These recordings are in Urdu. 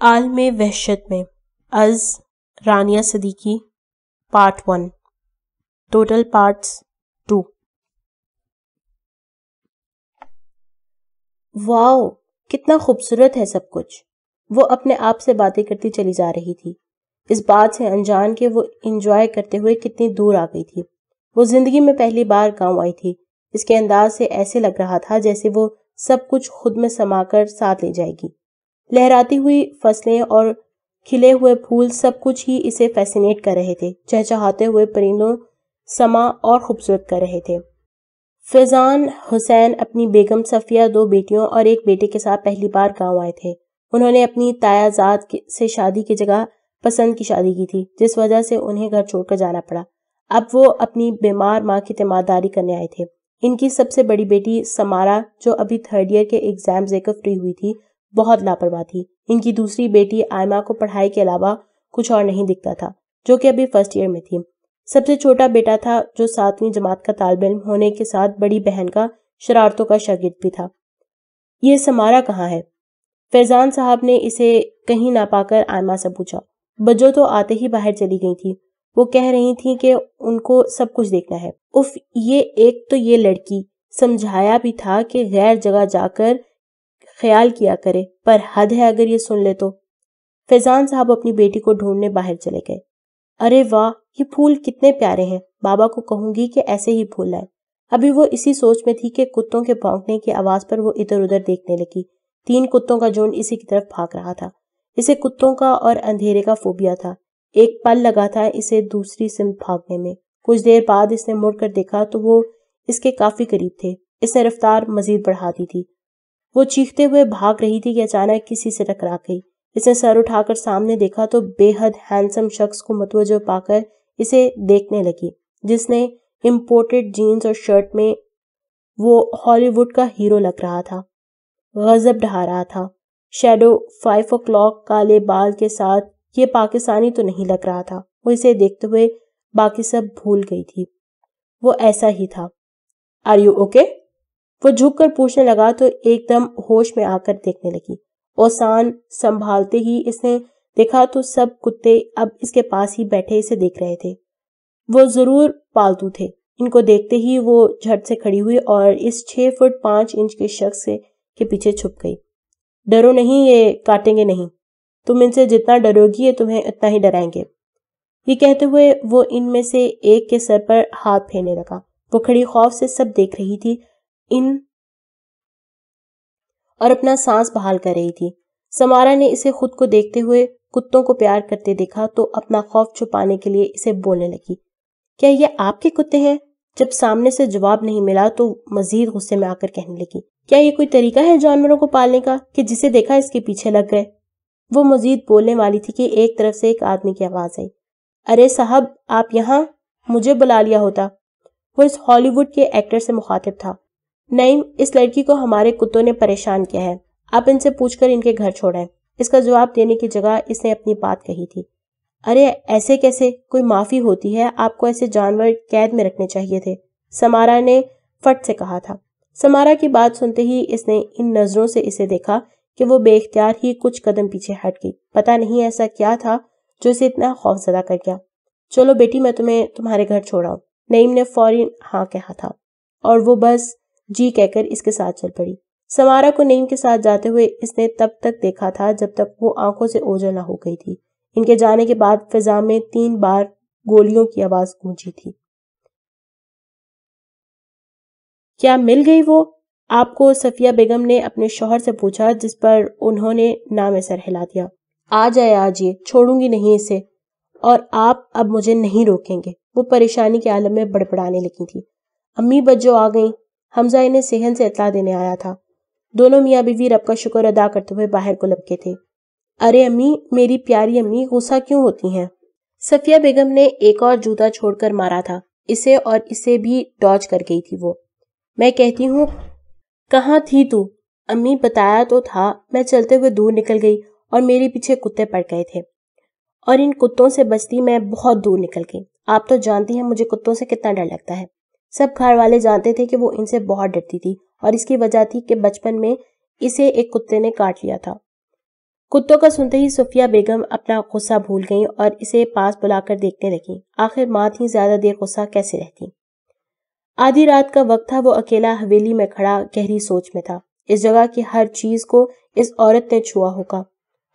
عالم وحشت میں از Rania Siddiqui part 1 total parts 2۔ واو کتنا خوبصورت ہے سب کچھ، وہ اپنے آپ سے باتیں کرتی چلی جا رہی تھی، اس بات سے انجان کہ وہ انجوائے کرتے ہوئے کتنی دور آ گئی تھی۔ وہ زندگی میں پہلی بار گاؤں آئی تھی، اس کے انداز سے ایسے لگ رہا تھا جیسے وہ سب کچھ خود میں سما کر ساتھ لے جائے گی۔ لہراتی ہوئی فصلیں اور کھلے ہوئے پھول سب کچھ ہی اسے فیسینیٹ کر رہے تھے، چہچہاتے ہوئے پرندوں سما اور خوبصورت کر رہے تھے۔ فیضان حسین اپنی بیگم صفیہ، 2 بیٹیوں اور 1 بیٹے کے ساتھ پہلی بار گاؤں آئے تھے۔ انہوں نے اپنی تایا زاد سے شادی کی جگہ پسند کی شادی کی تھی، جس وجہ سے انہیں گھر چھوڑ کر جانا پڑا۔ اب وہ اپنی بیمار ماں کی تیمارداری کرنے آئے تھے۔ ان کی سب سے بڑی بیٹی سمارا، جو ابھی 3rd ایئر کے ایگزامز دے کر فری ہوئی تھی، بہت لاپرواہ تھی۔ ان کی دوسری بیٹی آئمہ کو پڑھائی کے علاوہ کچھ اور نہیں دکھتا تھا، جو کہ ابھی 1st ایئر میں تھی۔ سب سے چھوٹا بیٹا تھا، جو 7ویں جماعت کا طالب علم ہونے کے ساتھ بڑی بہن کا شرارتوں کا شاگرد بھی تھا۔ یہ سمارا کہاں ہے؟ فیضان صاحب نے اسے کہیں نہ پا کر آئمہ سے پوچھا۔ بجو تو آتے ہی باہر چلی گئی تھی، وہ کہہ رہی تھیں کہ ان کو سب کچھ دیکھنا ہے۔ اف، یہ ایک تو یہ لڑکی، سمجھایا بھی تھا کہ غیر جگہ جا کر خیال کیا کرے، پر حد ہے اگر یہ سن لے تو۔ فیضان صاحب اپنی بیٹی کو ڈھونڈنے باہر چلے گئے۔ ارے واہ، یہ پھول کتنے پیارے ہیں، بابا کو کہوں گی کہ ایسے ہی پھول لائے۔ ابھی وہ اسی سوچ میں تھی کہ کتوں کے بھونکنے کی آواز پر وہ ادھر ادھر دیکھنے لگی۔ 3 کتوں کا جھنڈ اسی کی طرف بھاگ رہا تھا۔ اسے کتوں کا اور اندھیرے کا فوبیا تھا۔ ایک پل لگا تھا اسے دوسری سمت بھاگنے میں۔ کچھ دیر بعد اس نے مڑ کر دیکھا تو وہ اس کے کافی قریب تھے۔ اس نے رفتار مزید بڑھا دی تھی۔ وہ چیختے ہوئے بھاگ رہی تھی کہ اچانک کسی سے ٹکرا گئی۔ اس نے سر اٹھا کر سامنے دیکھا تو بے حد ہینڈسم شخص کو متوجہ پا کر اسے دیکھنے لگی، جس نے امپورٹڈ جینز اور شرٹ میں وہ ہالی ووڈ کا ہیرو لگ رہا تھا، غضب ڈھا رہا تھا۔ شیڈو 5 o'clock کالے بال کے ساتھ یہ پاکستانی تو نہیں لگ رہا تھا۔ وہ اسے دیکھتے ہوئے باقی سب بھول گئی تھی، وہ ایسا ہی تھا۔ Are you okay? وہ جھک کر پوچھنے لگا تو ایک دم ہوش میں آ کر دیکھنے لگی۔ اوسان سنبھالتے ہی اس نے دیکھا تو سب کتے اب اس کے پاس ہی بیٹھے اسے دیکھ رہے تھے۔ وہ ضرور پالتو تھے۔ ان کو دیکھتے ہی وہ جھٹ سے کھڑی ہوئی اور اس 6 فٹ 5 انچ کے شخص کے پیچھے چھپ گئی۔ ڈرو نہیں، یہ کاٹیں گے نہیں، تم ان سے جتنا ڈرو گی یہ تمہیں اتنا ہی ڈرائیں گے۔ یہ کہتے ہوئے وہ ان میں سے ایک کے سر پر ہاتھ پھیرنے لگا۔ وہ کھڑی خوف سے سب دیکھ رہی تھی اور اپنا سانس بحال کر رہی تھی۔ سمارا نے اسے خود کو دیکھتے ہوئے کتوں کو پیار کرتے دیکھا تو اپنا خوف چھپانے کے لیے اسے بولنے لگی، کیا یہ آپ کے کتے ہیں؟ جب سامنے سے جواب نہیں ملا تو مزید غصے میں آ کر کہنے لگی، کیا یہ کوئی طریقہ ہے جانوروں کو پالنے کا کہ جسے دیکھا اس کے پیچھے لگ گئے؟ وہ مزید بولنے والی تھی کہ ایک طرف سے ایک آدمی کی آواز آئی، ارے صاحب آپ یہاں، مجھے بلا لیا ہوتا۔ وہ اس ہالی ووڈ کے ایکٹر سے مخاطب تھا۔ نعیم، اس لڑکی کو ہمارے کتوں نے پریشان کیا ہے، آپ ان سے پوچھ کر ان کے گھر چھوڑیں۔ اس کا جواب دینے کی جگہ اس نے اپنی بات کہی تھی۔ ارے ایسے کیسے، کوئی معافی ہوتی ہے، آپ کو ایسے جانور قید میں رکھنے چاہیے تھے، سمارا نے فٹ سے کہا تھا۔ سمارا کی بات سنتے ہی اس نے ان نظروں سے اسے دیکھا کہ وہ بے اختیار ہی کچھ قدم پیچھے ہٹ گئی۔ پتہ نہیں ایسا کیا تھا جو اسے اتنا خوف زدہ کر گیا۔ چلو بیٹی، میں تمہیں تمہارے گھر چھوڑاؤں۔ نعیم نے فوراً ہاں کہا تھا اور وہ بس جی کہہ کر اس کے ساتھ چل پڑی۔ سمارا کو نعیم کے ساتھ جاتے ہوئے اس نے تب تک دیکھا تھا جب تک وہ آنکھوں سے اوجھل نہ ہو گئی تھی۔ ان کے جانے کے بعد فضا میں 3 بار گولیوں کی آواز گونجی تھی۔ کیا مل گئی وہ؟ آپ کو صفیہ بیگم نے اپنے شوہر سے پوچھا، جس پر انہوں نے نہ میں سر ہلا دیا۔ آ جائے آج، یہ چھوڑوں گی نہیں اسے، اور آپ اب مجھے نہیں روکیں گے۔ وہ پریشانی کے عالم میں بڑبڑانے لگی تھی۔ امی بجو آ گئیں، حمزہ انہیں صحن سے اطلاع دینے آیا تھا۔ دونوں میاں بیوی رب کا شکر ادا کرتے ہوئے باہر کو لپکے تھے۔ ارے امی، میری پیاری امی، غصہ کیوں ہوتی ہیں؟ صفیہ بیگم نے ایک اور جوتا چھوڑ کر مارا تھا اسے اور اسے بھی ڈاج کر گئی تھی وہ۔ میں کہتی ہوں کہاں تھی تو؟ امی بتایا تو تھا، میں چلتے ہوئے دور نکل گئی اور میرے پیچھے کتے پڑ گئے تھے اور ان کتوں سے بچتی میں بہت دور نکل گئی۔ آپ تو جانتی ہیں مجھے کتوں سے کتنا ڈر لگتا ہے۔ سب گھر والے جانتے تھے کہ وہ ان سے بہت ڈرتی تھی اور اس کی وجہ تھی کہ بچپن میں اسے ایک کتے نے کاٹ لیا تھا۔ کتوں کا سنتے ہی صفیہ بیگم اپنا غصہ بھول گئیں اور اسے پاس بلا کر دیکھنے لگیں۔ آخر ماں تھی، زیادہ دیر غصہ کیسے رہتی؟ آدھی رات کا وقت تھا، وہ اکیلا حویلی میں کھڑا گہری سوچ میں تھا۔ اس جگہ کی ہر چیز کو اس عورت نے چھوا ہوگا۔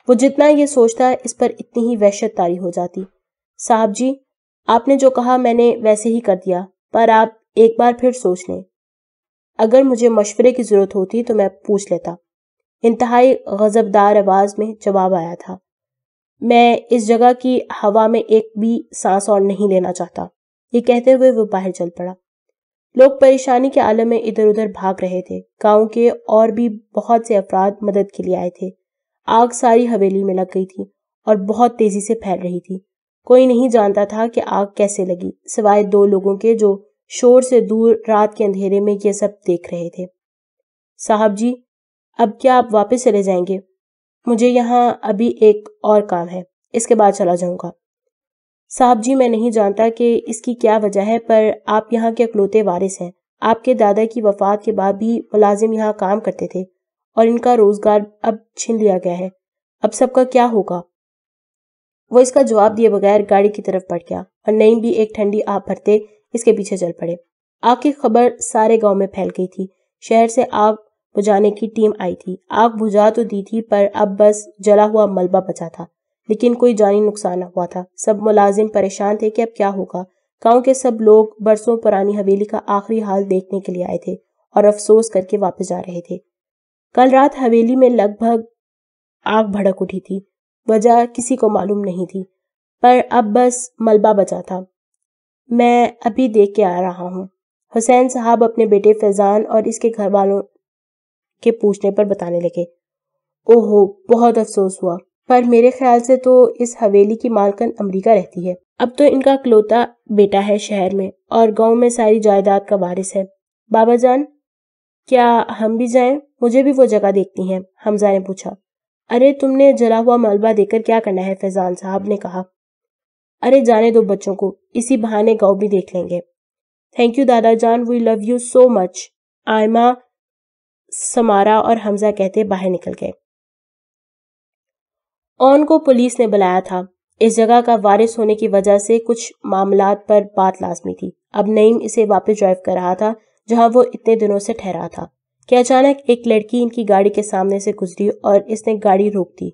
وہ جتنا یہ سوچتا اس پر اتنی ہی وحشت طاری ہو جاتی۔ صاحب جی، آپ نے جو کہا میں نے ویسے ہی کر دیا، پر آپ ایک بار پھر سوچ لیں۔ اگر مجھے مشورے کی ضرورت ہوتی تو میں پوچھ لیتا۔ انتہائی غضبدار آواز میں جواب آیا تھا۔ میں اس جگہ کی ہوا میں ایک بھی سانس اور نہیں لینا چاہتا۔ یہ کہتے ہوئے وہ باہر چل پڑا۔ لوگ پریشانی کے عالم میں ادھر ادھر بھاگ رہے تھے۔ گاؤں کے اور بھی بہت سے افراد مدد کے لیے آئے تھے۔ آگ ساری حویلی میں لگ گئی تھی اور بہت تیزی سے پھیل رہی تھی۔ کوئی نہیں جانتا تھا کہ آگ کیسے لگی، سوائے 2 لوگوں کے جو شور سے دور رات کے اندھیرے میں یہ سب دیکھ رہے تھے۔ صاحب جی، اب کیا آپ واپس چلے جائیں گے؟ مجھے یہاں ابھی ایک اور کام ہے، اس کے بعد چلا جاؤں گا۔ صاحب جی، میں نہیں جانتا کہ اس کی کیا وجہ ہے، پر آپ یہاں کے اکلوتے وارث ہیں۔ آپ کے دادا کی وفات کے بعد بھی ملازم یہاں کام کرتے تھے اور ان کا روزگار اب چھین لیا گیا ہے۔ اب سب کا کیا ہوگا؟ وہ اس کا جواب دیے بغیر گاڑی کی طرف بڑھ گیا اور نعیم بھی ایک ٹھنڈی آب بھرتے اس کے پیچھے چل پڑے۔ آگ کی خبر سارے گاؤں میں پھیل گئی تھی۔ شہر سے آگ بجھانے کی ٹیم آئی تھی۔ آگ بجھا تو دی تھی، پر اب بس جلا ہوا ملبہ بچا تھا، لیکن کوئی جانی نقصان نہ ہوا تھا۔ سب ملازم پریشان تھے کہ اب کیا ہوگا۔ گاؤں کے سب لوگ برسوں پرانی حویلی کا آخری حال دیکھنے کے لیے آئے تھے اور افسوس کر کے واپس جا رہے تھے۔ کل رات حویلی میں لگ بھگ آگ بھڑک اٹھی تھی، وجہ کسی کو معلوم نہیں تھی، پر اب بس ملبہ بچا تھا۔ میں ابھی دیکھ کے آ رہا ہوں، حسین صاحب اپنے بیٹے فیضان اور اس کے گھر والوں کے پوچھنے پر بتانے لگے۔ اوہو، بہت افسوس ہوا، پر میرے خیال سے تو اس حویلی کی مالکن امریکہ رہتی ہے۔ اب تو ان کا اکلوتا بیٹا ہے شہر میں اور گاؤں میں ساری جائیداد کا وارث ہے۔ بابا جان، کیا ہم بھی جائیں؟ مجھے بھی وہ جگہ دیکھنی ہے، حمزہ نے پوچھا۔ ارے تم نے جلا ہوا ملبہ دیکھ کر کیا کرنا ہے؟ فیضان صاحب نے کہا۔ ارے جانے دو بچوں کو، اسی بہانے گاؤں بھی دیکھ لیں گے۔ تھینک یو دادا جان، وی لو یو سو مچ، آئمہ، سمارا اور حمزہ کہتے باہر نکل گئے۔ اون کو پولیس نے بلایا تھا۔ اس جگہ کا وارث ہونے کی وجہ سے کچھ معاملات پر بات لازمی تھی۔ اب نعیم اسے واپس ڈرائیو کر رہا تھا جہاں وہ اتنے دنوں سے ٹھہرا تھا کہ اچانک ایک لڑکی ان کی گاڑی کے سامنے سے گزری اور اس نے گاڑی روک دی۔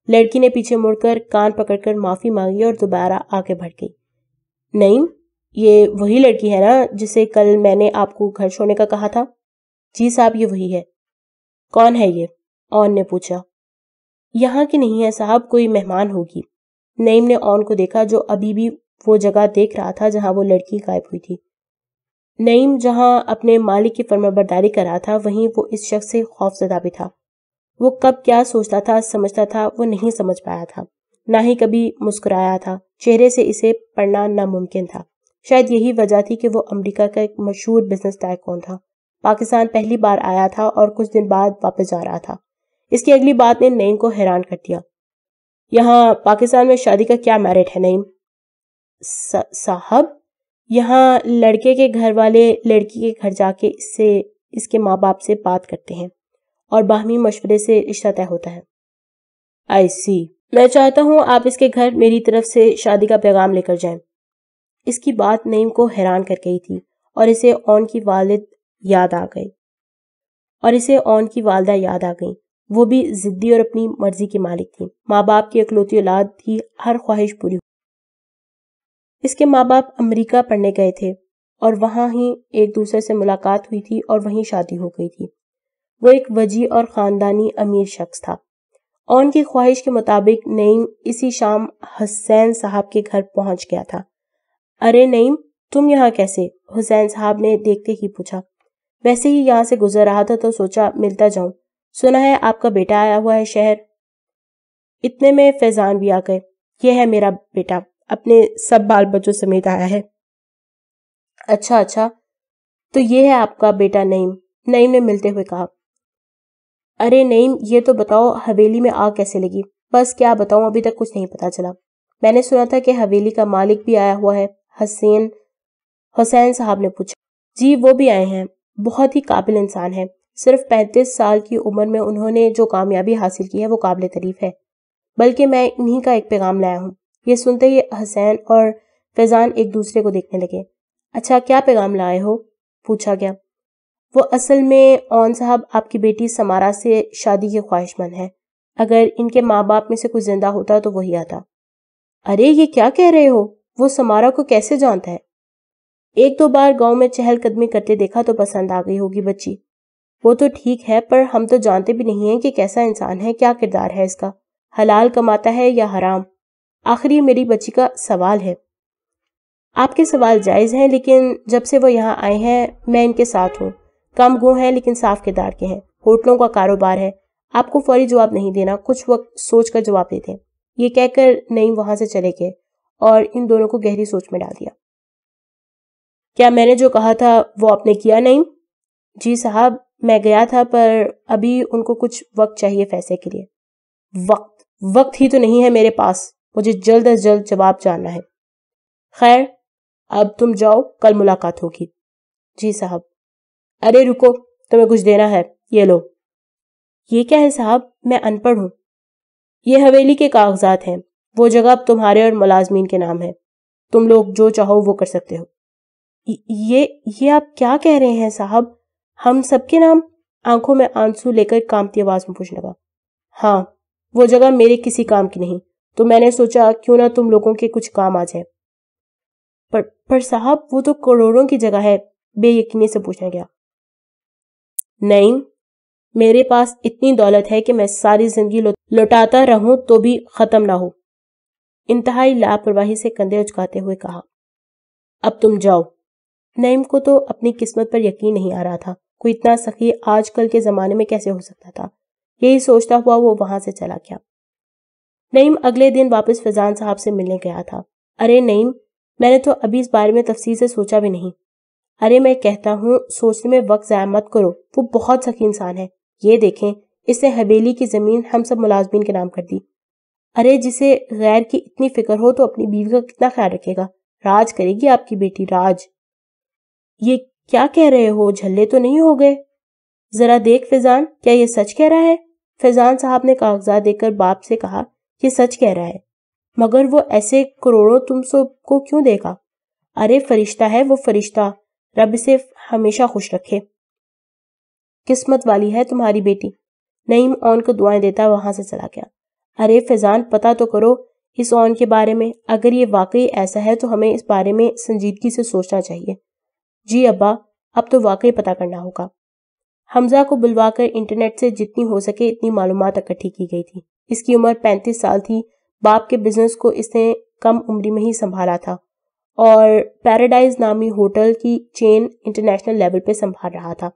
لڑکی نے پیچھے مڑ کر کان پکڑ کر معافی مانگی اور دوبارہ آگے بڑھ گئی۔ نعیم، یہ وہی لڑکی ہے نا جسے کل میں نے آپ کو گھر چھوڑنے کا کہا تھا؟ جی صاحب، یہ وہی ہے۔ کون ہے یہ؟ اون نے پوچھا۔ یہاں کی نہیں ہے صاحب، کوئی مہمان ہوگی۔ نعیم نے اون کو دیکھا جو ابھی بھی وہ جگہ دیکھ رہا تھا جہاں وہ لڑکی غائب ہوئی تھی۔ نعیم جہاں اپنے مالک کی فرمانبرداری کر رہا تھا وہیں وہ اس شخص سے خوفزدہ بھی تھا۔ وہ کب کیا سوچتا تھا، سمجھتا تھا، وہ نہیں سمجھ پایا تھا، نہ ہی کبھی مسکرایا تھا۔ چہرے سے اسے پڑھنا ناممکن تھا۔ شاید یہی وجہ تھی کہ وہ امریکہ کا ایک مشہور بزنس ٹائکون تھا، پاکستان پہلی بار آیا تھا اور کچھ دن بعد واپس جا رہا تھا۔ اس کی اگلی بات نے نعیم کو حیران کر دیا۔ یہاں پاکستان میں شادی کا کیا میرٹ ہے نعیم؟ صاحب، یہاں لڑکے کے گھر والے لڑکی کے گھر جا کے اس کے ماں باپ سے بات کرتے ہیں اور باہمی مشورے سے رشتہ طے ہوتا ہے۔ آئی سی، میں چاہتا ہوں آپ اس کے گھر میری طرف سے شادی کا پیغام لے کر جائیں۔ اس کی بات نعیم کو حیران کر گئی تھی اور اسے اون کی والدہ یاد آ گئی۔ وہ بھی ضدی اور اپنی مرضی کی مالک تھی۔ ماں باپ کی اکلوتی اولاد تھی، ہر خواہش پوری ہوئی۔ اس کے ماں باپ امریکہ پڑھنے گئے تھے اور وہاں ہی ایک دوسرے سے ملاقات ہوئی تھی اور وہیں شادی ہو گئی تھی۔ وہ ایک وجیح اور خاندانی امیر شخص تھا۔ اون کی خواہش کے مطابق نعیم اسی شام حسین صاحب کے گھر پہنچ گیا تھا۔ ارے نعیم، تم یہاں کیسے؟ حسین صاحب نے دیکھتے ہی پوچھا۔ ویسے ہی یہاں سے گزر رہا تھا تو سوچا ملتا جاؤں۔ سنا ہے آپ کا بیٹا آیا ہوا ہے شہر۔ اتنے میں فیضان بھی آ گئے۔ یہ ہے میرا بیٹا، اپنے سب بال بچوں سمیت آیا ہے۔ اچھا، تو یہ ہے آپ کا بیٹا نعیم نے ملتے ہوئے کہا۔ ارے نعیم، یہ تو بتاؤ حویلی میں آگ کیسے لگی؟ بس کیا بتاؤں، ابھی تک کچھ نہیں پتا چلا۔ میں نے سنا تھا کہ حویلی کا مالک بھی آیا ہوا ہے، حسین صاحب نے پوچھا۔ جی وہ بھی آئے ہیں، بہت ہی قابل انسان ہے۔ صرف 35 سال کی عمر میں انہوں نے جو کامیابی حاصل کی ہے وہ قابل تعریف ہے۔ بلکہ میں انہی کا ایک پیغام لایا ہوں۔ یہ سنتے ہی حسین اور فیضان ایک دوسرے کو دیکھنے لگے۔ اچھا، کیا پیغام لائے ہو؟ پوچھا گیا۔ وہ اصل میں اون صاحب آپ کی بیٹی سمارا سے شادی کی خواہش مند ہے۔ اگر ان کے ماں باپ میں سے کوئی زندہ ہوتا تو وہی آتا۔ ارے یہ کیا کہہ رہے ہو؟ وہ سمارا کو کیسے جانتا ہے؟ ایک دو بار گاؤں میں چہل قدمی کرتے دیکھا تو پسند آ گئی ہوگی بچی۔ وہ تو ٹھیک ہے، پر ہم تو جانتے بھی نہیں ہیں کہ کیسا انسان ہے، کیا کردار ہے اس کا، حلال کماتا ہے یا حرام۔ آخر یہ میری بچی کا سوال ہے۔ آپ کے سوال جائز ہیں، لیکن جب سے وہ یہاں آئے ہیں میں ان کے ساتھ ہوں۔ کم گو ہیں لیکن صاف کردار کے ہیں، ہوٹلوں کا کاروبار ہے۔ آپ کو فوری جواب نہیں دینا، کچھ وقت سوچ کر جواب دیتے۔ یہ کہہ کر نعیم وہاں سے چلے گئے اور ان دونوں کو گہری سوچ میں ڈال دیا۔ کیا میں نے جو کہا تھا وہ آپ نے کیا نعیم؟ جی صاحب، میں گیا تھا، پر ابھی ان کو کچھ وقت چاہیے فیصلے کے لیے۔ وقت ہی تو نہیں ہے میرے پاس، مجھے جلد از جلد جواب جاننا ہے۔ خیر، اب تم جاؤ، کل ملاقات ہوگی۔ جی صاحب۔ ارے رکو، تمہیں کچھ دینا ہے، یہ لو۔ یہ کیا ہے صاحب؟ میں ان پڑھ ہوں۔ یہ حویلی کے کاغذات ہیں، وہ جگہ اب تمہارے اور ملازمین کے نام ہے، تم لوگ جو چاہو وہ کر سکتے ہو۔ یہ آپ کیا کہہ رہے ہیں صاحب؟ ہم سب کے نام؟ آنکھوں میں آنسو لے کر کانپتی آواز میں پوچھنے لگا۔ ہاں، وہ جگہ میرے کسی کام کی نہیں، تو میں نے سوچا کیوں نہ تم لوگوں کے کچھ کام آ جائے۔ پر صاحب وہ تو کروڑوں کی جگہ ہے، بے یقینی سے پوچھا گیا۔ نہیں، میرے پاس اتنی دولت ہے کہ میں ساری زندگی لوٹاتا رہوں تو بھی ختم نہ ہو۔ انتہائی لاپرواہی سے کندھے اچکاتے ہوئے کہا۔ اب تم جاؤ۔ نعیم کو تو اپنی قسمت پر یقین نہیں آ رہا تھا، کوئی اتنا سخی آج کل کے زمانے میں کیسے ہو سکتا تھا۔ یہی سوچتا ہوا وہ وہاں سے چلا گیا۔ نعیم اگلے دن واپس فیضان صاحب سے ملنے گیا تھا۔ ارے نعیم، میں نے تو ابھی اس بارے میں تفصیل سے سوچا بھی نہیں۔ ارے میں کہتا ہوں سوچنے میں وقت ضائع مت کرو، وہ بہت سخی انسان ہے۔ یہ دیکھیں، اس نے حویلی کی زمین ہم سب ملازمین کے نام کر دی۔ ارے جسے غیر کی اتنی فکر ہو تو اپنی بیوی کا کتنا خیال رکھے گا۔ راج کرے گی آپ کی بیٹی، راج۔ یہ کیا کہہ رہے ہو؟ جھلے تو نہیں ہو گئے؟ ذرا دیکھ فیضان، کیا یہ سچ کہہ رہا ہے؟ فیضان صاحب نے کاغذات دیکھ کر باپ سے کہا، یہ سچ کہہ رہا ہے، مگر وہ ایسے کروڑوں تم سب کو کیوں دے گا؟ ارے فرشتہ ہے وہ، فرشتہ، رب اسے ہمیشہ خوش رکھے۔ قسمت والی ہے تمہاری بیٹی۔ نعیم اون کو دعائیں دیتا وہاں سے چلا گیا۔ ارے فیضان، پتہ تو کرو اس اون کے بارے میں، اگر یہ واقعی ایسا ہے تو ہمیں اس بارے میں سنجیدگی سے سوچنا چاہیے۔ جی ابا، اب تو واقعی پتہ کرنا ہوگا۔ حمزہ کو بلوا کر انٹرنیٹ سے جتنی ہو سکے اتنی معلومات اکٹھی کی گئی تھی۔ اس کی عمر 35 سال تھی، باپ کے بزنس کو اس نے کم عمری میں ہی سنبھالا تھا اور پیراڈائز نامی ہوٹل کی چین انٹرنیشنل لیول پہ سنبھال رہا تھا۔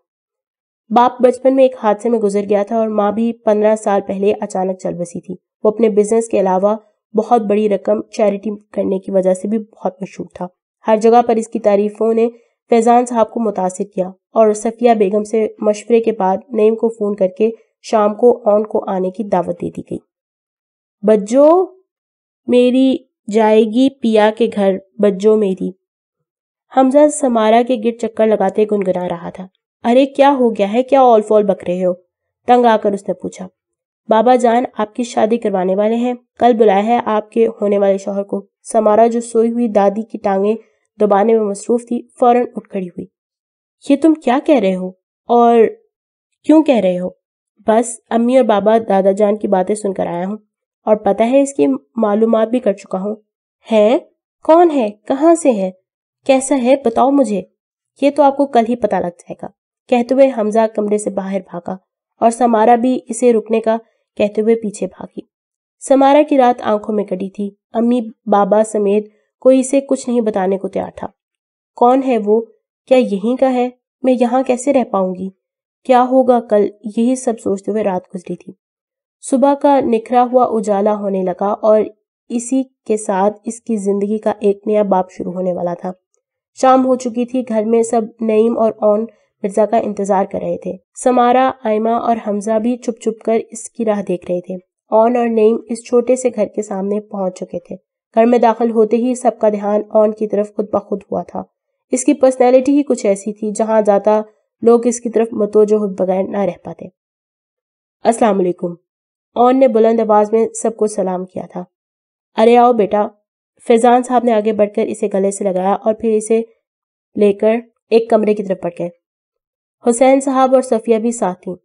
باپ بچپن میں ایک حادثے میں گزر گیا تھا اور ماں بھی 15 سال پہلے اچانک چل بسی تھی۔ وہ اپنے بزنس کے علاوہ بہت بڑی رقم چیریٹی کرنے کی وجہ سے بھی بہت مشہور تھا۔ ہر جگہ پر اس کی تعریفوں نے فیضان صاحب کو متاثر کیا اور صفیہ بیگم سے مشورے کے بعد نعیم کو فون کر کے شام کو اون کو آنے کی دعوت دے دی گئی۔ بجو میری جائے گی پیا کے گھر، بجو میری۔ حمزہ سمارا کے گرد چکر لگاتے گنگنا رہا تھا۔ ارے کیا ہو گیا ہے، کیا اول فول بک رہے ہو؟ تنگ آ کر اس نے پوچھا۔ بابا جان آپ کی شادی کروانے والے ہیں، کل بلایا ہے آپ کے ہونے والے شوہر کو۔ سمارا جو سوئی ہوئی دادی کی ٹانگیں دبانے میں مصروف تھی فوراً اٹھ کھڑی ہوئی۔ یہ تم کیا کہہ رہے ہو اور کیوں کہہ رہے ہو؟ بس امی اور بابا دادا جان کی باتیں سن کر آیا ہوں اور پتہ ہے اس کی معلومات بھی کر چکا ہوں۔ ہے؟ کون ہے؟ کہاں سے ہے؟ کیسا ہے؟ بتاؤ مجھے۔ یہ تو آپ کو کل ہی پتہ لگ جائے گا، کہتے ہوئے حمزہ کمرے سے باہر بھاگا اور سمارا بھی اسے رکنے کا کہتے ہوئے پیچھے بھاگی۔ سمارا کی رات آنکھوں میں کٹی تھی، امی بابا سمیت کوئی اسے کچھ نہیں بتانے کو تیار تھا۔ کون ہے وہ؟ کیا یہیں کا ہے؟ میں یہاں کیسے رہ پاؤں گی؟ کیا ہوگا کل؟ یہی سب سوچتے ہوئے رات گزری تھی۔ صبح کا نکھرا ہوا اجالا ہونے لگا اور اسی کے ساتھ اس کی زندگی کا ایک نیا باب شروع ہونے والا تھا۔ شام ہو چکی تھی، گھر میں سب نعیم اور اون مرزا کا انتظار کر رہے تھے۔ سمارا، آئمہ اور حمزہ بھی چھپ چھپ کر اس کی راہ دیکھ رہے تھے۔ اون اور نعیم اس چھوٹے سے گھر کے سامنے پہنچ چکے تھے۔ گھر میں داخل ہوتے ہی سب کا دھیان اون کی طرف خود بخود ہوا تھا۔ اس کی پرسنالٹی ہی کچھ ایسی تھی جہاں جاتا لوگ اس کی طرف متوجہ ہوئے بغیر نہ رہ پاتے۔ السلام علیکم۔ اون نے بلند آواز میں سب کو سلام کیا تھا۔ ارے آؤ بیٹا۔ فیضان صاحب نے آگے بڑھ کر اسے گلے سے لگایا اور پھر اسے لے کر ایک کمرے کی طرف بڑھ گئے۔ حسین صاحب اور صفیہ بھی ساتھ تھیں۔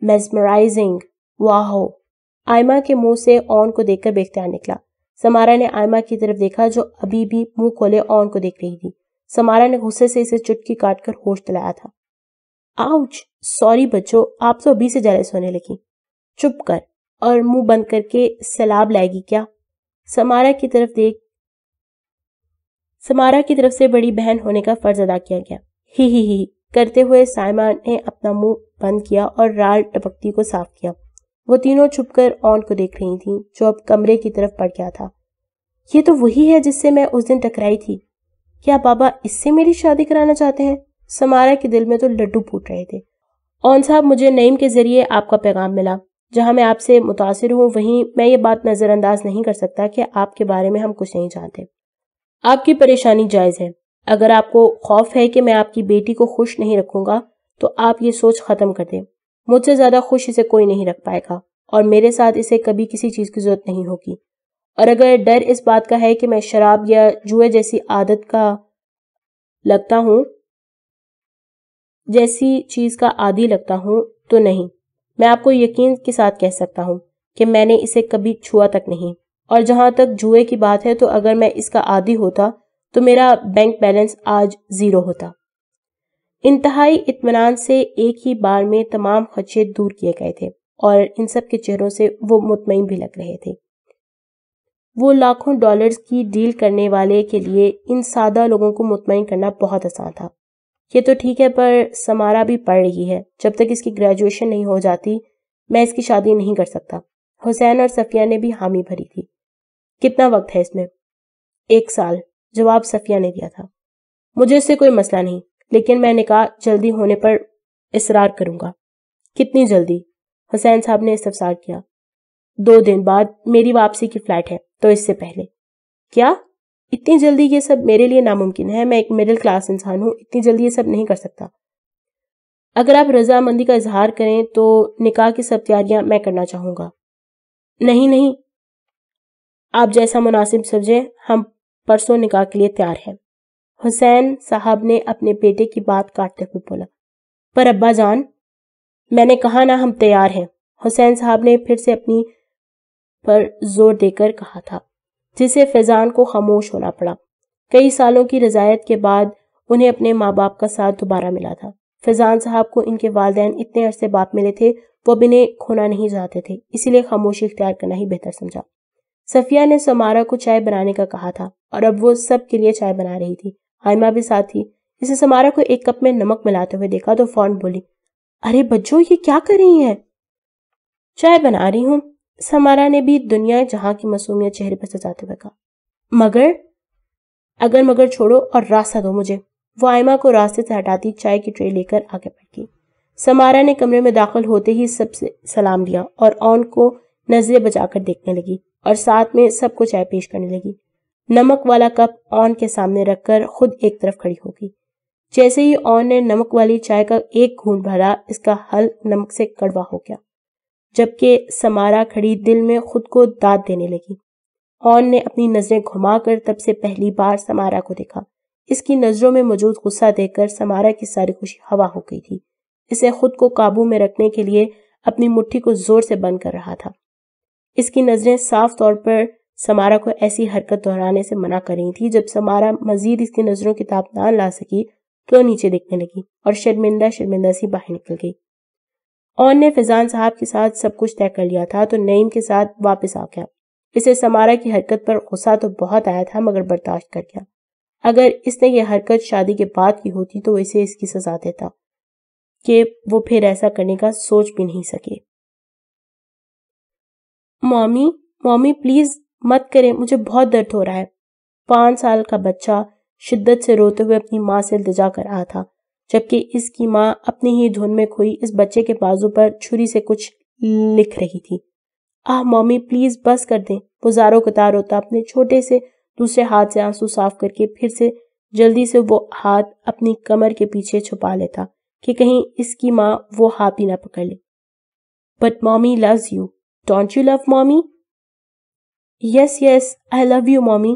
میسمرائزنگ، واہو، آئمہ کے منہ سے اون کو دیکھ کر بے اختیار نکلا۔ سمارا نے آئمہ کی طرف دیکھا جو ابھی بھی منہ کھولے اون کو دیکھ رہی تھی۔ سمارا نے غصے سے اسے چٹکی کاٹ کر ہوش دلایا تھا۔ آؤچ، سوری بچوں، آپ تو ابھی سے جیلس ہونے لگی۔ چپ کر اور منہ بند کر کے سیلاب لائے گی کیا؟ سمارا کی طرف سے بڑی بہن ہونے کا فرض ادا کیا گیا۔ ہی کرتے ہوئے سائمہ نے اپنا منہ بند کیا اور رال ٹپکتی کو صاف کیا۔ وہ تینوں چھپ کر اون کو دیکھ رہی تھیں جو اب کمرے کی طرف بڑھ گیا تھا۔ یہ تو وہی ہے جس سے میں اس دن ٹکرائی تھی۔ کیا بابا اس سے میری شادی کرانا چاہتے ہیں؟ سمارا کے دل میں تو لڈو پھوٹ رہے تھے۔ اون صاحب، مجھے نعیم کے ذریعے آپ کا پیغام ملا۔ جہاں میں آپ سے متاثر ہوں وہیں میں یہ بات نظر انداز نہیں کر سکتا کہ آپ کے بارے میں ہم کچھ نہیں جانتے۔ آپ کی پریشانی جائز ہے۔ اگر آپ کو خوف ہے کہ میں آپ کی بیٹی کو خوش نہیں رکھوں گا تو آپ یہ سوچ ختم کر دیں۔ مجھ سے زیادہ خوش اسے کوئی نہیں رکھ پائے گا اور میرے ساتھ اسے کبھی کسی چیز کی ضرورت نہیں ہوگی۔ اور اگر ڈر اس بات کا ہے کہ میں شراب یا جوئے جیسی چیز کا عادی لگتا ہوں تو نہیں، میں آپ کو یقین کے ساتھ کہہ سکتا ہوں کہ میں نے اسے کبھی چھوا تک نہیں۔ اور جہاں تک جوئے کی بات ہے تو اگر میں اس کا عادی ہوتا تو میرا بینک بیلنس آج 0 ہوتا۔ انتہائی اطمینان سے ایک ہی بار میں تمام خدشے دور کیے گئے تھے اور ان سب کے چہروں سے وہ مطمئن بھی لگ رہے تھے۔ وہ لاکھوں ڈالرز کی ڈیل کرنے والے کے لیے ان سادہ لوگوں کو مطمئن کرنا بہت آسان تھا۔ یہ تو ٹھیک ہے، پر سمارا بھی پڑھ رہی ہے۔ جب تک اس کی گریجویشن نہیں ہو جاتی میں اس کی شادی نہیں کر سکتا۔ حسین اور صفیہ نے بھی حامی بھری تھی۔ کتنا وقت ہے اس میں؟ 1 سال، جواب صفیہ نے دیا تھا۔ مجھے اس سے کوئی مسئلہ نہیں، لیکن میں نکاح جلدی ہونے پر اصرار کروں گا۔ کتنی جلدی؟ حسین صاحب نے استفسار کیا۔ 2 دن بعد میری واپسی کی فلائٹ ہے، تو اس سے پہلے۔ کیا؟ اتنی جلدی؟ یہ سب میرے لیے ناممکن ہے۔ میں ایک مڈل کلاس انسان ہوں، اتنی جلدی یہ سب نہیں کر سکتا۔ اگر آپ رضامندی کا اظہار کریں تو نکاح کی سب تیاریاں میں کرنا چاہوں گا۔ نہیں، آپ جیسا مناسب سمجھیں، ہم پرسوں نکاح کے لیے تیار ہیں۔ حسین صاحب نے اپنے بیٹے کی بات کاٹتے ہوئے بولا۔ پر ابا جان، میں نے کہا نا ہم تیار ہیں، حسین صاحب نے پھر سے اپنی پر زور دے کر کہا تھا، جسے فیضان کو خاموش ہونا پڑا۔ کئی سالوں کی رضایت کے بعد انہیں اپنے ماں باپ کا ساتھ دوبارہ ملا تھا۔ فیضان صاحب کو ان کے والدین اتنے عرصے بعد ملے تھے، وہ اب انہیں کھونا نہیں چاہتے تھے، اسی لیے خاموشی اختیار کرنا ہی بہتر سمجھا۔ صفیہ نے سمارا کو چائے بنانے کا کہا تھا اور اب وہ سب کے لیے چائے بنا رہی تھی۔ آئمہ بھی ساتھ تھی۔ اسے سمارا کو ایک کپ میں نمک ملاتے ہوئے دیکھا تو فوراً بولی، ارے بچوں، یہ کیا کر رہی ہیں؟ چائے بنا رہی ہوں، سمارا نے بھی دنیا جہاں کی معصومیت چہرے پر سجاتے ہوئے کہا۔ اگر مگر چھوڑو اور راستہ دو مجھے۔ وہ آئمہ کو راستے سے ہٹاتی چائے کی ٹرے لے کر آگے بڑھ گئی۔ سمارا نے کمرے میں داخل ہوتے ہی سب سے سلام دیا اور اون کو نظریں بچا کر دیکھنے لگی اور ساتھ میں سب کو چائے پیش کرنے لگی۔ نمک والا کپ اون کے سامنے رکھ کر خود ایک طرف کھڑی ہو گئی۔ جیسے ہی اون نے نمک والی چائے کا ایک گھونٹ بھرا، اس کا حل نمک سے کڑوا ہو گیا، جبکہ سمارا کھڑی دل میں خود کو داد دینے لگی۔ اون نے اپنی نظریں گھما کر تب سے پہلی بار سمارا کو دیکھا۔ اس کی نظروں میں موجود غصہ دیکھ کر سمارا کی ساری خوشی ہوا ہو گئی تھی۔ اسے خود کو قابو میں رکھنے کے لیے اپنی مٹھی کو زور سے بند کر رہا تھا۔ اس کی نظریں صاف طور پر سمارا کو ایسی حرکت دہرانے سے منع کر رہی تھی۔ جب سمارا مزید اس کی نظروں کی تاب نہ لا سکی تو نیچے دیکھنے لگی اور شرمندہ سی باہر نکل گئی۔ اون نے فیضان صاحب کے ساتھ سب کچھ طے کر لیا تھا تو نعیم کے ساتھ واپس آ گیا۔ اسے سمارا کی حرکت پر غصہ تو بہت آیا تھا مگر برداشت کر گیا۔ اگر اس نے یہ حرکت شادی کے بعد کی ہوتی تو اسے اس کی سزا دیتا کہ وہ پھر ایسا کرنے کا سوچ بھی نہیں سکے۔ مومی پلیز مت کریں، مجھے بہت درد ہو رہا ہے۔ 5 سال کا بچہ شدت سے روتے ہوئے اپنی ماں سے التجا کر رہا تھا، جبکہ اس کی ماں اپنی ہی دھن میں کھوئی اس بچے کے بازو پر چھری سے کچھ لکھ رہی تھی۔ مومی پلیز بس کر دیں۔ وہ زاروں قطار روتا اپنے چھوٹے سے دوسرے ہاتھ سے آنسو صاف کر کے پھر سے جلدی سے وہ ہاتھ اپنی کمر کے پیچھے چھپا لیتا کہ کہیں اس کی ماں وہ ہاتھ ہی نہ پکڑ لے۔ But mommy loves you. Don't you love mommy? Yes, yes, I love you, mommy.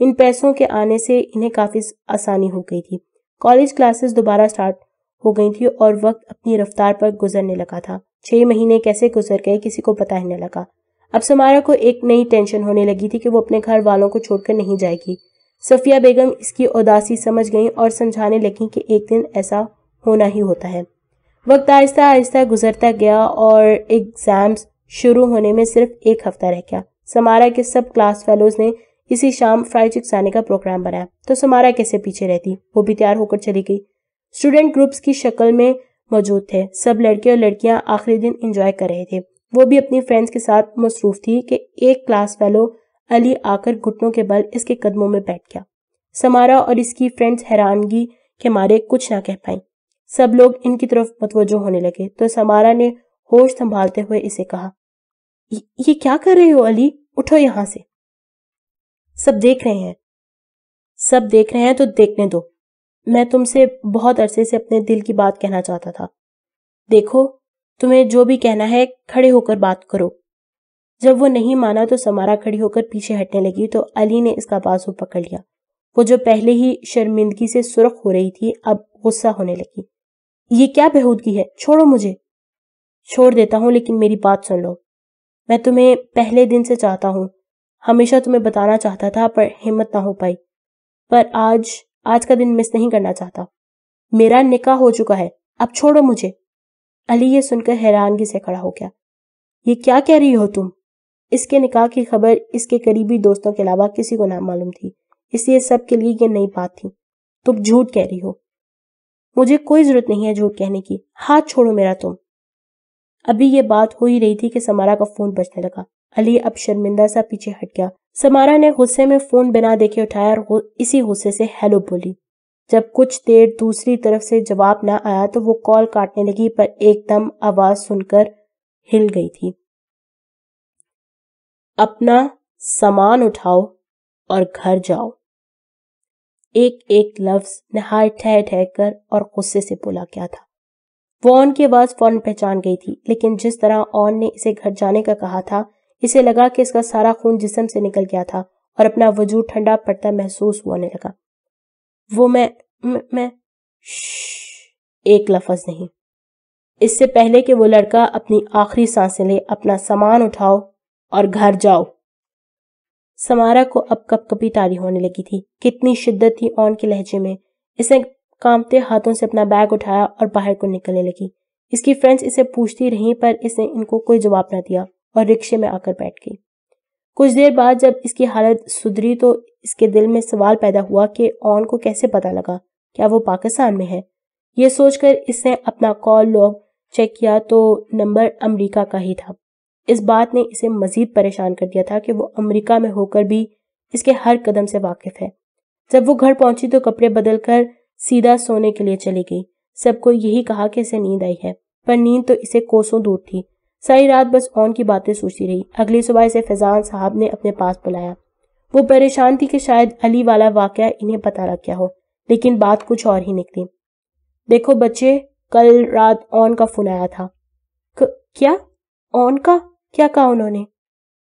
ان پیسوں کے آنے سے انہیں کافی آسانی ہو گئی تھی۔ کالج کلاسز دوبارہ سٹارٹ ہو گئی تھی اور وقت اپنی رفتار پر گزرنے لگا تھا۔ 6 مہینے کیسے گزر گئے کسی کو پتہ ہی نہ لگا۔ اب سمارا کو ایک نئی ٹینشن ہونے لگی تھی کہ وہ اپنے گھر والوں کو چھوڑ کر نہیں جائے گی۔ صفیہ بیگم اس کی اداسی سمجھ گئیں اور سمجھانے لگیں کہ ایک دن ایسا ہونا ہی ہوتا ہے۔ وقت آہستہ آہستہ گزرتا گیا اور ایگزامز شروع ہونے میں صرف 1 ہفتہ رہ گیا۔ سمارا کے سب کلاس فیلوز نے اسی شام فرائیڈ چکس آنے کا پروگرام بنایا تو سمارا کیسے پیچھے رہتی، وہ بھی تیار ہو کر چلی گئی۔ اسٹوڈنٹ گروپس کی شکل میں موجود تھے، سب لڑکے اور لڑکیاں آخری دن انجوائے کر رہے تھے۔ وہ بھی اپنی فرینڈز کے ساتھ مصروف تھی کہ ایک کلاس فیلو علی آ کر گھٹنوں کے بل اس کے قدموں میں بیٹھ گیا۔ سمارا اور اس کی فرینڈز حیرانگی کے مارے کچھ نہ کہہ پائیں۔ سب لوگ ان کی طرف متوجہ ہونے لگے تو سمارا نے ہوش سنبھالتے ہوئے اسے کہا، یہ کیا کر رہے ہو علی؟ اٹھو یہاں سے، سب دیکھ رہے ہیں تو دیکھنے دو۔ میں تم سے بہت عرصے سے اپنے دل کی بات کہنا چاہتا تھا۔ دیکھو تمہیں جو بھی کہنا ہے کھڑے ہو کر بات کرو۔ جب وہ نہیں مانا تو سمارا کھڑی ہو کر پیچھے ہٹنے لگی تو علی نے اس کا بازو پکڑ لیا۔ وہ جو پہلے ہی شرمندگی سے سرخ ہو رہی تھی اب غصہ ہونے لگی۔ یہ کیا بےہودگی ہے؟ چھوڑو مجھے۔ چھوڑ دیتا ہوں لیکن میری بات سن لو۔ میں تمہیں پہلے دن سے چاہتا ہوں، ہمیشہ تمہیں بتانا چاہتا تھا پر ہمت نہ ہو پائی، پر آج کا دن مس نہیں کرنا چاہتا۔ میرا نکاح ہو چکا ہے، اب چھوڑو مجھے۔ علی یہ سن کر حیرانگی سے کھڑا ہو گیا۔ یہ کیا کہہ رہی ہو تم؟ اس کے نکاح کی خبر اس کے قریبی دوستوں کے علاوہ کسی کو نہ معلوم تھی، اس لیے سب کے لیے یہ نئی بات تھی۔ تم جھوٹ کہہ رہی ہو۔ مجھے کوئی ضرورت نہیں ہے جھوٹ کہنے کی، ہاتھ چھوڑو میرا تم۔ ابھی یہ بات ہو ہی رہی تھی کہ سمارا کا فون بجنے لگا۔ علی اب شرمندہ سا پیچھے ہٹ گیا۔ سمارا نے غصے میں فون بنا دیکھے اٹھایا اور اسی غصے سے ہیلو بولی۔ جب کچھ دیر دوسری طرف سے جواب نہ آیا تو وہ کال کاٹنے لگی پر ایک دم آواز سن کر ہل گئی تھی۔ اپنا سامان اٹھاؤ اور گھر جاؤ۔ ایک ایک لفظ نہایت ٹھہر ٹھہر کر اور غصے سے بولا گیا تھا۔ وہ آن کی آواز فوراً پہچان گئی تھی، لیکن جس طرح آن نے اسے گھر جانے کا کہا تھا اسے لگا کہ اس کا سارا خون جسم سے نکل گیا تھا اور اپنا وجود ٹھنڈا پڑتا محسوس ہونے لگا۔ وہ میں ایک لفظ نہیں۔ اس سے پہلے کہ وہ لڑکا اپنی آخری سانسیں لے، اپنا سامان اٹھاؤ اور گھر جاؤ۔ سمارا کو اب کپ کپی طاری ہونے لگی تھی۔ کتنی شدت تھی آن کے لہجے میں۔ اس نے کانپتے ہاتھوں سے اپنا بیگ اٹھایا اور باہر کو نکلنے لگی۔ اس کی فرینڈز اسے پوچھتی رہیں پر اس نے ان کو کوئی جواب نہ دیا اور رکشے میں آ کر بیٹھ گئی۔ کچھ دیر بعد جب اس کی حالت سدھری تو اس کے دل میں سوال پیدا ہوا کہ آن کو کیسے پتا لگا، کیا وہ پاکستان میں ہے؟ یہ سوچ کر اس نے اپنا کال لاگ چیک کیا تو نمبر امریکہ کا ہی تھا۔ اس بات نے اسے مزید پریشان کر دیا تھا کہ وہ امریکہ میں ہو کر بھی اس کے ہر قدم سے واقف ہے۔ جب وہ گھر پہنچی تو کپڑے بدل کر سیدھا سونے کے لیے چلی گئی۔ سب کو یہی کہا کہ اسے نیند آئی ہے، پر نیند تو اسے کوسوں دور تھی۔ ساری رات بس آن کی باتیں سوچتی رہی۔ اگلی صبح اسے فیضان صاحب نے اپنے پاس بلایا۔ وہ پریشان تھی کہ شاید علی والا واقعہ انہیں پتہ لگ گیا ہو، لیکن بات کچھ اور ہی نکلی۔ دیکھو بچے، کل رات آن کا فون آیا تھا۔ کیا؟ آن کا؟ کیا کہا انہوں نے؟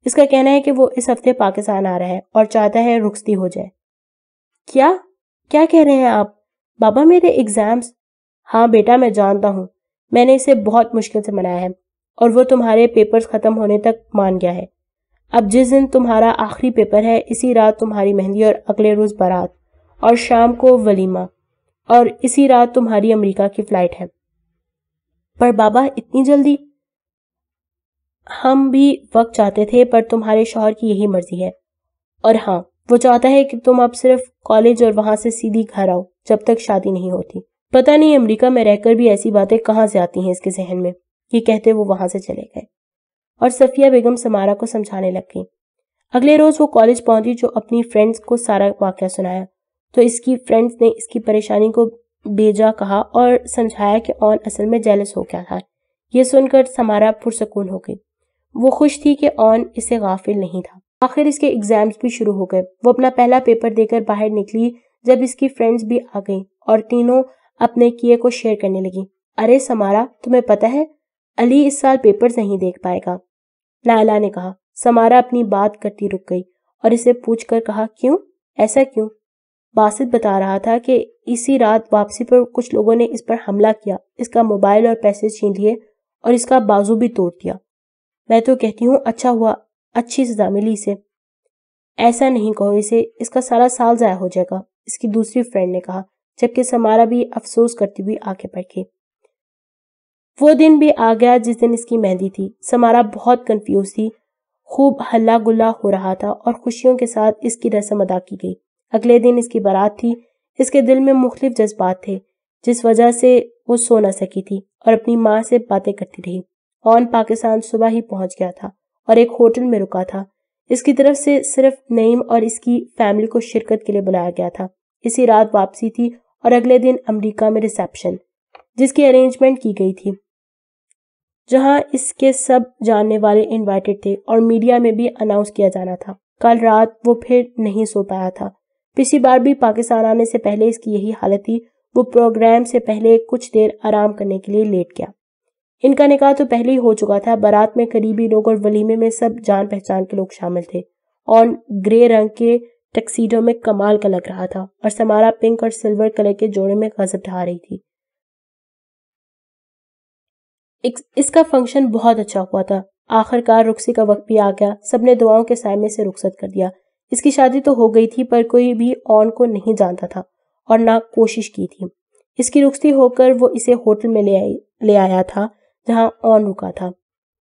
اس کا کہنا ہے کہ وہ اس ہفتے پاکستان آ رہا ہے اور چاہتا ہے رخصتی ہو جائے۔ کیا کہہ رہے ہیں آپ؟ بابا میرے ایگزامز۔ ہاں بیٹا میں جانتا ہوں، میں نے اسے بہت مشکل سے منایا ہے اور وہ تمہارے پیپرز ختم ہونے تک مان گیا ہے۔ اب جس دن تمہارا آخری پیپر ہے اسی رات تمہاری مہندی اور اگلے روز بارات اور شام کو ولیمہ اور اسی رات تمہاری امریکہ کی فلائٹ ہے۔ پر بابا اتنی جلدی؟ ہم بھی وقت چاہتے تھے پر تمہارے شوہر کی یہی مرضی ہے، اور ہاں وہ چاہتا ہے کہ تم اب صرف کالج اور وہاں سے سیدھی گھر آؤ جب تک شادی نہیں ہوتی۔ پتہ نہیں امریکہ میں رہ کر بھی ایسی باتیں کہاں سے آتی ہیں اس کے ذہن میں۔ یہ کہتے وہ وہاں سے چلے گئے اور صفیہ بیگم سمارا کو سمجھانے لگ گئی۔ اگلے روز وہ کالج پہنچی جو اپنی فرینڈز کو سارا واقعہ سنایا تو اس کی فرینڈز نے اس کی پریشانی کو بیجا کہا اور سمجھایا کہ آن اصل میں جیلس ہو گیا تھا۔ یہ سن کر سمارا پرسکون ہو گئی۔ وہ خوش تھی کہ آن اس سے غافل نہیں تھا۔ آخر اس کے ایگزامز بھی شروع ہو گئے۔ وہ اپنا پہلا پیپر دے کر باہر نکلی جب اس کی فرینڈز بھی آ گئیں اور تینوں اپنے کیے کو شیئر کرنے لگی۔ ارے سمارا، تمہیں پتہ ہے علی اس سال پیپرز نہیں دیکھ پائے گا، لائلہ نے کہا۔ سمارا اپنی بات کرتی رک گئی اور اسے پوچھ کر کہا، کیوں؟ ایسا کیوں؟ باسط بتا رہا تھا کہ اسی رات واپسی پر کچھ لوگوں نے اس پر حملہ کیا، اس کا موبائل اور پیسے چھین لیے اور اس کا بازو بھی توڑ دیا۔ میں تو کہتی ہوں اچھا ہوا، اچھی سزا ملی اسے۔ ایسا نہیں کہو اسے، اس کا سارا سال ضائع ہو جائے گا، اس کی دوسری فرینڈ نے کہا، جبکہ سمارا بھی افسوس کرتی ہوئی آنکھیں بھر۔ وہ دن بھی آ گیا جس دن اس کی مہندی تھی۔ سمارا بہت کنفیوز تھی، خوب ہلا گلا ہو رہا تھا اور خوشیوں کے ساتھ اس کی رسم ادا کی گئی۔ اگلے دن اس کی بارات تھی۔ اس کے دل میں مختلف جذبات تھے، جس وجہ سے وہ سو نہ سکی تھی اور اپنی ماں سے باتیں کرتی رہی۔ اون پاکستان صبح ہی پہنچ گیا تھا اور ایک ہوٹل میں رکا تھا۔ اس کی طرف سے صرف نعیم اور اس کی فیملی کو شرکت کے لیے بلایا گیا تھا۔ اسی رات واپسی تھی اور اگلے دن امریکہ میں ریسیپشن، جس کی ارینجمنٹ کی گئی تھی، جہاں اس کے سب جاننے والے انوائٹڈ تھے اور میڈیا میں بھی اناؤنس کیا جانا تھا۔ کل رات وہ پھر نہیں سو پایا تھا۔ پچھلی بار بھی پاکستان آنے سے پہلے اس کی یہی حالت تھی۔ وہ پروگرام سے پہلے کچھ دیر آرام کرنے کے لیے لیٹ گیا۔ ان کا نکاح تو پہلے ہی ہو چکا تھا۔ بارات میں قریبی لوگ اور ولیمے میں سب جان پہچان کے لوگ شامل تھے۔ اور گرے رنگ کے ٹکسیڈو میں کمال کا لگ رہا تھا اور سمارا پنک اور سلور کلر کے جوڑے میں غضب ڈھا رہی تھی۔ اس کا فنکشن بہت اچھا ہوا تھا۔ آخر کار رخصتی کا وقت بھی آ گیا۔ سب نے دعاؤں کے سائے میں سے رخصت کر دیا۔ اس کی شادی تو ہو گئی تھی، پر کوئی بھی اون کو نہیں جانتا تھا اور نہ کوشش کی تھی۔ اس کی رخصتی ہو کر وہ اسے ہوٹل میں لے آیا تھا جہاں اون رکا تھا۔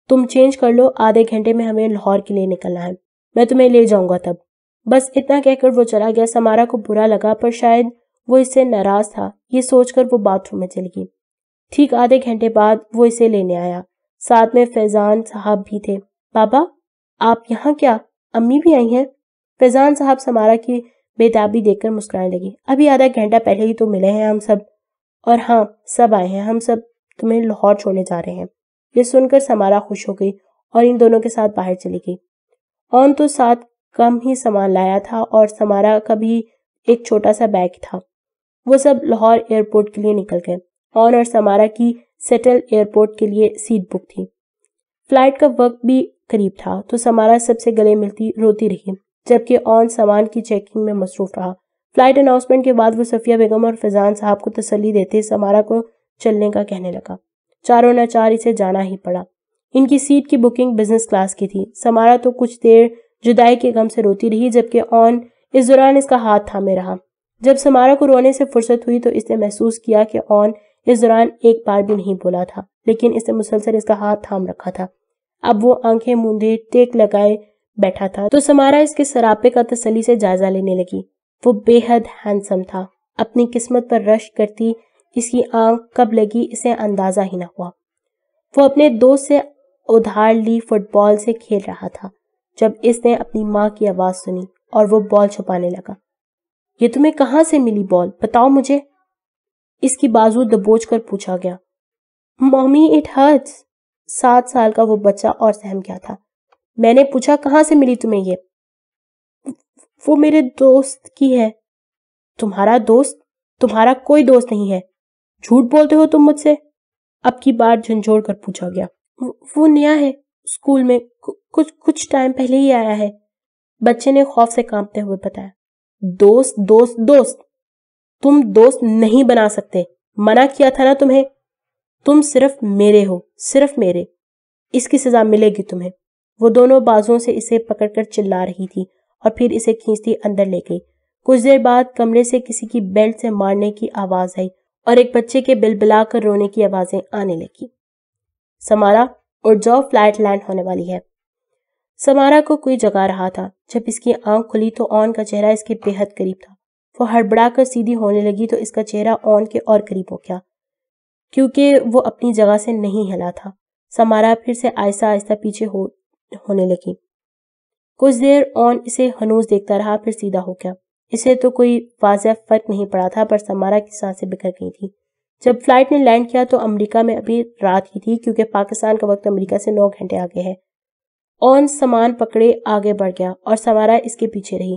تم چینج کر لو، آدھے گھنٹے میں ہمیں لاہور کے لیے نکلنا ہے، میں تمہیں لے جاؤں گا تب۔ بس اتنا کہہ کر وہ چلا گیا۔ سمارا کو برا لگا، پر شاید وہ اس سے ناراض تھا، یہ سوچ کر وہ باتھ روم میں چلی گئی۔ ٹھیک آدھے گھنٹے بعد وہ اسے لینے آیا۔ ساتھ میں فیضان صاحب بھی تھے۔ بابا آپ یہاں کیا؟ امی بھی آئی ہیں؟ فیضان صاحب سمارا کی بےتابی دیکھ کر مسکرانے لگی۔ ابھی آدھا گھنٹہ پہلے ہی تو ملے ہیں ہم سب، اور ہاں سب آئے ہیں، ہم سب تمہیں لاہور چھوڑنے جا رہے ہیں۔ یہ سن کر سمارا خوش ہو گئی اور ان دونوں کے ساتھ باہر چلی گئی۔ اون تو ساتھ کم ہی سامان لایا تھا اور سمارا کا بھی ایک چھوٹا سا بیگ تھا۔ وہ سب لاہور ایئرپورٹ کے لیے نکل گئے۔ اون اور سمارا کی سیٹل ایئرپورٹ کے لیے سیٹ بک تھی۔ فلائٹ کا وقت بھی قریب تھا تو سمارا سب سے گلے ملتی روتی رہی، جبکہ اون سامان کی چیکنگ میں مصروف رہا۔ فلائٹ اناؤنسمنٹ کے بعد وہ صفیہ بیگم اور فیضان صاحب کو تسلی دیتے سمارا کو چلنے کا کہنے لگا۔ چاروں ناچار اسے جانا ہی پڑا۔ ان کی سیٹ کی بکنگ بزنس کلاس کی تھی۔ سمارا تو کچھ دیر جدائی کے غم سے روتی رہی، جبکہ اون اس دوران اس کا ہاتھ تھامے رہا۔ جب سمارا کو رونے سے فرصت ہوئی تو اس نے محسوس کیا کہ اون اس دوران ایک بار بھی نہیں بولا تھا، لیکن اس نے مسلسل اس کا ہاتھ تھام رکھا تھا۔ اب وہ آنکھیں موندے ٹیک لگائے بیٹھا تھا تو سمارا اس کے سراپے کا تسلی سے جائزہ لینے لگی۔ وہ بے حد ہینڈسم تھا۔ اپنی قسمت پر رشک کرتی اس کی آنکھ کب لگی اسے اندازہ ہی نہ ہوا۔ وہ اپنے دوست سے ادھار لی فٹ بال سے کھیل رہا تھا جب اس نے اپنی ماں کی آواز سنی اور وہ بال چھپانے لگا۔ یہ تمہیں کہاں سے ملی بال؟ بتاؤ مجھے، اس کی بازو دبوچ کر پوچھا گیا۔ مامی اٹ ہرٹس۔ 7 سال کا وہ بچہ اور سہم گیا تھا۔ میں نے پوچھا کہاں سے ملی تمہیں یہ؟ وہ میرے دوست کی ہے۔ تمہارا دوست؟ تمہارا کوئی دوست نہیں ہے، جھوٹ بولتے ہو تم مجھ سے؟ اب کی بار جھنجھوڑ کر پوچھا گیا۔ وہ نیا ہے، اسکول میں کچھ ٹائم پہلے ہی آیا ہے، بچے نے خوف سے کانپتے ہوئے بتایا۔ دوست دوست دوست؟ تم دوست نہیں بنا سکتے، منع کیا تھا نا تمہیں۔ تم صرف میرے ہو، صرف میرے۔ اس کی سزا ملے گی تمہیں۔ وہ دونوں بازوؤں سے اسے پکڑ کر چلا رہی تھی اور پھر اسے کھینچتی اندر لے گئی۔ کچھ دیر بعد کمرے سے کسی کی بیلٹ سے مارنے کی آواز آئی اور ایک بچے کے بلبلا کر رونے کی آوازیں آنے لگی۔ سمارا اٹھ جاؤ، فلائٹ لینڈ ہونے والی ہے۔ سمارا کو کوئی جگا رہا تھا۔ جب اس کی آنکھ کھلی تو اون کا چہرہ اس کے بے حد قریب تھا۔ وہ ہڑبڑا کر سیدھی ہونے لگی تو اس کا چہرہ اون کے اور قریب ہو گیا، کیونکہ وہ اپنی جگہ سے نہیں ہلا تھا۔ سمارا پھر سے آہستہ آہستہ پیچھے ہونے لگی۔ کچھ دیر اون اسے ہنوز دیکھتا رہا، پھر سیدھا ہو گیا۔ اسے تو کوئی واضح فرق نہیں پڑا تھا، پر سمارا کی سانسیں بکھر گئی تھی۔ جب فلائٹ نے لینڈ کیا تو امریکہ میں ابھی رات ہی تھی، کیونکہ پاکستان کا وقت امریکہ سے 9 گھنٹے آگے ہے۔ اون سامان پکڑے آگے بڑھ گیا اور سمارا اس کے پیچھے رہی۔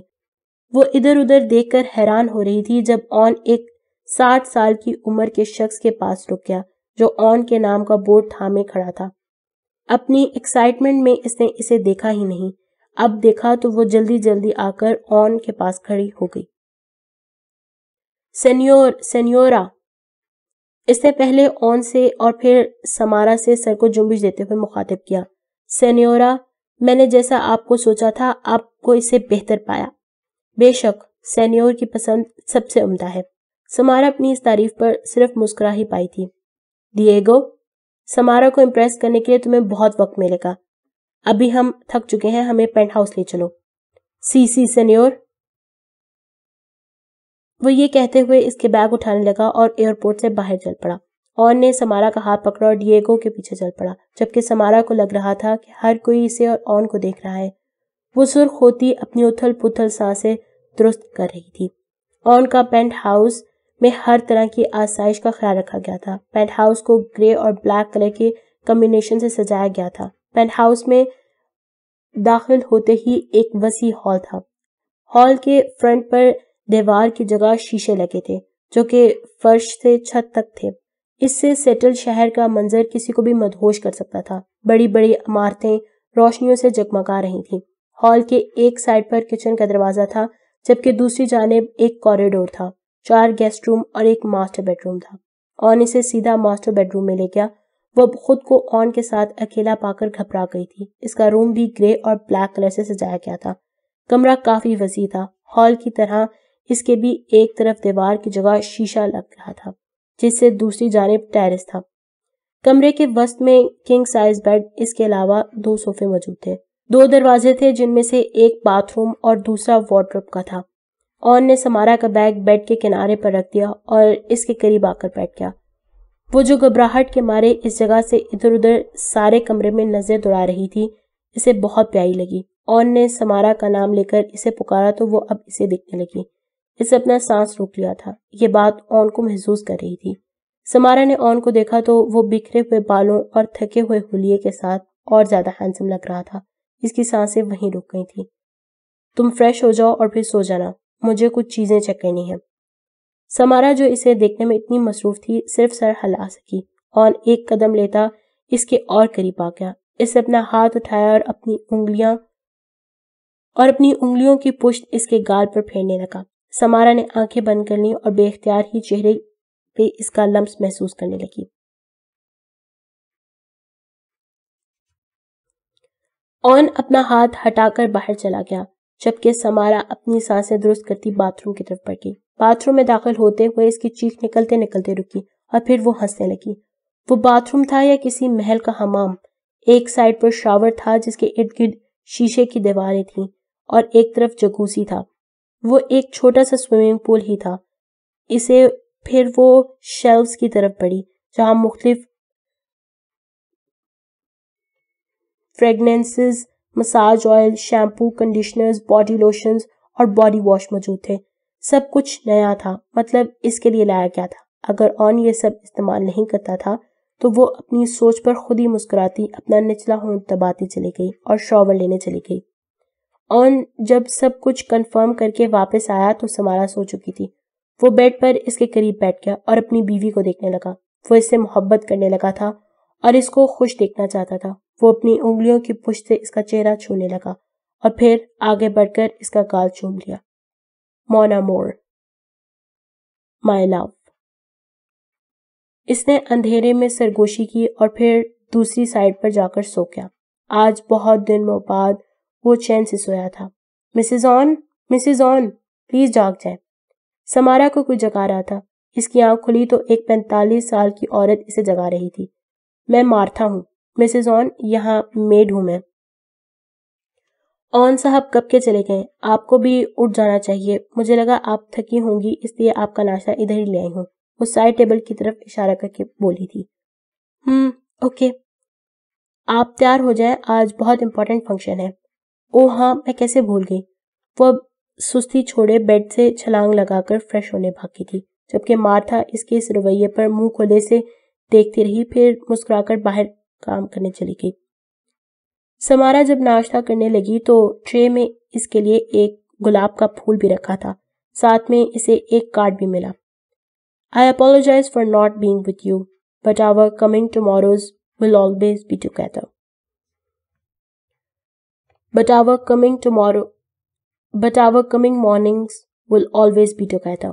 وہ ادھر ادھر دیکھ کر حیران ہو رہی تھی جب اون ایک 60 سال کی عمر کے شخص کے پاس رک گیا جو اون کے نام کا بورڈ تھامے کھڑا تھا۔ اپنی ایکسائٹمنٹ میں اس نے اسے دیکھا ہی نہیں۔ اب دیکھا تو وہ جلدی جلدی آ کر آن کے پاس کھڑی ہو گئی. سینیورا. اس نے پہلے آن سے اور پھر سمارا سے سر کو جنبش دیتے ہوئے مخاطب کیا. سینیورا، میں نے جیسا آپ کو سوچا تھا آپ کو اس سے بہتر پایا. بے شک، سینیور کی پسند سب سے عمدہ ہے. سمارا اپنی اس تعریف پر صرف مسکرا ہی پائی تھی. ڈیگو، سمارا کو امپریس کرنے کے لیے تمہیں بہت وقت ملے گا. ابھی ہم تھک چکے ہیں، ہمیں پینٹ ہاؤس لے چلو. سی سینیور. وہ یہ کہتے ہوئے اس کے بیگ اٹھانے لگا اور ایئرپورٹ سے باہر چل پڑا. آن نے سمارا کا ہاتھ پکڑا اور ڈیگو کے پیچھے چل پڑا، جبکہ سمارا کو لگ رہا تھا کہ ہر کوئی اسے اور آن کو دیکھ رہا ہے. وہ سرخ ہوتی اپنی اتھل پتھل سانسیں درست کر رہی تھی. آن کا پینٹ ہاؤس میں ہر طرح کی آسائش کا خیال رکھا گیا تھا. پینٹ ہاؤس کو گرے اور بلیک کلر کے کمبینیشن سے سجایا گیا تھا. پینٹ ہاؤس میں داخل ہوتے ہی ایک وسیع ہال تھا. ہال کے فرنٹ پر دیوار کی جگہ شیشے لگے تھے جو کہ فرش سے چھت تک تھے. اس سے سیٹل شہر کا منظر کسی کو بھی مدہوش کر سکتا تھا. بڑی بڑی عمارتیں روشنیوں سے جگمگا رہی تھیں. ہال کے ایک سائڈ پر کچن کا دروازہ تھا، جبکہ دوسری جانب ایک کوریڈور تھا. 4 گیسٹ روم اور ایک ماسٹر بیڈ روم تھا. آن اسے سیدھا ماسٹر بیڈ روم میں لے گیا. وہ خود کو آن کے ساتھ اکیلا پا کر گھبرا گئی تھی. اس کا روم بھی گرے اور بلیک کلر سے سجایا گیا تھا. کمرہ کافی وسیع تھا. ہال کی طرح اس کے بھی ایک طرف دیوار کی جگہ شیشہ لگ رہا تھا، جس سے دوسری جانب ٹیرس تھا. کمرے کے وسط میں کنگ سائز بیڈ، اس کے علاوہ 2 صوفے موجود تھے. 2 دروازے تھے جن میں سے ایک باتھ روم اور دوسرا وارڈروب کا تھا. آن نے سمارا کا بیگ بیڈ کے کنارے پر رکھ دیا اور اس کے قریب آ کر بیٹھ گیا. وہ جو گھبراہٹ کے مارے اس جگہ سے ادھر ادھر سارے کمرے میں نظر دوڑا رہی تھی، اسے بہت پیاری لگی. آن نے سمارا کا نام لے کر اسے پکارا تو وہ اب اسے دیکھنے لگی. اسے اپنا سانس روک لیا تھا. یہ بات آن کو محسوس کر رہی تھی. سمارا نے آن کو دیکھا تو وہ بکھرے ہوئے بالوں اور تھکے ہوئے حلیے کے ساتھ اور زیادہ ہینڈسم لگ رہا تھا. اس کی سانسیں وہیں رک گئی تھیں. تم فریش ہو جاؤ اور پھر سو جانا، مجھے کچھ چیزیں چیک کرنی ہیں. سمارا جو اسے دیکھنے میں اتنی مصروف تھی صرف سر ہلا سکی. آن ایک قدم لیتا اس کے اور قریب آ گیا. اس نے اپنا ہاتھ اٹھایا اور اپنی انگلیوں کی پشت اس کے گال پر پھیرنے لگا. سمارا نے آنکھیں بند کر لیں اور بے اختیار ہی چہرے پہ اس کا لمس محسوس کرنے لگی. آن اپنا ہاتھ ہٹا کر باہر چلا گیا، جبکہ سمارا اپنی سانسیں درست کرتی باتھ روم کی طرف بڑھ گئی. باتھ روم میں داخل ہوتے ہوئے اس کی چیخ نکلتے نکلتے رکی اور پھر وہ ہنسنے لگی. وہ باتھ روم تھا یا کسی محل کا حمام؟ ایک سائڈ پر شاور تھا جس کے ارد گرد شیشے کی دیواریں تھیں اور ایک طرف جکوزی تھا. وہ ایک چھوٹا سا سوئمنگ پول ہی تھا. اسے پھر وہ شیلفز کی طرف بڑھی جہاں مختلف fragrances, massage oil, shampoo, conditioners, body lotions اور باڈی واش موجود تھے. سب کچھ نیا تھا، مطلب اس کے لیے لایا گیا تھا. اگر آن یہ سب استعمال نہیں کرتا تھا تو وہ اپنی سوچ پر خود ہی مسکراتی اپنا نچلا ہونٹ دباتی چلی گئی اور شاور لینے چلی گئی. آن جب سب کچھ کنفرم کر کے واپس آیا تو سمارا سو چکی تھی. وہ بیڈ پر اس کے قریب بیٹھ گیا اور اپنی بیوی کو دیکھنے لگا. وہ اس سے محبت کرنے لگا تھا اور اس کو خوش دیکھنا چاہتا تھا. وہ اپنی انگلیوں کی پشت سے اس کا چہرہ چھونے لگا اور پھر آگے بڑھ کر اس کا گال چوم لیا. مون امور، مائی لو. اس نے اندھیرے میں سرگوشی کی اور پھر دوسری سائڈ پر جا کر سو گیا. آج بہت دنوں بعد وہ چین سے سویا تھا. مسز آن پلیز جاگ جائیں. سمارا کو کوئی جگا رہا تھا. اس کی آنکھ کھلی تو ایک 45 سال کی عورت اسے جگا رہی تھی. میں مارتھا ہوں مسز آن، یہاں میڈ ہوں میں. آن صاحب کب کے چلے گئے؟ آپ کو بھی اٹھ جانا چاہیے. مجھے لگا آپ تھکی ہوں گی اس لیے آپ کا ناشتہ ادھر ہی لے آئی ہوں. وہ سائڈ ٹیبل کی طرف اشارہ کر کے بولی تھی. اوکے، آپ تیار ہو جائیں، آج بہت امپورٹنٹ فنکشن ہے. اوہ ہاں، میں کیسے بھول گئی. وہ سستی چھوڑے بیڈ سے چھلانگ لگا کر فریش ہونے بھاگی تھی، جبکہ مارتھا اس کے اس رویے پر منہ کھولے سے دیکھتی رہی، پھر مسکرا کر باہر کام کرنے چلی گئی. سمارا جب ناشتہ کرنے لگی تو ٹرے میں اس کے لیے ایک گلاب کا پھول بھی رکھا تھا. ساتھ میں اسے ایک کارڈ بھی ملا. I apologize for not being with you, but our coming tomorrows will always be together. but our coming mornings will always be together.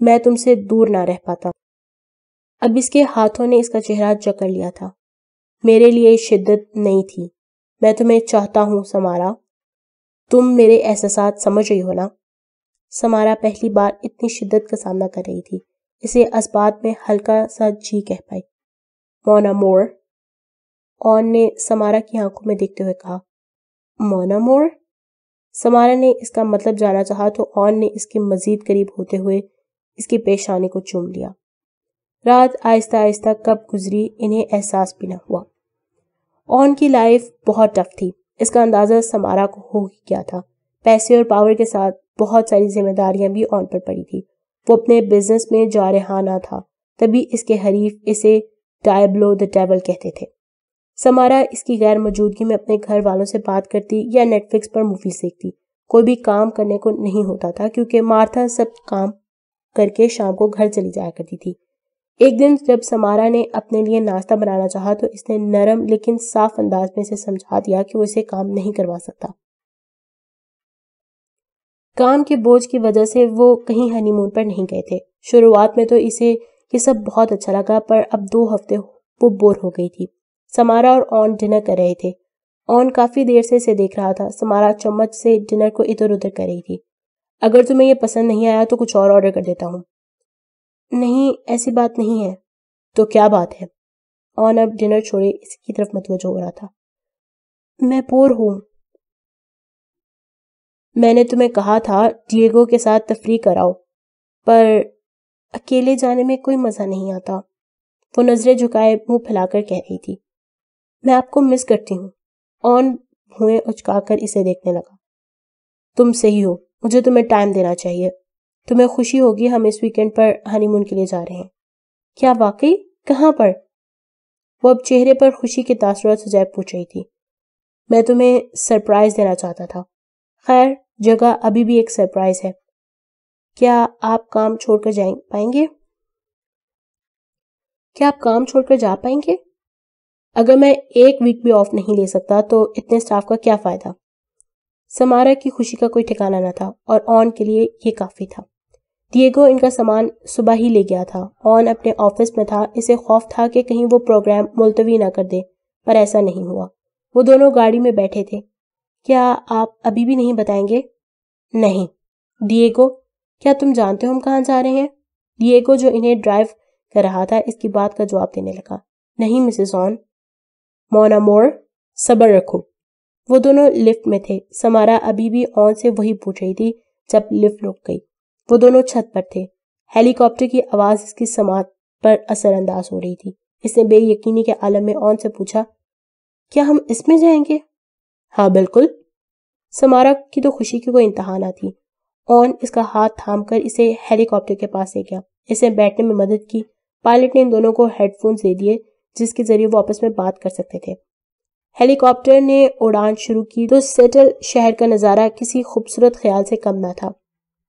میں تم سے دور نہ رہ پاتا۔ اب اس کے ہاتھوں نے اس کا چہرہ جکڑ لیا تھا۔ میرے لیے شدت نہیں تھی۔ میں تمہیں چاہتا ہوں سمارا، تم میرے احساسات سمجھ رہی ہو نا؟ سمارا پہلی بار اتنی شدت کا سامنا کر رہی تھی، اسے اسبات میں ہلکا سا جی کہہ پائی۔ مون امور، آن نے سمارا کی آنکھوں میں دیکھتے ہوئے کہا۔ مون امور؟ سمارا نے اس کا مطلب جانا چاہا تو آن نے اس کے مزید قریب ہوتے ہوئے اس کی پیشانی کو چوم لیا۔ رات آہستہ آہستہ کب گزری انہیں احساس بھی نہ ہوا۔ آن کی لائف بہت ٹف تھی، اس کا اندازہ سمارا کو ہو ہی گیا تھا۔ پیسے اور پاور کے ساتھ بہت ساری ذمہ داریاں بھی آن پر پڑی تھی۔ وہ اپنے بزنس میں جارحانہ تھا، تبھی اس کے حریف اسے ڈائبلو دی ڈیول کہتے تھے۔ سمارا اس کی غیر موجودگی میں اپنے گھر والوں سے بات کرتی یا نیٹ فلکس پر موویز دیکھتی۔ کوئی بھی کام کرنے کو نہیں ہوتا تھا کیونکہ مارتھا سب کام کر کے شام کو گھر چلی جایا کرتی تھی۔ ایک دن جب سمارا نے اپنے لیے ناشتہ بنانا چاہا تو اس نے نرم لیکن صاف انداز میں اسے سمجھا دیا کہ وہ اسے کام نہیں کروا سکتا۔ کام کے بوجھ کی وجہ سے وہ کہیں ہنی مون پر نہیں گئے تھے۔ شروعات میں تو اسے یہ سب بہت اچھا لگا، پر اب 2 ہفتے وہ بور ہو گئی تھی۔ سمارا اور آن ڈنر کر رہے تھے۔ آن کافی دیر سے اسے دیکھ رہا تھا۔ سمارا چمچ سے ڈنر کو ادھر ادھر کر رہی تھی۔ اگر تمہیں یہ پسند نہیں آیا تو کچھ اور آرڈر کر دیتا ہوں۔ نہیں، ایسی بات نہیں ہے۔ تو کیا بات ہے؟ آن اب ڈنر چھوڑے اس کی طرف متوجہ ہو رہا تھا۔ میں بور ہوں۔ میں نے تمہیں کہا تھا ڈیگو کے ساتھ تفریح کراؤ، پر اکیلے جانے میں کوئی مزہ نہیں آتا۔ وہ نظریں جھکائے منہ پھیلا کر کہہ رہی تھی۔ میں آپ کو مس کرتی ہوں۔ آن بھوئیں اچکا کر اسے دیکھنے لگا۔ تم صحیح ہو، مجھے تمہیں ٹائم دینا چاہیے۔ تمہیں خوشی ہوگی ہم اس ویکنڈ پر ہنی مون کے لیے جا رہے ہیں۔ کیا واقعی؟ کہاں پر؟ وہ اب چہرے پر خوشی کے تاثرات سجائے پوچھ رہی تھی۔ میں تمہیں سرپرائز دینا چاہتا تھا۔ خیر، جگہ ابھی بھی ایک سرپرائز ہے۔ کیا آپ کام چھوڑ کر پائیں گے؟ کیا آپ کام چھوڑ کر جا پائیں گے؟ اگر میں ایک ویک بھی آف نہیں لے سکتا تو اتنے سٹاف کا کیا فائدہ؟ سمارا کی خوشی کا کوئی ٹھکانہ نہ تھا اور آن کے لیے یہ کافی تھا۔ ڈیگو ان کا سامان صبح ہی لے گیا تھا۔ آن اپنے آفس میں تھا، اسے خوف تھا کہ کہیں وہ پروگرام ملتوی نہ کر دے، پر ایسا نہیں ہوا۔ وہ دونوں گاڑی میں بیٹھے تھے۔ کیا آپ ابھی بھی نہیں بتائیں گے؟ نہیں۔ ڈیگو، کیا تم جانتے ہو ہم کہاں جا رہے ہیں؟ ڈیگو جو انہیں ڈرائیو کر رہا تھا اس کی بات کا جواب دینے لگا۔ نہیں مسز آن۔ مون امور، صبر رکھو۔ وہ دونوں لفٹ میں تھے۔ سمارا ابھی بھی آن سے وہی پوچھ رہی تھی جب لفٹ رک گئی۔ وہ دونوں چھت پر تھے۔ ہیلی کاپٹر کی آواز اس کی سماعت پر اثر انداز ہو رہی تھی۔ اس نے بے یقینی کے عالم میں آن سے پوچھا، کیا ہم اس میں جائیں گے؟ ہاں بالکل۔ سمارا کی تو خوشی کی کوئی انتہا نہ تھی۔ آن اس کا ہاتھ تھام کر اسے ہیلی کاپٹر کے پاس لے گیا۔ اسے بیٹھنے میں مدد کی۔ پائلٹ نے ان دونوں کو ہیڈ فونز دے دیے جس کے ذریعے وہ آپس میں بات کر سکتے تھے۔ ہیلی کاپٹر نے اڑان شروع کی تو سیٹل شہر کا نظارہ کسی خوبصورت خیال سے کم نہ تھا۔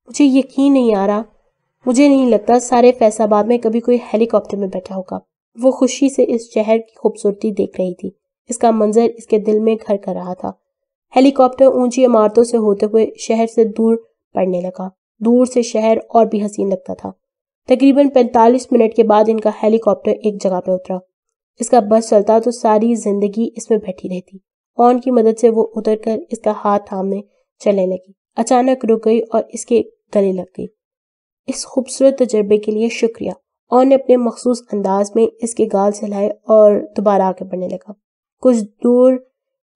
مجھے یقین نہیں آ رہا، مجھے نہیں لگتا سارے فیصل آباد میں کبھی کوئی ہیلی کاپٹر میں بیٹھا ہوگا۔ وہ خوشی سے اس شہر کی خوبصورتی دیکھ رہی تھی۔ اس کا منظر اس کے دل میں گھر کر رہا تھا۔ ہیلی کاپٹر اونچی عمارتوں سے ہوتے ہوئے شہر سے دور پڑنے لگا۔ دور سے شہر اور بھی حسین لگتا تھا۔ تقریباً 45 منٹ کے بعد ان کا ہیلی کاپٹر ایک جگہ پہ اترا۔ اس کا بس چلتا تو ساری زندگی اس میں بیٹھی رہتی۔ آن کی مدد سے وہ اتر کر اس کا ہاتھ تھامنے چلنے لگی۔ اچانک رک گئی اور اس کے گلے لگ گئی۔ اس خوبصورت تجربے کے لیے شکریہ۔ آن نے اپنے مخصوص انداز میں اس کے گال سہلائے اور دوبارہ آگے بڑھنے لگا۔ کچھ دور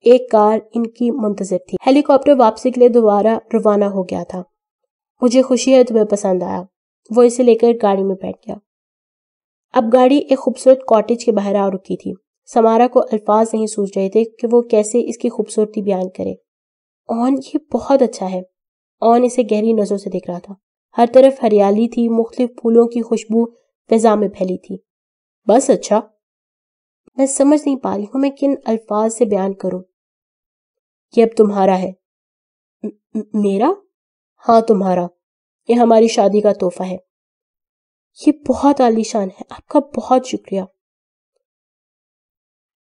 ایک کار ان کی منتظر تھی۔ ہیلی کاپٹر واپسی کے لیے دوبارہ روانہ ہو گیا تھا۔ مجھے خوشی ہے تمہیں پسند آیا۔ وہ اسے لے کر گاڑی میں بیٹھ گیا۔ اب گاڑی ایک خوبصورت کاٹیج کے باہر آ رکی تھی۔ سمارا کو الفاظ نہیں سوچ رہے تھے کہ وہ کیسے اس کی خوبصورتی بیان کرے۔ آن، یہ بہت اچھا ہے۔ آن اسے گہری نظروں سے دیکھ رہا تھا۔ ہر طرف ہریالی تھی، مختلف پھولوں کی خوشبو فضا میں پھیلی تھی۔ بس اچھا؟ میں سمجھ نہیں پا رہی ہوں میں کن الفاظ سے بیان کروں۔ یہ اب تمہارا ہے۔ میرا؟ ہاں تمہارا۔ یہ ہماری شادی کا تحفہ ہے۔ یہ بہت عالیشان ہے، آپ کا بہت شکریہ۔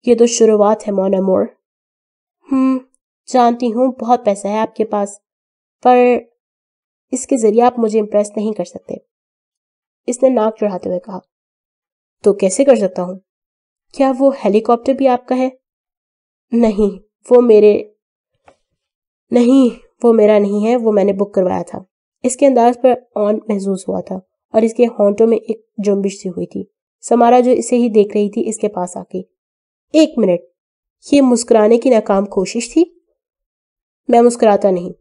یہ تو شروعات ہے مون امور۔ جانتی ہوں بہت پیسہ ہے آپ کے پاس، پر اس کے ذریعے آپ مجھے امپریس نہیں کر سکتے۔ اس نے ناک چڑھاتے ہوئے کہا۔ تو کیسے کر سکتا ہوں؟ کیا وہ ہیلی کاپٹر بھی آپ کا ہے؟ نہیں، وہ میرا نہیں ہے، وہ میں نے بک کروایا تھا۔ اس کے انداز پر آن محظوظ ہوا تھا اور اس کے ہونٹوں میں ایک جنبش سی ہوئی تھی۔ سمارا جو اسے ہی دیکھ رہی تھی اس کے پاس آ کے، ایک منٹ، یہ مسکرانے کی ناکام کوشش تھی؟ میں مسکراتا نہیں۔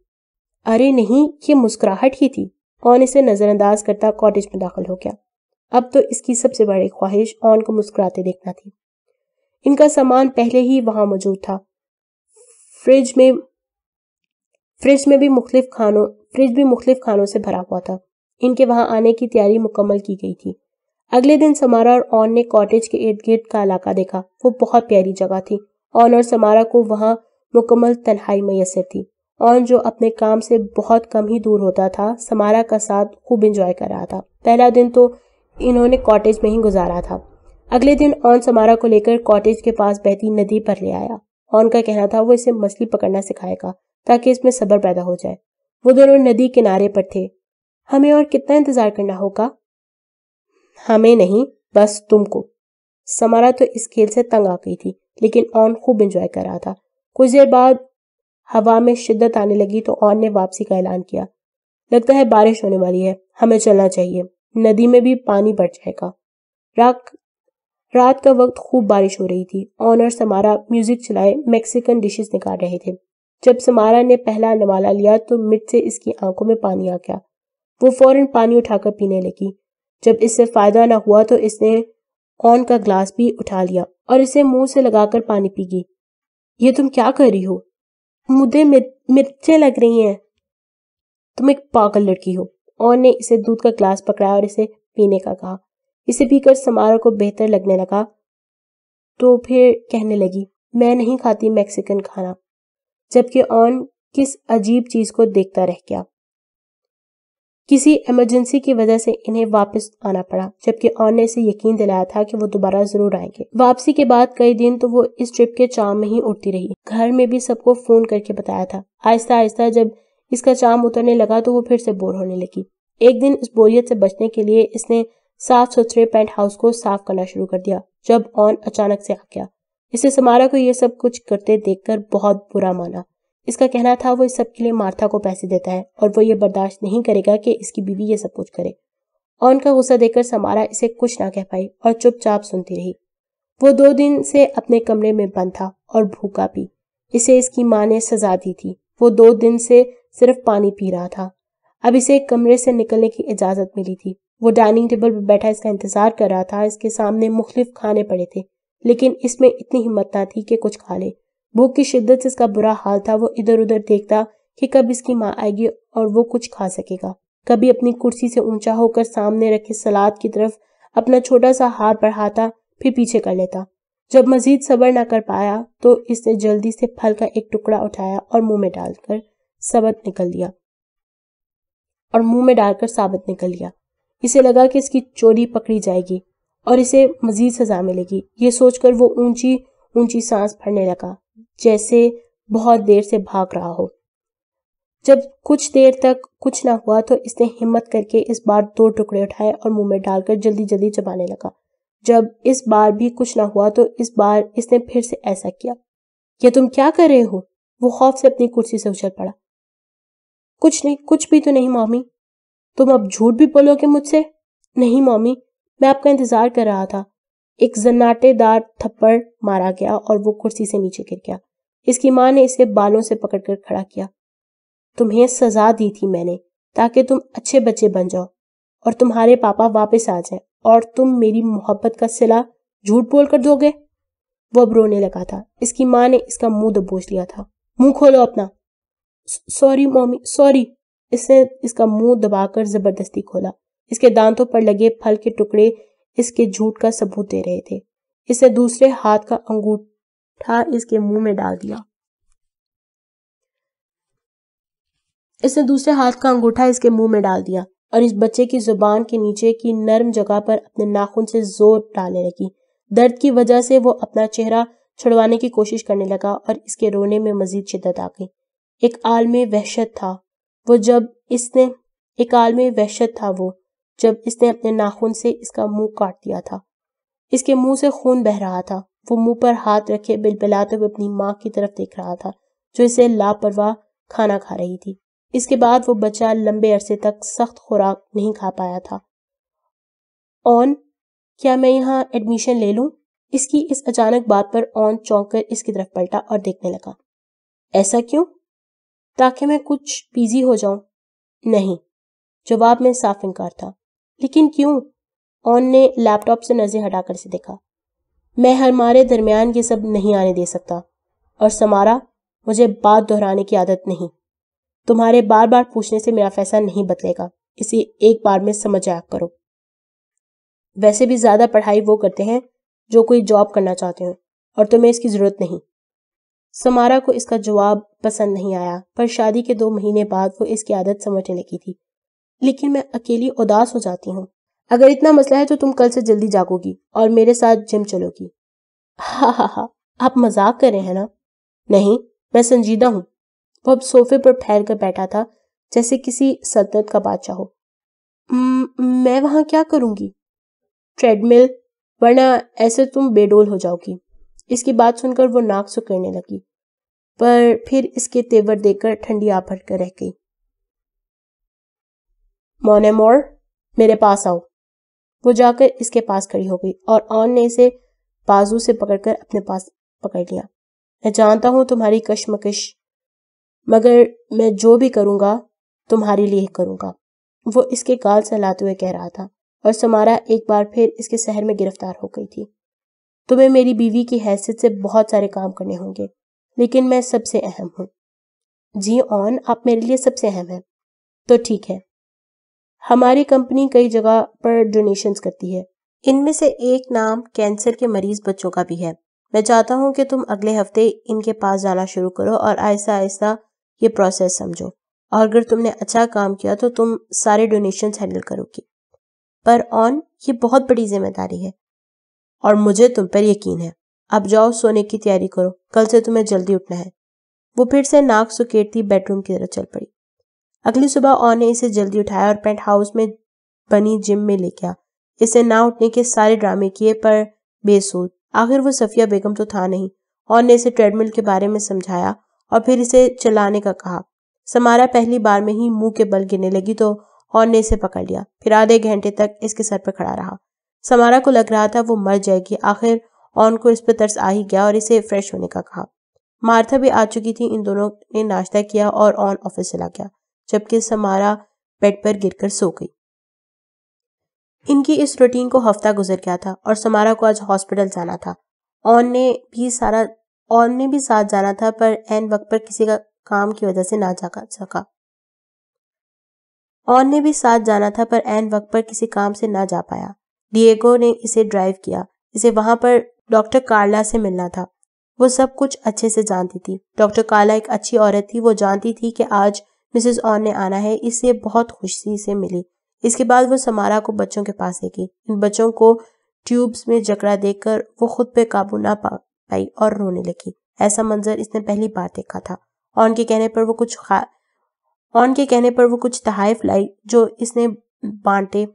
ارے نہیں، یہ مسکراہٹ ہی تھی۔ آن اسے نظر انداز کرتا کاٹیج میں داخل ہو گیا۔ اب تو اس کی سب سے بڑی خواہش آن کو مسکراتے دیکھنا تھی۔ ان کا سامان پہلے ہی وہاں موجود تھا۔ فریج بھی مختلف کھانوں سے بھرا ہوا تھا۔ ان کے وہاں آنے کی تیاری مکمل کی گئی تھی۔ اگلے دن سمارا اور آن نے کاٹیج کے ارد گرد کا علاقہ دیکھا۔ وہ بہت پیاری جگہ تھی۔ آن اور سمارا کو وہاں مکمل تنہائی میسر تھی۔ آن جو اپنے کام سے بہت کم ہی دور ہوتا تھا، سمارا کا ساتھ خوب انجوائے کر رہا تھا۔ پہلا دن تو انہوں نے کاٹیج میں ہی گزارا تھا۔ اگلے دن آن سمارا کو لے کر کاٹیج کے پاس بہتی ندی پر لے آیا۔ آن کا کہنا تھا وہ اسے مچھلی پکڑنا سکھائے گا تاکہ اس میں صبر پیدا ہو جائے۔ وہ دونوں ندی کنارے پر تھے۔ ہمیں اور کتنا انتظار کرنا ہوگا؟ ہمیں نہیں، بس تم کو۔ سمارا تو اس کھیل سے تنگ آ گئی تھی، لیکن آن خوب انجوائے کر رہا تھا۔ کچھ دیر بعد ہوا میں شدت آنے لگی تو آن نے واپسی کا اعلان کیا۔ لگتا ہے بارش ہونے والی ہے، ہمیں چلنا چاہیے، ندی میں بھی پانی بڑھ جائے گا۔ رات کا وقت خوب بارش ہو رہی تھی۔ آن اور سمارا میوزک چلائے میکسیکن ڈشز نکال رہے تھے۔ جب سمارا نے پہلا نوالا لیا تو مرچ سے اس کی آنکھوں میں پانی آ گیا۔ وہ فوراً پانی اٹھا کر پینے لگی۔ جب اس سے فائدہ نہ ہوا تو اس نے آن کا گلاس بھی اٹھا لیا اور اسے منہ سے لگا کر پانی پی گئی۔ یہ تم کیا کر رہی ہو؟ مجھے مرچیں لگ رہی ہیں۔ تم ایک پاگل لڑکی ہو۔ آن نے اسے دودھ کا گلاس پکڑایا اور اسے پینے کا کہا۔ اسے پی کر سمارا کو بہتر لگنے لگا تو پھر کہنے لگی، میں نہیں کھاتی میکسیکن کھانا، جبکہ آن کس عجیب چیز کو دیکھتا رہ گیا۔ کسی ایمرجنسی کی وجہ سے انہیں واپس آنا پڑا، جبکہ آن نے اسے یقین دلایا تھا کہ وہ دوبارہ ضرور آئیں گے۔ واپسی کے بعد کئی دن تو وہ اس ٹرپ کے چام میں ہی اڑتی رہی۔ گھر میں بھی سب کو فون کر کے بتایا تھا۔ آہستہ آہستہ جب اس کا چام اترنے لگا تو وہ پھر سے بور ہونے لگی۔ ایک دن اس بوریت سے بچنے کے لیے اس نے صاف ستھرے پینٹ ہاؤس کو صاف کرنا شروع کر دیا، جب آن اچانک سے آ گیا۔ اسے سمارا کو یہ سب کچھ کرتے دیکھ کر بہت برا مانا۔ اس کا کہنا تھا وہ اس سب کے لیے مارتھا کو پیسے دیتا ہے اور وہ یہ برداشت نہیں کرے گا کہ اس کی بیوی یہ سب کچھ کرے۔ آن کا غصہ دیکھ کر سمارا اسے کچھ نہ کہہ پائی اور چپ چاپ سنتی رہی۔ وہ 2 دن سے اپنے کمرے میں بند تھا اور بھوکا بھی۔ اسے اس کی ماں نے سزا دی تھی۔ وہ 2 دن سے صرف پانی پی رہا تھا۔ اب اسے کمرے سے نکلنے کی اجازت ملی تھی۔ وہ ڈائننگ ٹیبل پر بیٹھا اس کا انتظار کر رہا تھا۔ اس کے سامنے مختلف کھانے پڑے تھے، لیکن اس میں اتنی ہمت نہ تھی کہ کچھ کھا لے۔ بھوک کی شدت سے اس کا برا حال تھا۔ وہ ادھر ادھر دیکھتا کہ کب اس کی ماں آئے گی اور وہ کچھ کھا سکے گا۔ کبھی اپنی کرسی سے اونچا ہو کر سامنے رکھے سلاد کی طرف اپنا چھوٹا سا ہاتھ بڑھاتا، پھر پیچھے کر لیتا۔ جب مزید صبر نہ کر پایا تو اس نے جلدی سے پھل کا ایک ٹکڑا اٹھایا اور منہ میں ڈال کر ثابت نکل لیا۔ اسے لگا کہ اس کی چوری پکڑی جائے گی اور اسے مزید سزا ملے گی۔ یہ سوچ کر وہ اونچی اونچی سانس پھڑنے لگا، جیسے بہت دیر سے بھاگ رہا ہو۔ جب کچھ دیر تک کچھ نہ ہوا تو اس نے ہمت کر کے اس بار 2 ٹکڑے اٹھائے اور منہ میں ڈال کر جلدی جلدی چبانے لگا۔ جب اس بار بھی کچھ نہ ہوا تو اس بار اس نے پھر سے ایسا کیا۔ یہ تم کیا کر رہے ہو؟ وہ خوف سے اپنی کرسی سے اچھل پڑا۔ کچھ نہیں، کچھ بھی تو نہیں مامی۔ تم اب جھوٹ بھی بولو گے مجھ سے؟ نہیں مامی، میں آپ کا انتظار کر رہا تھا۔ ایک زناٹے دار تھپڑ مارا گیا اور وہ کرسی سے نیچے گر گیا۔ اس کی ماں نے اسے بالوں سے پکڑ کر کھڑا کیا۔ تمہیں سزا دی تھی میں نے تاکہ تم اچھے بچے بن جاؤ اور تمہارے پاپا واپس آ جائیں، اور تم میری محبت کا صلہ جھوٹ بول کر دو گے؟ وہ اب رونے لگا تھا۔ اس کی ماں نے اس کا منہ دبوچ لیا تھا۔ منہ کھولو اپنا۔ سوری مامی، سوری۔ اس نے اس کا منہ دبا کر زبردستی کھولا۔ اس کے دانتوں پر لگے پھل کے ٹکڑے اس کے جھوٹ کا ثبوت دے رہے تھے۔ اس نے دوسرے ہاتھ کا انگوٹھا اس کے منہ میں ڈال دیا۔ اور اس بچے کی زبان کے نیچے کی نرم جگہ پر اپنے ناخن سے زور ڈالنے لگی۔ درد کی وجہ سے وہ اپنا چہرہ چھڑوانے کی کوشش کرنے لگا اور اس کے رونے میں مزید شدت آ گئی۔ ایک عالم وحشت تھا وہ جب اس نے اپنے ناخن سے اس کا منہ کاٹ دیا تھا۔ اس کے منہ سے خون بہہ رہا تھا۔ وہ منہ پر ہاتھ رکھے بلبلاتے ہوئے اپنی ماں کی طرف دیکھ رہا تھا جو اسے لاپرواہ کھانا کھا رہی تھی۔ اس کے بعد وہ بچہ لمبے عرصے تک سخت خوراک نہیں کھا پایا تھا۔ اون، کیا میں یہاں ایڈمیشن لے لوں؟ اس کی اس اچانک بات پر اون چونک کر اس کی طرف پلٹا اور دیکھنے لگا۔ ایسا کیوں؟ تاکہ میں کچھ بیزی ہو جاؤں۔ نہیں، جواب میں صاف انکار تھا۔ لیکن کیوں؟ اون نے لیپ ٹاپ سے نظریں ہٹا کر اسے دیکھا۔ میں ہمارے درمیان یہ سب نہیں آنے دے سکتا، اور سمارا، مجھے بات دہرانے کی عادت نہیں۔ تمہارے بار بار پوچھنے سے میرا فیصلہ نہیں بدلے گا، اسے ایک بار میں سمجھ جایا کرو۔ ویسے بھی زیادہ پڑھائی وہ کرتے ہیں جو کوئی جاب کرنا چاہتے ہیں، اور تمہیں اس کی ضرورت نہیں۔ سمارا کو اس کا جواب پسند نہیں آیا، پر شادی کے 2 مہینے بعد وہ اس کی عادت سمجھنے لگی تھی۔ لیکن میں اکیلی اداس ہو جاتی ہوں۔ اگر اتنا مسئلہ ہے تو تم کل سے جلدی جاگو گی اور میرے ساتھ جم چلو گی۔ ہاں ہاں ہاں، آپ مذاق کر رہے ہیں نا؟ نہیں، میں سنجیدہ ہوں۔ وہ اب صوفے پر پھیل کر بیٹھا تھا جیسے کسی سلطنت کا بادشاہ ہو۔ میں وہاں کیا کروں گی؟ ٹریڈ مل، ورنہ ایسے تم بے ڈول ہو جاؤ گی۔ اس کی بات سن کر وہ ناک سکڑنے لگی، پر پھر اس کے تیور دیکھ کر ٹھنڈی آ بھر کر رہ گئی۔ مونے مور، میرے پاس آؤ۔ وہ جا کر اس کے پاس کھڑی ہو گئی اور آن نے اسے بازو سے پکڑ کر اپنے پاس پکڑ لیا۔ میں جانتا ہوں تمہاری کشمکش، مگر میں جو بھی کروں گا تمہارے لیے کروں گا، وہ اس کے گال سے ہلاتے ہوئے کہہ رہا تھا، اور سمارا ایک بار پھر اس کے سحر میں گرفتار ہو گئی تھی۔ تمہیں میری بیوی کی حیثیت سے بہت سارے کام کرنے ہوں گے، لیکن میں سب سے اہم ہوں۔ جی آن، آپ میرے لیے سب سے اہم ہیں۔ تو ٹھیک ہے، ہماری کمپنی کئی جگہ پر ڈونیشنز کرتی ہے، ان میں سے ایک نام کینسر کے مریض بچوں کا بھی ہے۔ میں چاہتا ہوں کہ تم اگلے ہفتے ان کے پاس جانا شروع کرو اور آہستہ آہستہ یہ پروسیس سمجھو، اور اگر تم نے اچھا کام کیا تو تم سارے ڈونیشنز ہینڈل کرو گی۔ پر آن، یہ بہت بڑی ذمہ داری ہے، اور مجھے تم پر یقین ہے۔ اب جاؤ، سونے کی تیاری کرو، کل سے تمہیں جلدی اٹھنا ہے۔ وہ پھر سے ناک سکیڑتی بیڈ روم کی طرف چل پڑی۔ اگلی صبح آن نے اسے جلدی اٹھایا اور پینٹ ہاؤس میں بنی جم میں لے گیا۔ اسے نہ اٹھنے کے سارے ڈرامے کیے، پر بے سود۔ آخر وہ صفیہ بیگم تو تھا نہیں۔ آن نے اسے ٹریڈ مل کے بارے میں سمجھایا اور پھر اسے چلانے کا کہا۔ سمارا پہلی بار میں ہی منہ کے بل گرنے لگی تو آن نے اسے پکڑ لیا، پھر آدھے گھنٹے تک اس کے سر پر کھڑا رہا۔ سمارا کو لگ رہا تھا وہ مر جائے گی۔ آخر آن کو اس پر ترس آ ہی گیا اور اسے فریش ہونے کا کہا۔ مارتھا بھی آ چکی تھی۔ ان دونوں نے ناشتہ کیا اور آن آفس چلا گیا، جبکہ سمارا بیڈ پر گر کر سو گئی۔ ان کی اس روٹین کو ہفتہ گزر گیا تھا اور سمارا کو آج ہاسپٹل جانا تھا۔ آن نے بھی ساتھ جانا تھا، پر عین وقت پر کسی کا کام کی وجہ سے نہ جا سکا۔ آن نے بھی ساتھ جانا تھا، پر عین وقت پر کسی کام سے نہ جا پایا۔ ڈیگو نے اسے ڈرائیو کیا۔ اسے وہاں پر ڈاکٹر کارلا سے ملنا تھا۔ وہ سب کچھ اچھے سے جانتی تھی۔ ڈاکٹر کارلا ایک اچھی عورت تھی۔ وہ جانتی تھی کہ آج مسز آن نے آنا ہے، اس سے بہت خوشی سے ملی۔ اس کے بعد وہ سمارا کو بچوں کے پاس لے گئی۔ ان بچوں کو ٹیوبز میں جکڑا دیکھ کر وہ خود پہ قابو نہ پائی اور رونے لگی۔ ایسا منظر اس نے پہلی بار دیکھا تھا۔ آن کے کہنے پر وہ کچھ تحائف لائی جو اس نے بانٹے۔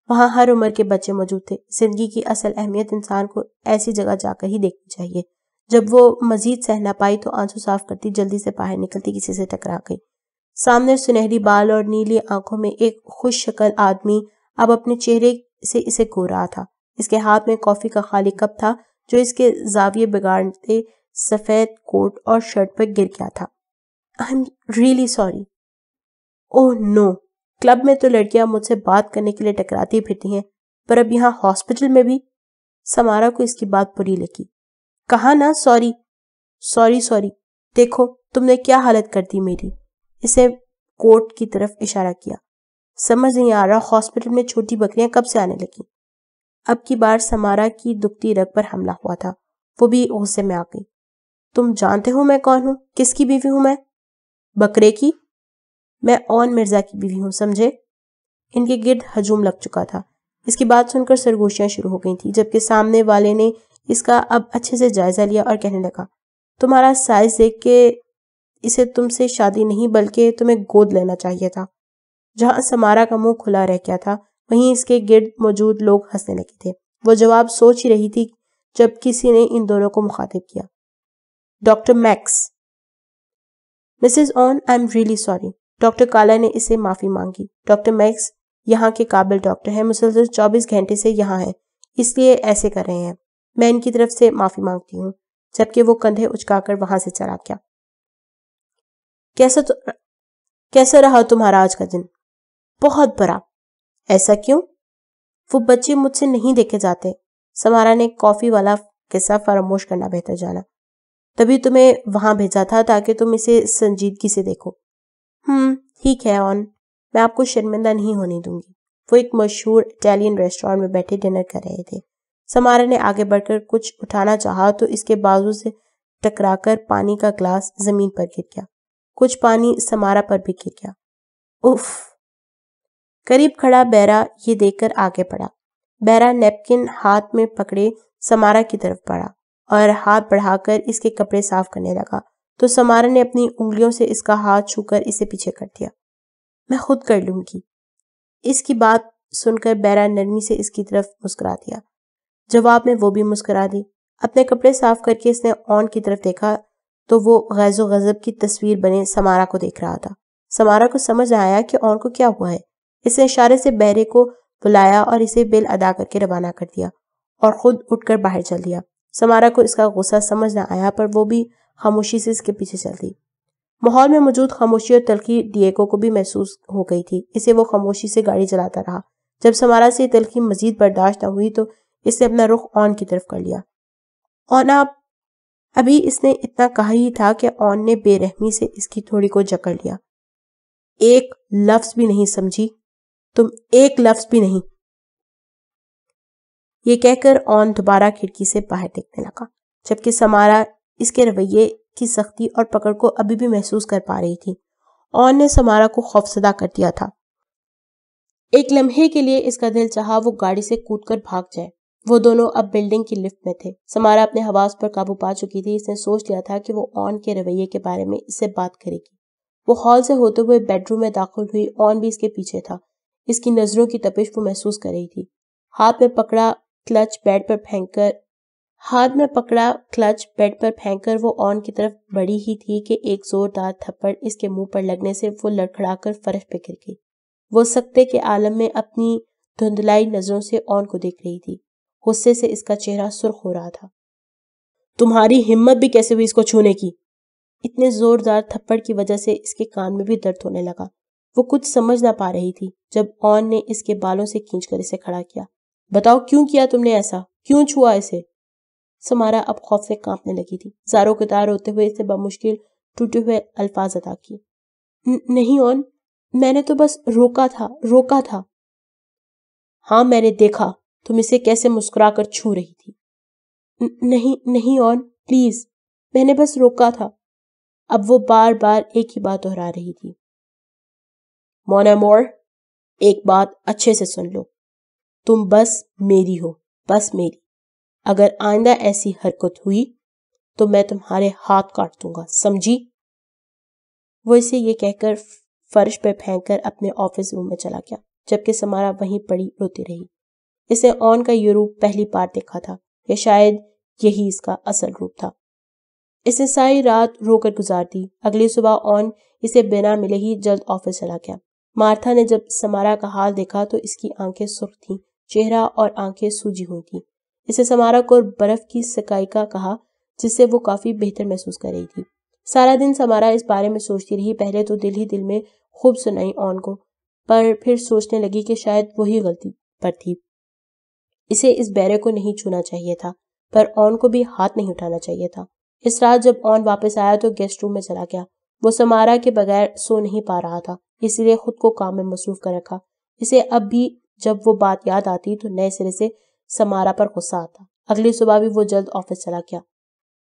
وہاں ہر عمر کے بچے موجود تھے۔ زندگی کی اصل اہمیت انسان کو ایسی جگہ جا کر ہی دیکھنی چاہیے۔ جب وہ مزید سہ نہ پائی تو آنسو صاف کرتی جلدی سے باہر نکلتی کسی سے ٹکرا گئی۔ سامنے سنہری بال اور نیلی آنکھوں میں ایک خوش شکل آدمی اب اپنے چہرے سے اسے گھور رہا تھا۔ اس کے ہاتھ میں کافی کا خالی کپ تھا جو اس کے زاویے بگاڑتے سفید کوٹ اور شرٹ پر گر گیا تھا۔ I'm really sorry. Oh no. Club میں تو لڑکیاں مجھ سے بات کرنے کے لیے ٹکراتی پھرتی ہیں، پر اب یہاں ہاسپٹل میں بھی؟ سمارا کو اس کی بات بری لگی۔ کہا نا سوری۔ دیکھو تم نے کیا حالت کر دی میری۔ اسے کوٹ کی طرف اشارہ کیا۔ سمجھ نہیں آ رہا ہاسپٹل میں چھوٹی بکریاں کب سے آنے لگی۔ اب کی بار سمارا کی دکھتی رگ پر حملہ ہوا تھا۔ وہ بھی غصے میں آ گئی۔ تم جانتے ہو میں کون ہوں، کس کی بیوی ہوں میں؟ بکرے کی؟ میں آن مرزا کی بیوی ہوں، سمجھے؟ ان کے گرد ہجوم لگ چکا تھا۔ اس کی بات سن کر سرگوشیاں شروع ہو گئی تھیں، جبکہ سامنے والے نے اس کا اب اچھے سے جائزہ لیا اور کہنے لگا، تمہارا سائز دیکھ کے اسے تم سے شادی نہیں بلکہ تمہیں گود لینا چاہیے تھا۔ جہاں سمارا کا منہ کھلا رہ گیا تھا وہیں اس کے گرد موجود لوگ ہنسنے لگے تھے۔ وہ جواب سوچ ہی رہی تھی جب کسی نے ان دونوں کو مخاطب کیا۔ Doctor Max. Mrs Ann, I am really sorry. Doctor Carla نے اس سے معافی مانگی۔ ڈاکٹر میکس یہاں کے قابل ڈاکٹر ہیں، مسلسل 24 گھنٹے سے یہاں ہیں، اس لیے ایسے کر رہے ہیں۔ میں ان کی طرف سے معافی مانگتی ہوں۔ جبکہ وہ کندھے اچکا کر وہاں سے چلا گیا۔ کیسا رہا تمہارا آج کا دن؟ بہت برا۔ ایسا کیوں؟ وہ بچے مجھ سے نہیں دیکھے جاتے۔ سمارا نے کافی والا قصہ فراموش کرنا بہتر جانا۔ تبھی تمہیں وہاں بھیجا تھا تاکہ تم اسے سنجیدگی سے دیکھو۔ ٹھیک ہے آن، میں آپ کو شرمندہ نہیں ہونے دوں گی۔ وہ ایک مشہور اٹالین ریسٹورانٹ میں بیٹھے ڈنر کر رہے تھے۔ سمارا نے آگے بڑھ کر کچھ اٹھانا چاہا تو اس کے بازو سے ٹکرا کر پانی کا گلاس زمین پر گر گیا۔ کچھ پانی سمارا پر بھی گر گیا۔ اف! قریب کھڑا بیرا یہ دیکھ کر آگے بڑھا۔ بیرا نیپکن ہاتھ میں پکڑے سمارا کی طرف بڑھا اور ہاتھ بڑھا کر اس کے کپڑے صاف کرنے لگا تو سمارا نے اپنی انگلیوں سے اس کا ہاتھ چھو کر اسے پیچھے کر دیا۔ میں خود کر لوں گی۔ اس کی بات سن کر بیرا نرمی سے اس کی طرف مسکرا دیا۔ جواب میں وہ بھی مسکرا دی۔ اپنے کپڑے صاف کر کے اس نے آن کی طرف دیکھا تو وہ غیظ و غضب کی تصویر بنے سمارا کو دیکھ رہا تھا۔ سمارا کو سمجھ نہ آیا کہ آن کو کیا ہوا ہے۔ اس نے اشارے سے بیرے کو بلایا اور اسے بل ادا کر کے روانہ کر دیا اور خود اٹھ کر باہر چل دیا۔ سمارا کو اس کا غصہ سمجھ نہ آیا پر وہ بھی خاموشی سے اس کے پیچھے چل دی۔ ماحول میں موجود خاموشی اور تلخی ڈیگو کو بھی محسوس ہو گئی تھی، اسے وہ خاموشی سے گاڑی چلاتا رہا۔ جب سمارا سے یہ تلخی مزید برداشت نہ ہوئی تو اس نے اپنا رخ آن کی طرف کر لیا۔ آن آپ! ابھی اس نے اتنا کہا ہی تھا کہ آن نے بے رحمی سے اس کی تھوڑی کو جکڑ لیا۔ ایک لفظ بھی نہیں سمجھی تم، ایک لفظ بھی نہیں۔ یہ کہہ کر آن دوبارہ کھڑکی سے باہر دیکھنے لگا، جبکہ سمارا اس کے رویے کی سختی اور پکڑ کو ابھی بھی محسوس کر پا رہی تھی۔ آن نے سمارا کو خوفزدہ کر دیا تھا۔ ایک لمحے کے لیے اس کا دل چاہا وہ گاڑی سے کود کر بھاگ جائے۔ وہ دونوں اب بلڈنگ کی لفٹ میں تھے۔ سمارا اپنے حواس پر قابو پا چکی تھی۔ اس نے سوچ لیا تھا کہ وہ آن کے رویے کے بارے میں اس سے بات کرے گی۔ وہ ہال سے ہوتے ہوئے بیڈ روم میں داخل ہوئی، آن بھی اس کے پیچھے تھا۔ اس کی نظروں کی تپش وہ محسوس کر رہی تھی۔ ہاتھ میں پکڑا کلچ بیڈ پر پھینک کر وہ آن کی طرف بڑھی ہی تھی کہ ایک زوردار تھپڑ اس کے منہ پر لگنے سے وہ لڑکھڑا کر فرش پہ گر گئی۔ وہ سکتے کے عالم میں اپنی دھندلائی نظروں سے آن کو دیکھ رہی تھی۔ غصے سے اس کا چہرہ سرخ ہو رہا تھا۔ تمہاری ہمت بھی کیسے ہوئی اس کو چھونے کی؟ اتنے زوردار تھپڑ کی وجہ سے اس کے کان میں بھی درد ہونے لگا۔ وہ کچھ سمجھ نہ پا رہی تھی جب آن نے اس کے بالوں سے کھینچ کر اسے کھڑا کیا۔ بتاؤ کیوں کیا تم نے ایسا؟ کیوں چھوا اسے؟ سمارا اب خوف سے کانپنے لگی تھی۔ زاروں کے تار ہوتے ہوئے اسے بمشکل ٹوٹے ہوئے الفاظ ادا کیے۔ نہیں آن، میں نے تو بس روکا تھا۔ ہاں میں نے دیکھا، تم اسے کیسے مسکرا کر چھو رہی تھی۔ نہیں آن پلیز، میں نے بس روکا تھا۔ اب وہ بار بار ایک ہی بات دہرا رہی تھی۔ مون امور، ایک بات اچھے سے سن لو، تم بس میری ہو، بس میری۔ اگر آئندہ ایسی حرکت ہوئی تو میں تمہارے ہاتھ کاٹ دوں گا، سمجھی؟ وہ اسے یہ کہہ کر فرش پہ پھینک کر اپنے آفس روم میں چلا گیا، جبکہ سمارا وہیں پڑی روتی رہی۔ اس نے آن کا یہ روپ پہلی بار دیکھا تھا، یا شاید یہی اس کا اصل روپ تھا۔ اس نے ساری رات رو کر گزار دی۔ اگلی صبح آن اسے بنا ملے ہی جلد آفس چلا گیا۔ مارتھا نے جب سمارا کا حال دیکھا تو اس کی آنکھیں سرخ تھیں، چہرہ اور آنکھیں سوجی ہوئی تھیں۔ اس نے سمارا کو برف کی سکائی کا کہا، جس سے وہ کافی بہتر محسوس کر رہی تھی۔ سارا دن سمارا اس بارے میں سوچتی رہی۔ پہلے تو دل ہی دل میں خوب سنائی آن کو، پر پھر سوچنے لگی کہ شاید وہی غلطی پر تھی۔ اسے اس بیرے کو نہیں چھونا چاہیے تھا، پر آن کو بھی ہاتھ نہیں اٹھانا چاہیے تھا۔ اس رات جب آن واپس آیا تو گیسٹ روم میں چلا گیا۔ وہ سمارا کے بغیر سو نہیں پا رہا تھا، اس لیے خود کو کام میں مصروف کر رکھا۔ اسے اب بھی جب وہ بات یاد آتی تو نئے سرے سے سمارا پر غصہ آتا۔ اگلی صبح بھی وہ جلد آفس چلا گیا۔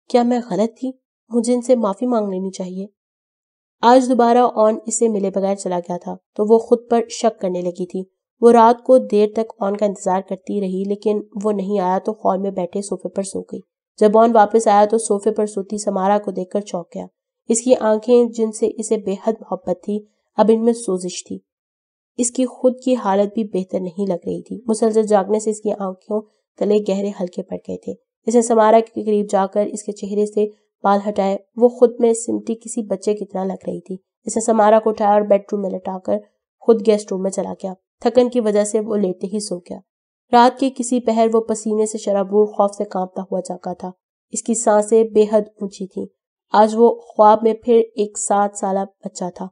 کیا میں غلط تھی؟ مجھے ان سے معافی مانگ لینی چاہیے۔ آج دوبارہ آن اس سے ملے بغیر چلا گیا تھا تو وہ خود پر شک کرنے لگی تھی۔ وہ رات کو دیر تک آن کا انتظار کرتی رہی، لیکن وہ نہیں آیا تو ہال میں بیٹھے صوفے پر سو گئی۔ جب آن واپس آیا تو صوفے پر سوتی سمارا کو دیکھ کر چونک گیا۔ اس کی آنکھیں جن سے اسے بے حد محبت تھی اب ان میں سوزش تھی۔ اس کی خود کی حالت بھی بہتر نہیں لگ رہی تھی۔ مسلسل جاگنے سے اس کی آنکھوں تلے گہرے ہلکے پڑ گئے تھے۔ اس نے سمارا کے قریب جا کر اس کے چہرے سے بال ہٹائے۔ وہ خود میں سمٹی کسی بچے کی طرح لگ رہی تھی۔ اس نے سمارا کو اٹھایا اور بیڈ روم میں لٹا کر خود گیسٹ روم میں چلا گیا۔ تھکن کی وجہ سے وہ لیٹتے ہی سو گیا۔ رات کے کسی پہر وہ پسینے سے شرابور، خوف سے کانپتا ہوا جاگا تھا۔ اس کی سانسیں بے حد اونچی تھیں۔ آج وہ خواب میں پھر ایک 7 سالہ بچہ تھا۔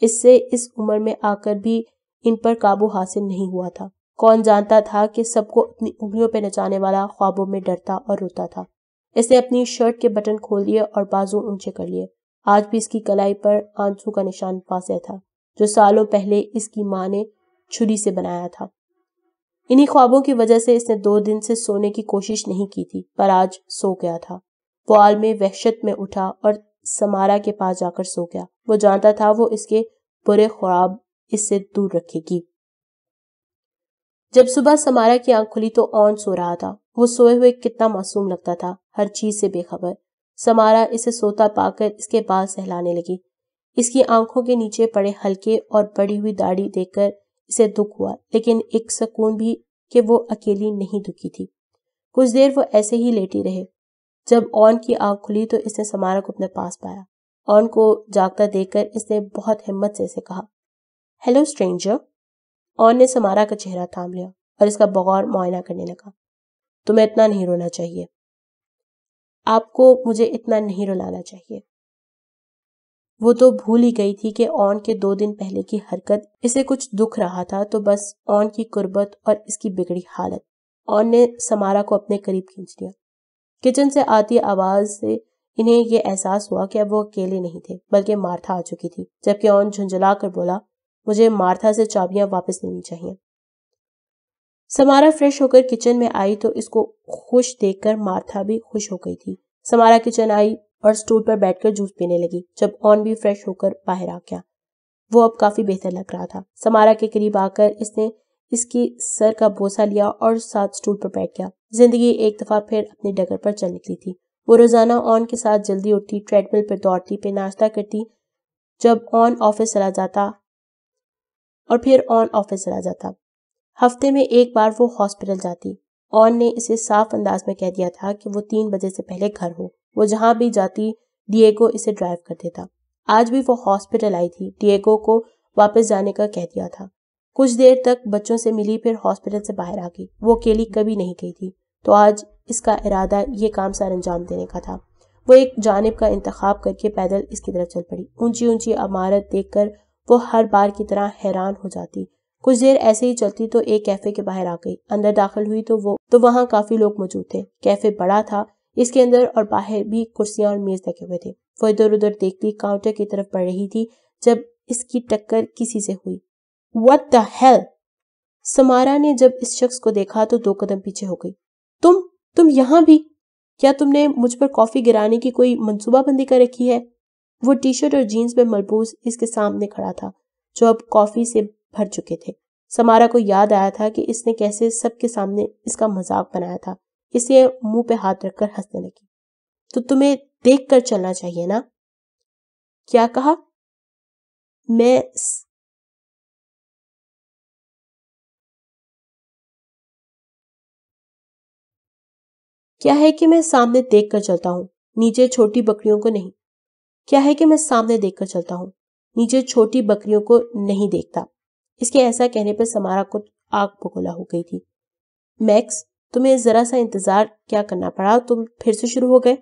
اس سے اس عمر میں آ کر بھی ان پر قابو حاصل نہیں ہوا تھا۔ کون جانتا تھا کہ سب کو اپنی انگلیوں پہ نچانے والا خوابوں میں ڈرتا اور روتا تھا۔ اس نے اپنی شرٹ کے بٹن کھول دیے اور بازو اونچے کر لیے۔ آج بھی اس کی کلائی پر آنسو کا نشان واضح تھا، جو سالوں پہلے اس کی ماں نے چھری سے بنایا تھا۔ انہی خوابوں کی وجہ سے اس نے 2 دن سے سونے کی کوشش نہیں کی تھی، پر آج سو گیا تھا۔ وہ عالم وحشت میں اٹھا اور سمارا کے پاس جا کر سو گیا۔ وہ جانتا تھا وہ اس کے برے خواب اس سے دور رکھے گی۔ جب صبح سمارا کی آنکھ کھلی تو اون سو رہا تھا۔ وہ سوئے ہوئے کتنا معصوم لگتا تھا، ہر چیز سے بے خبر۔ سمارا اسے سوتا پا کر اس کے بال سہلانے لگی۔ اس کی آنکھوں کے نیچے پڑے ہلکے اور بڑی ہوئی داڑھی دیکھ کر اسے دکھ ہوا، لیکن ایک سکون بھی کہ وہ اکیلی نہیں دکھی تھی۔ کچھ دیر وہ ایسے ہی لیٹی رہے۔ جب اون کی آنکھ کھلی تو اس نے سمارا کو اپنے پاس پایا۔ اون کو جاگتا دیکھ کر اس نے بہت ہمت سے اسے کہا، ہیلو اسٹرینجر۔ اون نے سمارا کا چہرہ تھام لیا اور اس کا بغور معائنہ کرنے لگا۔ تمہیں اتنا نہیں رونا چاہیے۔ آپ کو مجھے اتنا نہیں رلانا چاہیے۔ وہ تو بھول ہی گئی تھی کہ اون کے 2 دن پہلے کی حرکت اسے کچھ دکھ رہا تھا، تو بس اون کی قربت اور اس کی بگڑی حالت۔ اون نے سمارا کو اپنے قریب کھینچ لیا۔ کچن سے آتی آواز سے انہیں یہ احساس ہوا کہ اب وہ اکیلے نہیں تھے، بلکہ مارتھا آ چکی تھی، جبکہ اون جھنجھلا کر بولا، مجھے مارتھا سے چابیاں واپس لینی چاہیے۔ سمارا فریش ہو کر کچن میں آئی تو اس کو خوش دیکھ کر مارتھا بھی خوش ہو گئی تھی۔ سمارا کچن آئی اور سٹول پر بیٹھ کر جوس پینے لگی۔ جب اون بھی فریش ہو کر باہر آ گیا، وہ اب کافی بہتر لگ رہا تھا۔ سمارا کے قریب آ کر اس نے اس کی سر کا بوسہ لیا اور ساتھ سٹول پر بیٹھ گیا۔ زندگی ایک دفعہ پھر اپنی ڈگر پر چل نکلی تھی۔ وہ روزانہ اون کے ساتھ جلدی اٹھتی، ٹریڈ مل پر دوڑتی، پھر ناشتہ کرتی، جب اون آفس چلا جاتا اور پھر اون آفس چلا جاتا۔ ہفتے میں ایک بار وہ ہاسپٹل جاتی۔ اون نے اسے صاف انداز میں کہہ دیا تھا کہ وہ 3 بجے سے پہلے گھر ہو۔ وہ جہاں بھی جاتی ڈیگو اسے ڈرائیو کر دیتا۔ آج بھی وہ ہاسپٹل آئی تھی، ڈیگو کو واپس جانے کا کہہ دیا تھا۔ کچھ دیر تک بچوں سے ملی، پھر ہاسپٹل سے باہر آ گئی۔ وہ اکیلی کبھی نہیں گئی تھی، تو آج اس کا ارادہ یہ کام سر انجام دینے کا تھا۔ وہ ایک جانب کا انتخاب کر کے پیدل اس کی طرف چل پڑی۔ اونچی اونچی عمارت دیکھ کر وہ ہر بار کی طرح حیران ہو جاتی۔ کچھ دیر ایسے ہی چلتی تو ایک کیفے کے باہر آ گئی۔ اندر داخل ہوئی تو وہاں کافی لوگ موجود تھے۔ کیفے بڑا تھا، اس کے اندر اور باہر بھی کرسیاں اور میز لگے ہوئے تھے۔ وہ ادھر ادھر دیکھتی کاؤنٹر کی طرف بڑھ رہی تھی جب اس کی ٹکر کسی سے ہوئی۔ What the hell! سمارا نے جب اس شخص کو دیکھا تو 2 قدم پیچھے ہو گئی۔ تم یہاں بھی؟ کیا تم نے مجھ پر کافی گرانے کی کوئی منصوبہ بندی کر رکھی ہے؟ وہ ٹی شرٹ اور جینز میں ملبوس اس کے سامنے کھڑا تھا، جو اب کافی سے بھر چکے تھے۔ سمارا کو یاد آیا تھا کہ اس نے کیسے سب کے سامنے اس کا مذاق بنایا تھا۔ اس لیے منہ پہ ہاتھ رکھ کر ہنسنے لگی۔ تو تمہیں دیکھ کر چلنا چاہیے نا؟ کیا کہا؟ کیا ہے کہ میں سامنے دیکھ کر چلتا ہوں، نیچے چھوٹی بکریوں کو نہیں۔ کیا ہے کہ میں سامنے دیکھ کر چلتا ہوں، نیچے چھوٹی بکریوں کو نہیں دیکھتا۔ اس کے ایسا کہنے پر سمارا کو آگ بگولا ہو گئی تھی۔ میکس، تمہیں ذرا سا انتظار کیا کرنا پڑا، تم پھر سے شروع ہو گئے؟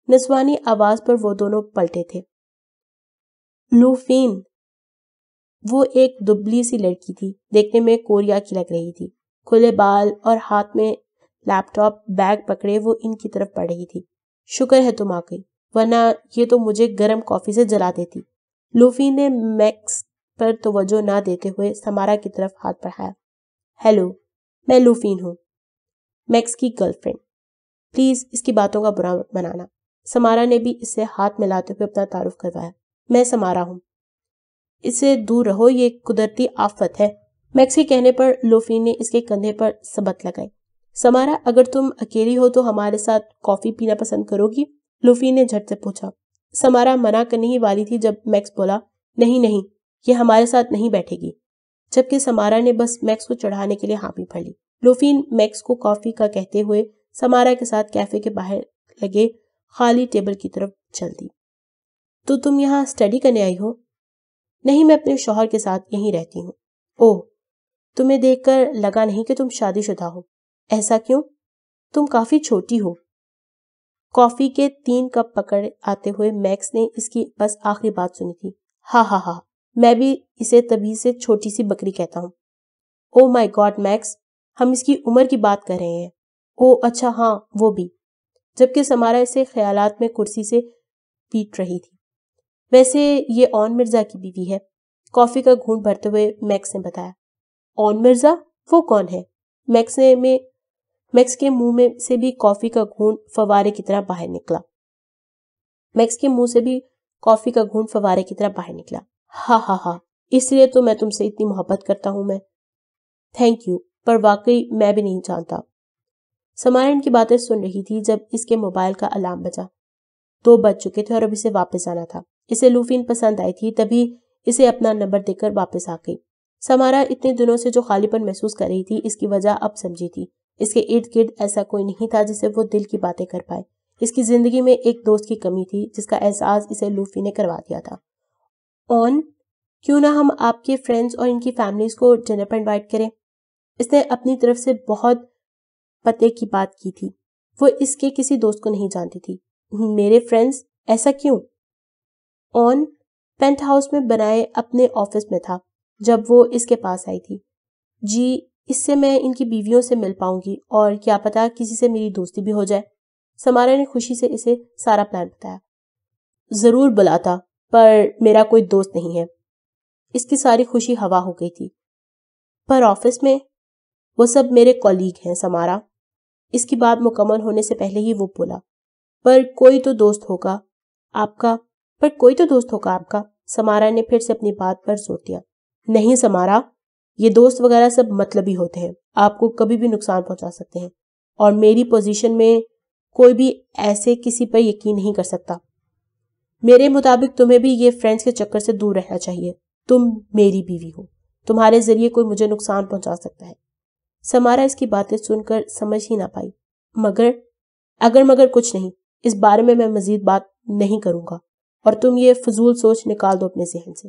نسوانی آواز پر وہ دونوں پلٹے تھے۔ لوفین، وہ ایک دبلی سی لڑکی تھی، دیکھنے میں کوریا کی لگ رہی تھی۔ کھلے بال اور ہاتھ میں لیپ ٹاپ بیگ پکڑے وہ ان کی طرف بڑھ رہی تھی۔ شکر ہے تم آ گئی، ورنہ یہ تو مجھے گرم کافی سے جلا دیتی۔ لوفین نے میکس پر توجہ نہ دیتے ہوئے سمارا کی طرف ہاتھ بڑھایا۔ ہیلو، میں لوفین ہوں، میکس کی گرل فرینڈ۔ پلیز اس کی باتوں کا برا مت بنانا۔ سمارا نے بھی اس سے ہاتھ ملاتے ہوئے اپنا تعارف کروایا۔ میں سمارا ہوں، اس سے دور رہو، یہ قدرتی آفت ہے۔ میکس کے کہنے پر لوفین نے اس کے کندھے پر سبت لگائی۔ سمارا، اگر تم اکیلی ہو تو ہمارے ساتھ کافی پینا پسند کرو گی؟ لوفین نے جھٹ سے پوچھا۔ سمارا منع کرنے ہی والی تھی جب میکس بولا، نہیں، یہ ہمارے ساتھ نہیں بیٹھے گی۔ جبکہ سمارا نے بس میکس کو چڑھانے کے لیے حامی بھر لی۔ لوفین میکس کو کافی کا کہتے ہوئے سمارا کے ساتھ کیفے کے باہر لگے خالی ٹیبل کی طرف چل دی۔ تو تم یہاں اسٹڈی کرنے آئی ہو؟ نہیں، میں اپنے شوہر کے ساتھ یہیں رہتی ہوں۔ اوہ، تمہیں دیکھ کر لگا نہیں کہ تم شادی شدہ ہو۔ ایسا کیوں؟ تم کافی چھوٹی ہو۔ کافی کے 3 کپ پکڑ آتے ہوئے میکس نے اس کی بس آخری بات سنی تھی۔ ہاں ہاں ہاں، میں بھی اسے تبھی سے چھوٹی سی بکری کہتا ہوں۔ او مائی گاڈ میکس، ہم اس کی عمر کی بات کر رہے ہیں۔ او اچھا ہاں، وہ بھی۔ جبکہ سمارا اسے خیالات میں کرسی سے پیٹ رہی تھی۔ ویسے یہ اون مرزا کی بیوی ہے، کافی کا گھونٹ بھرتے ہوئے میکس نے بتایا۔ اون مرزا؟ وہ کون ہے؟ میکس کے منہ میں سے بھی کافی کا گھونٹ فوارے کی طرح باہر نکلا۔ ہاں ہاں ہاں، اس لیے تو میں تم سے اتنی محبت کرتا ہوں۔ میں تھینک یو، پر واقعی میں بھی نہیں جانتا۔ سمارا ان کی باتیں سن رہی تھی جب اس کے موبائل کا الارم بجا۔ 2 بج چکے تھے اور اب اسے واپس جانا تھا۔ اسے لوفین پسند آئی تھی، تبھی اسے اپنا نمبر دے کر واپس آ گئی۔ سمارا اتنے دنوں سے جو خالی پن محسوس کر رہی تھی، اس کی وجہ اب سمجھی تھی۔ اس کے ارد گرد ایسا کوئی نہیں تھا جسے وہ دل کی باتیں کر پائے۔ اس کی زندگی میں ایک دوست کی کمی تھی جس کا احساس اسے لوفی نے کروا دیا تھا۔ اون، کیوں نہ ہم آپ کے فرینڈز اور ان کی فیملیز کو ڈنر پر انوائٹ کریں؟ اس نے اپنی طرف سے بہت پتے کی بات کی تھی۔ وہ اس کے کسی دوست کو نہیں جانتی تھی۔ میرے فرینڈز؟ ایسا کیوں؟ اون پینٹ ہاؤس میں بنائے اپنے آفس میں تھا جب وہ اس کے پاس آئی تھی۔ جی، اس سے میں ان کی بیویوں سے مل پاؤں گی اور کیا پتا کسی سے میری دوستی بھی ہو جائے۔ سمارا نے خوشی سے اسے سارا پلان بتایا۔ ضرور بلاتا، پر میرا کوئی دوست نہیں ہے۔ اس کی ساری خوشی ہوا ہو گئی تھی۔ پر آفس میں وہ سب میرے کولیگ ہیں سمارا۔ اس کی بات مکمل ہونے سے پہلے ہی وہ بولا۔ پر کوئی تو دوست ہوگا آپ کا۔ سمارا نے پھر سے اپنی بات پر زور دیا۔ نہیں سمارا، یہ دوست وغیرہ سب مطلبی ہوتے ہیں، آپ کو کبھی بھی نقصان پہنچا سکتے ہیں، اور میری پوزیشن میں کوئی بھی ایسے کسی پر یقین نہیں کر سکتا۔ میرے مطابق تمہیں بھی یہ فرینڈز کے چکر سے دور رہنا چاہیے۔ تم میری بیوی ہو، تمہارے ذریعے کوئی مجھے نقصان پہنچا سکتا ہے۔ سمارا اس کی باتیں سن کر سمجھ ہی نہ پائی۔ مگر کچھ نہیں، اس بارے میں مزید بات نہیں کروں گا، اور تم یہ فضول سوچ نکال دو اپنے ذہن سے۔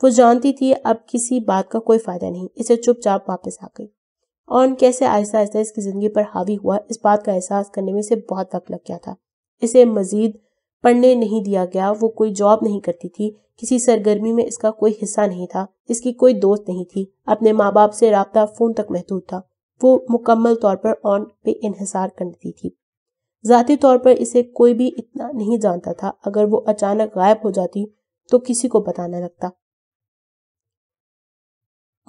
وہ جانتی تھی اب کسی بات کا کوئی فائدہ نہیں، اسے چپ چاپ واپس آ گئی۔ اون کیسے آہستہ آہستہ اس کی زندگی پر حاوی ہوا، اس بات کا احساس کرنے میں اسے بہت وقت لگ گیا تھا۔ اسے مزید پڑھنے نہیں دیا گیا، وہ کوئی جاب نہیں کرتی تھی، کسی سرگرمی میں اس کا کوئی حصہ نہیں تھا، اس کی کوئی دوست نہیں تھی، اپنے ماں باپ سے رابطہ فون تک محدود تھا۔ وہ مکمل طور پر اون پہ انحصار کرتی تھی۔ ذاتی طور پر اسے کوئی بھی اتنا نہیں جانتا تھا، اگر وہ اچانک غائب ہو جاتی تو کسی کو پتہ نہ لگتا۔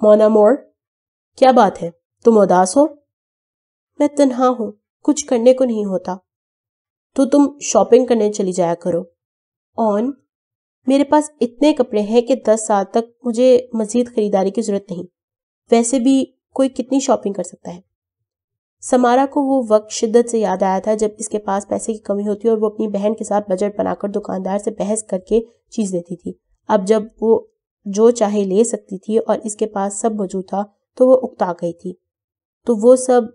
مونا مور، کیا بات ہے؟ تم اداس ہو؟ میں تنہا ہوں، کچھ کرنے کو نہیں ہوتا۔ تو تم شاپنگ کرنے چلی جایا کرو۔ اون، میرے پاس اتنے کپڑے ہیں کہ 10 سال تک مجھے مزید خریداری کی ضرورت نہیں۔ ویسے بھی کوئی کتنی شاپنگ کر سکتا ہے؟ سمارا کو وہ وقت شدت سے یاد آیا تھا جب اس کے پاس پیسے کی کمی ہوتی اور وہ اپنی بہن کے ساتھ بجٹ بنا کر دکاندار سے بحث کر کے چیز لیتی تھی۔ اب جب وہ جو چاہے لے سکتی تھی اور اس کے پاس سب موجود تھا تو وہ اکتا گئی تھی۔ تو وہ سب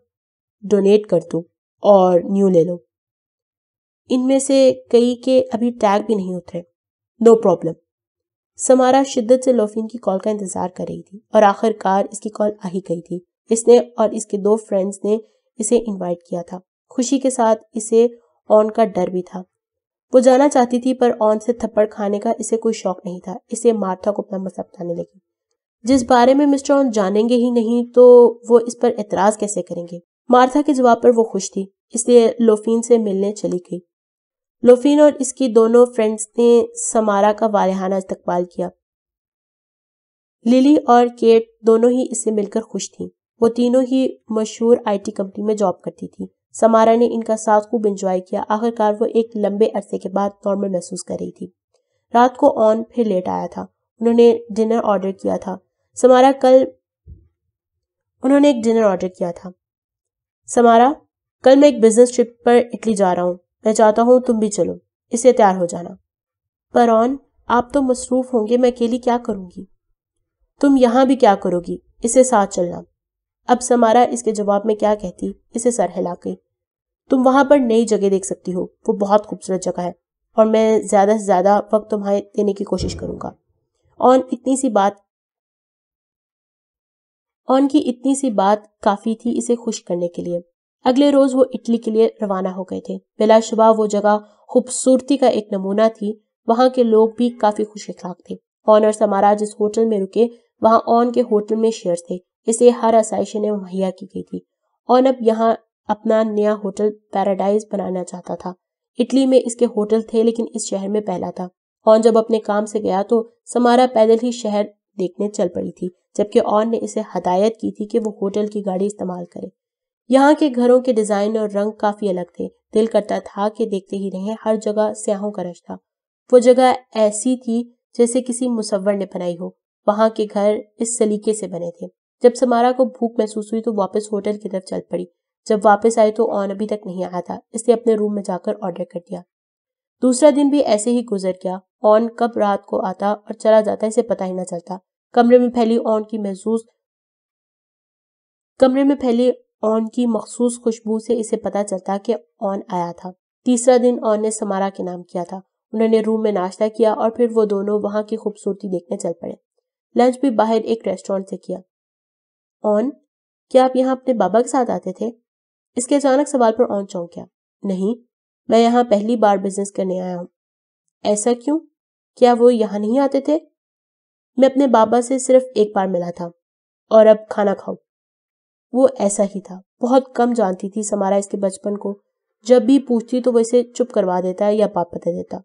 ڈونیٹ کر دو اور نیو لے لو۔ ان میں سے کئی کے ابھی ٹیگ بھی نہیں اترے۔ No problem. سمارا شدت سے لوفین کی کال کا انتظار کر رہی تھی اور آخر کار اس کی کال آ ہی گئی تھی۔ اس نے اور اس کے 2 فرینڈز نے اسے انوائٹ کیا تھا۔ خوشی کے ساتھ اسے اون کا ڈر بھی تھا۔ وہ جانا چاہتی تھی پر اون سے تھپڑ کھانے کا اسے کوئی شوق نہیں تھا۔ اسے مارتھا کو اپنا مسئلہ بتانے لگی، جس بارے میں مسٹر اون جانیں گے ہی نہیں تو وہ اس پر اعتراض کیسے کریں گے۔ مارتھا کے جواب پر وہ خوش تھی، اس لیے لوفین سے ملنے چلی گئی۔ لوفین اور اس کی دونوں فرینڈز نے سمارا کا والہانہ استقبال کیا۔ للی اور کیٹ دونوں ہی اس سے مل کر خوش تھیں۔ وہ تینوں ہی مشہور IT کمپنی میں جاب کرتی تھی۔ سمارا نے ان کا ساتھ خوب انجوائے کیا۔ آخر کار وہ ایک لمبے عرصے کے بعد نارمل محسوس کر رہی تھی۔ رات کو اون پھر لیٹ آیا تھا۔ انہوں نے ایک ڈنر آرڈر کیا تھا۔ سمارا، کل میں ایک بزنس ٹرپ پر اٹلی جا رہا ہوں، میں چاہتا ہوں تم بھی چلو، اس سے تیار ہو جانا۔ پر اون، آپ تو مصروف ہوں گے، میں اکیلی کیا کروں گی؟ تم یہاں بھی کیا کرو گی؟ اسے ساتھ چلنا۔ اب سمارا اس کے جواب میں کیا کہتی، اسے سر ہلا گئی۔ تم وہاں پر نئی جگہ دیکھ سکتی ہو، وہ بہت خوبصورت جگہ ہے، اور میں زیادہ سے زیادہ وقت تمہیں دینے کی کوشش کروں گا۔ آن کی اتنی سی بات کافی تھی اسے خوش کرنے کے لیے۔ اگلے روز وہ اٹلی کے لیے روانہ ہو گئے تھے۔ بلا شبہ وہ جگہ خوبصورتی کا ایک نمونہ تھی، وہاں کے لوگ بھی کافی خوش اخلاق تھے۔ آن اور سمارا جس ہوٹل میں رکے وہاں آن کے ہوٹل میں شیئرز تھے، اسے ہر آسائش انہیں مہیا کی گئی تھی۔ آن اب یہاں اپنا نیا ہوٹل پیراڈائز بنانا چاہتا تھا۔ اٹلی میں اس کے ہوٹل تھے لیکن اس شہر میں پہلا تھا۔ آن جب اپنے کام سے گیا تو سمارا پیدل ہی شہر دیکھنے چل پڑی تھی، جبکہ آن نے اسے ہدایت کی تھی کہ وہ ہوٹل کی گاڑی استعمال کرے۔ یہاں کے گھروں کے ڈیزائن اور رنگ کافی الگ تھے، دل کرتا تھا کہ دیکھتے ہی رہیں۔ ہر جگہ سیاحوں کا رش تھا، وہ جگہ ایسی تھی جیسے کسی مصور نے بنائی ہو۔ وہاں کے گھر اس سلیقے سے بنے تھے۔ جب سمارا کو بھوک محسوس ہوئی تو واپس ہوٹل کی طرف چل پڑی۔ جب واپس آئی تو آن ابھی تک نہیں آیا تھا، اس نے اپنے روم میں جا کر آرڈر کر دیا۔ دوسرا دن بھی ایسے ہی گزر گیا۔ آن کب رات کو آتا اور چلا جاتا اسے پتہ ہی نہ چلتا۔ کمرے میں پھیلی آن کی مخصوص خوشبو سے اسے پتہ چلتا کہ آن آیا تھا۔ تیسرا دن آن نے سمارا کے نام کیا تھا۔ انہوں نے روم میں ناشتہ کیا اور پھر وہ دونوں وہاں کی خوبصورتی دیکھنے چل پڑے۔ لنچ بھی باہر ایک ریسٹورینٹ سے کیا۔ آن، کیا آپ یہاں اپنے بابا کے ساتھ آتے تھے؟ اس کے اچانک سوال پر آن چونک گیا۔ نہیں، میں یہاں پہلی بار بزنس کرنے آیا ہوں۔ ایسا کیوں؟ کیا وہ یہاں نہیں آتے تھے؟ میں اپنے بابا سے صرف ایک بار ملا تھا، اور اب کھانا کھاؤ۔ وہ ایسا ہی تھا، بہت کم جانتی تھی سمارا اس کے بچپن کو۔ جب بھی پوچھتی تو وہ اسے چپ کروا دیتا یا پاپ دے دیتا۔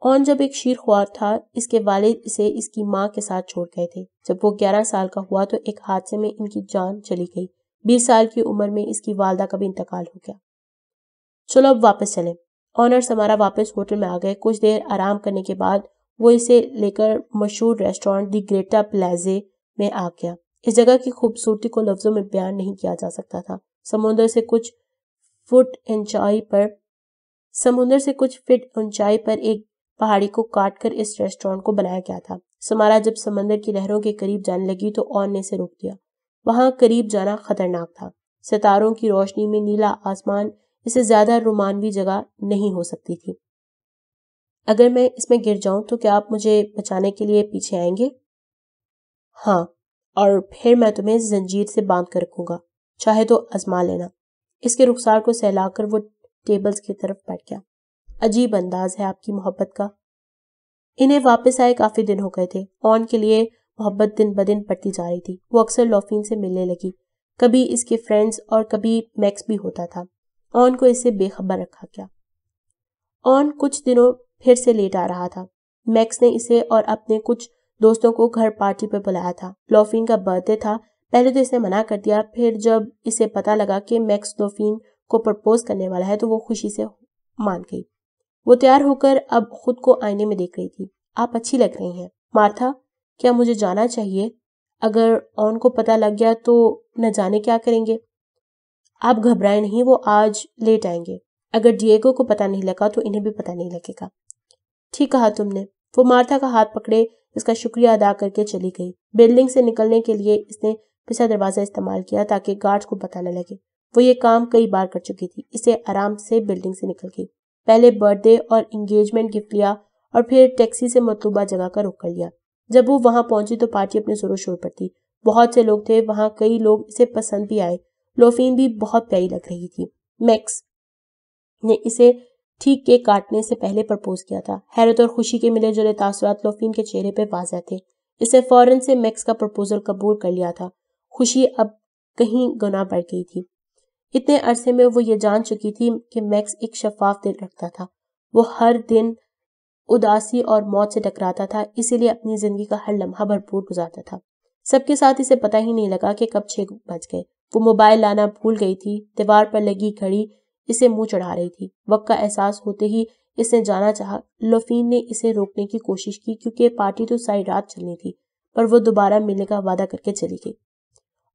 آن جب ایک شیر خوار تھا، اس کے والد اسے اس کی ماں کے ساتھ چھوڑ گئے تھے۔ جب وہ 11 سال کا ہوا تو ایک حادثے میں ان کی جان چلی گئی۔ 20 سال کی عمر میں اس کی والدہ کا بھی انتقال ہو گیا۔ چلو اب واپس چلیں۔ آن اور سمارا واپس ہوٹل میں آ گئے۔ کچھ دیر آرام کرنے کے بعد وہ اسے لے کر مشہور ریسٹورینٹ دی گریٹا پلیزے میں آ گیا۔ اس جگہ کی خوبصورتی کو لفظوں میں بیان نہیں کیا جا سکتا تھا۔ سمندر سے کچھ فٹ اونچائی پر ایک پہاڑی کو کاٹ کر اس ریسٹورینٹ کو بنایا گیا تھا۔ سمارا جب سمندر کی لہروں کے قریب جانے لگی تو آن نے اسے روک دیا۔ وہاں قریب جانا خطرناک تھا۔ ستاروں کی روشنی میں نیلا آسمان اسے زیادہ رومانوی جگہ نہیں ہو سکتی تھی۔ اگر میں اس میں گر جاؤں تو کیا آپ مجھے بچانے کے لیے پیچھے آئیں گے؟ ہاں، اور پھر میں تمہیں زنجیر سے باندھ کر رکھوں گا، چاہے تو آزما لینا۔ اس کے رخسار کو سہلا کر وہ ٹیبلز کی طرف بیٹھ گیا۔ عجیب انداز ہے آپ کی محبت کا۔ انہیں واپس آئے کافی دن ہو گئے تھے۔ آن کے لیے محبت دن بدن بڑھتی جا رہی تھی۔ وہ اکثر لوفین سے ملنے لگی، کبھی اس کے فرینڈز اور کبھی میکس بھی ہوتا تھا۔ آن کو اس سے بے خبر رکھا گیا۔ آن کچھ دنوں پھر سے لیٹ آ رہا تھا۔ میکس نے اسے اور اپنے کچھ دوستوں کو گھر پارٹی پر بلایا تھا۔ لوفین کا برتھ ڈے تھا۔ پہلے تو اس نے منع کر دیا، پھر جب اسے پتا لگا کہ میکس لوفین کو پرپوز کرنے والا ہے تو وہ خوشی سے مان گئی۔ وہ تیار ہو کر اب خود کو آئینے میں دیکھ رہی تھی۔ آپ اچھی لگ رہی ہیں مارتھا، کیا مجھے جانا چاہیے؟ اگر آن کو پتا لگ گیا تو نہ جانے کیا کریں گے۔ آپ گھبرائیں نہیں، وہ آج لیٹ آئیں گے۔ اگر ڈیئگو کو پتا نہیں لگا تو انہیں بھی پتا نہیں لگے گا۔ ٹھیک کہا تم نے۔ وہ مارتھا کا ہاتھ پکڑے اس کا شکریہ ادا کر کے چلی گئی۔ بلڈنگ سے نکلنے کے لیے اس نے پچھلا دروازہ استعمال کیا تاکہ گارڈز کو پتا نہ لگے۔ وہ یہ کام کئی بار کر چکی تھی۔ اسے آرام سے بلڈنگ سے نکل گئی۔ پہلے برتھ ڈے اور انگیجمنٹ گفٹ لیا اور پھر ٹیکسی سے مطلوبہ جگہ کا رخ کر لیا۔ جب وہ وہاں پہنچی تو پارٹی اپنے زور و شور پر تھی۔ بہت سے لوگ تھے، وہاں کئی لوگ اسے پسند بھی آئے۔ لوفین بھی بہت پیاری لگ رہی تھی۔ میکس نے اسے ٹھیک کیک کاٹنے سے پہلے پرپوز کیا تھا۔ حیرت اور خوشی کے ملے جلے تاثرات لوفین کے چہرے پہ واضح تھے۔ اس نے فوراً سے میکس کا پرپوزل قبول کر لیا تھا۔ خوشی اب کہیں گنا بڑھ گئی تھی۔ اتنے عرصے میں وہ یہ جان چکی تھی کہ میکس ایک شفاف دل رکھتا تھا۔ وہ ہر دن اداسی اور موت سے ٹکراتا تھا، اسی لیے اپنی زندگی کا ہر لمحہ بھرپور گزارتا تھا۔ سب کے ساتھ اسے پتہ ہی نہیں لگا کہ کب 6 بج گئے۔ وہ موبائل لانا بھول گئی تھی۔ دیوار پر لگی گھڑی اسے منہ چڑھا رہی تھی۔ وقت کا احساس ہوتے ہی اس نے جانا چاہا۔ لوفین نے اسے روکنے کی کوشش کی کیونکہ پارٹی تو ساری رات چلنی تھی، پر وہ دوبارہ ملنے کا وعدہ کر کے چلی گئی۔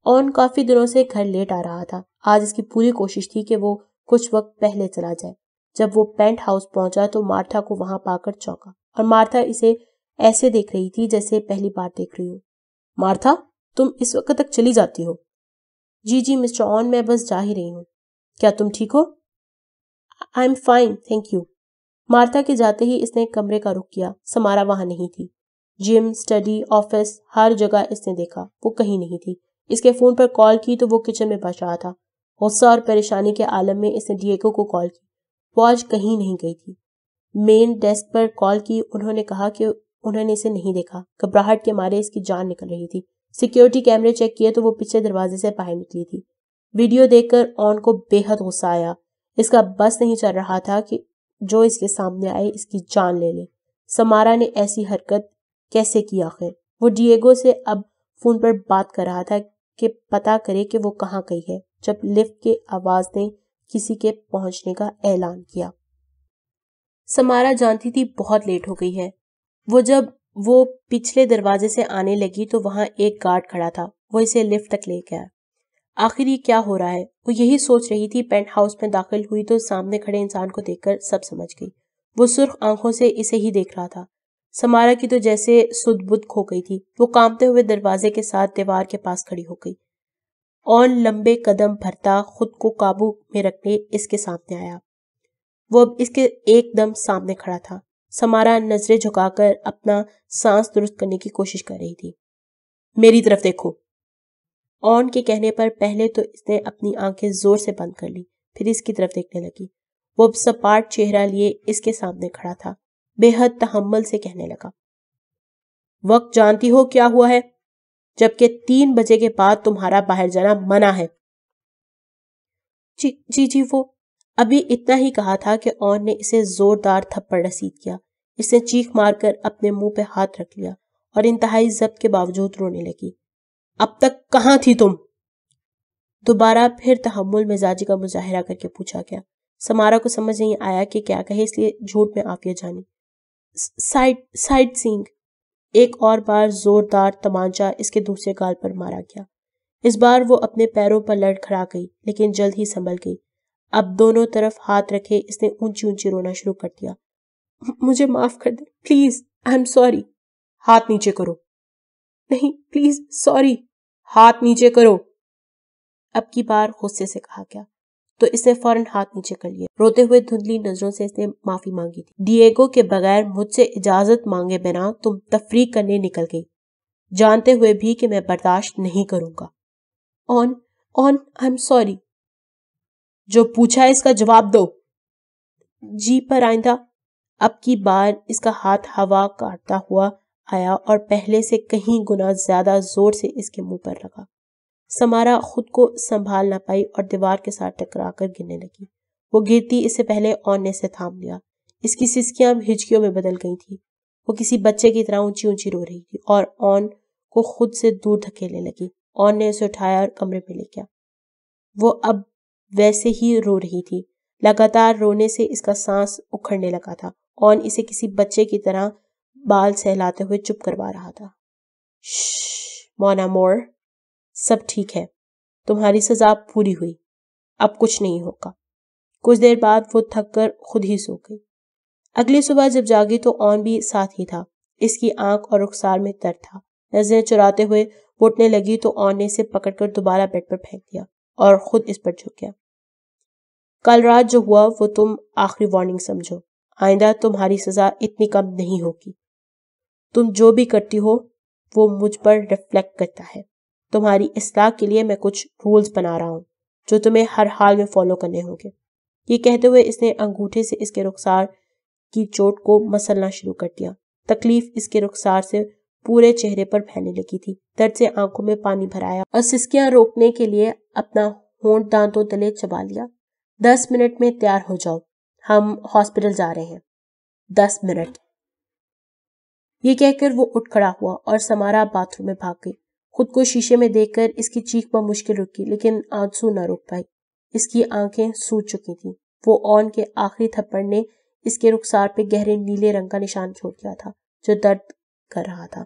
آن کافی دنوں سے گھر لیٹ آ رہا تھا۔ آج اس کی پوری کوشش تھی کہ وہ کچھ وقت پہلے چلا جائے۔ جب وہ پینٹ ہاؤس پہنچا تو مارتھا کو وہاں پا کر چونکا، اور مارتھا اسے ایسے دیکھ رہی تھی جیسے پہلی بار دیکھ رہی ہو. مارتھا تم اس وقت تک چلی جاتی ہو؟ جی مسٹر آن میں بس جا ہی رہی ہوں. کیا تم ٹھیک ہو؟ I am fine thank you. Martha کے جاتے ہی اس نے کمرے کا رخ کیا. سمارا وہاں نہیں تھی. جم اسٹڈی آفس ہر جگہ اس نے دیکھا وہ کہیں نہیں تھی. اس کے فون پر کال کی تو وہ کچن میں بچ رہا تھا. غصہ اور پریشانی کے عالم میں اس نے ڈیگو کو کال کی. وہ آج کہیں نہیں گئی تھی. مین ڈیسک پر کال کی. انہوں نے کہا کہ انہوں نے اسے نہیں دیکھا. گھبراہٹ کے مارے اس کی جان نکل رہی تھی. سیکیورٹی کیمرے چیک کیے تو وہ پچھلے دروازے سے باہر نکلی تھی. ویڈیو دیکھ کر آن کو بے حد غصہ آیا. اس کا بس نہیں چل رہا تھا کہ جو اس کے سامنے آئے اس کی جان لے لے. سمارا نے ایسی حرکت کیسے کی آخر؟ وہ ڈیگو سے اب فون پر بات کر رہا تھا کہ پتا کرے کہ وہ کہاں گئی ہے جب لفٹ کے آواز نے کسی کے پہنچنے کا اعلان کیا. سمارا جانتی تھی بہت لیٹ ہو گئی ہے. جب وہ پچھلے دروازے سے آنے لگی تو وہاں ایک گارڈ کھڑا تھا. وہ اسے لفٹ تک لے گیا. آخر یہ کیا ہو رہا ہے؟ وہ یہی سوچ رہی تھی. پینٹ ہاؤس میں داخل ہوئی تو سامنے کھڑے انسان کو دیکھ کر سب سمجھ گئی. وہ سرخ آنکھوں سے اسے ہی دیکھ رہا تھا. سمارا کی تو جیسے سدھ بدھ کھو گئی تھی. وہ کانپتے ہوئے دروازے کے ساتھ دیوار کے پاس کھڑی ہو گئی. آن لمبے قدم بھرتا خود کو قابو میں رکھنے اس کے سامنے آیا. وہ اب اس کے ایک دم سامنے کھڑا تھا. سمارا نظریں جھکا کر اپنا سانس درست کرنے کی کوشش کر رہی تھی. میری طرف دیکھو. آن کے کہنے پر پہلے تو اس نے اپنی آنکھیں زور سے بند کر لی پھر اس کی طرف دیکھنے لگی. وہ اب سپاٹ چہرہ لیے اس کے سامنے کھڑا تھا. بے حد تحمل سے کہنے لگا. وقت جانتی ہو کیا ہوا ہے؟ جبکہ 3 بجے کے بعد تمہارا باہر جانا منع ہے. جی وہ ابھی اتنا ہی کہا تھا کہ آن نے اسے زوردار تھپڑ رسید کیا. اس نے چیخ مار کر اپنے منہ پہ ہاتھ رکھ لیا اور انتہائی ضبط کے باوجود رونے لگی. اب تک کہاں تھی تم؟ دوبارہ پھر تحمل مزاجی کا مظاہرہ کر کے پوچھا گیا. سمارا کو سمجھ نہیں آیا کہ کیا کہے اس لیے جھوٹ میں عافیت جانی. سائٹ سینگ. ایک اور بار زوردار تمانچہ اس کے دوسرے گال پر مارا گیا. اس بار وہ اپنے پیروں پر لڑکھڑا گئی لیکن جلد ہی سنبھل گئی. اب دونوں طرف ہاتھ رکھے اس نے اونچی اونچی رونا شروع کر دیا. مجھے معاف کر دے پلیز. I am sorry. ہاتھ نیچے کرو. نہیں پلیز سوری. ہاتھ نیچے کرو. اب کی بار غصے سے کہا گیا تو اس نے فوراً ہاتھ نیچے کر لیے. روتے ہوئے دھندلی نظروں سے اس نے معافی مانگی تھی. ڈیگو کے بغیر مجھ سے اجازت مانگے بنا تم تفریح کرنے نکل گئی جانتے ہوئے بھی کہ میں برداشت نہیں کروں گا. آن آئی ایم سوری. جو پوچھا ہے اس کا جواب دو. جی پر آئندہ. اب کی بار اس کا ہاتھ ہوا کاٹتا ہوا آیا اور پہلے سے کہیں گنا زیادہ زور سے اس کے منہ پر لگا. سمارا خود کو سنبھال نہ پائی اور دیوار کے ساتھ ٹکرا کر گرنے لگی. وہ گرتی اس سے پہلے آن نے اسے تھام لیا. اس کی سسکیاں ہچکیوں میں بدل گئی تھی. وہ کسی بچے کی طرح اونچی اونچی رو رہی تھی اور آن کو خود سے دور دھکیلنے لگی. آن نے اسے اٹھایا اور کمرے میں لے گیا. وہ اب ویسے ہی رو رہی تھی. لگاتار رونے سے اس کا سانس اکھڑنے لگا تھا. آن اسے کسی بچے کی طرح بال سہلاتے ہوئے چپ کروا رہا تھا. شش مونا مور. سب ٹھیک ہے. تمہاری سزا پوری ہوئی. اب کچھ نہیں ہوگا. کچھ دیر بعد وہ تھک کر خود ہی سو گئی. اگلی صبح جب جاگی تو آن بھی ساتھ ہی تھا. اس کی آنکھ اور رخسار میں درد تھا. نظریں چراتے ہوئے وہ اٹھنے لگی تو آن نے اسے پکڑ کر دوبارہ بیڈ پر پھینک دیا اور خود اس پر جھک گیا. کل رات جو ہوا وہ تم آخری وارننگ سمجھو. آئندہ تمہاری سزا اتنی کم نہیں ہوگی. تم جو بھی کرتی ہو وہ مجھ پر ریفلیکٹ کرتا ہے. تمہاری اصلاح کے لیے میں کچھ رولز بنا رہا ہوں جو تمہیں ہر حال میں فالو کرنے ہوں گے. یہ کہتے ہوئے اس نے انگوٹھے سے اس کے رخسار کی چوٹ کو مسلنا شروع کر دیا. تکلیف اس کے رخسار سے پورے چہرے پر پھیلنے لگی تھی. درد سے آنکھوں میں پانی بھر آیا اور سسکیاں روکنے کے لیے اپنا ہونٹ دانتوں تلے چبا لیا. 10 منٹ میں تیار ہو جاؤ. ہم ہاسپٹل جا رہے ہیں. 10 منٹ. یہ کہہ کر وہ اٹھ کھڑا ہوا اور سمارا باتھ روم میں بھاگ گئی. خود کو شیشے میں دیکھ کر اس کی چیخ بمشکل رکی لیکن آنسو نہ روک پائی. اس کی آنکھیں سوج چکی تھیں. وہ آن کے آخری تھپڑ نے اس کے رخسار پہ گہرے نیلے رنگ کا نشان چھوڑ دیا تھا جو درد کر رہا تھا.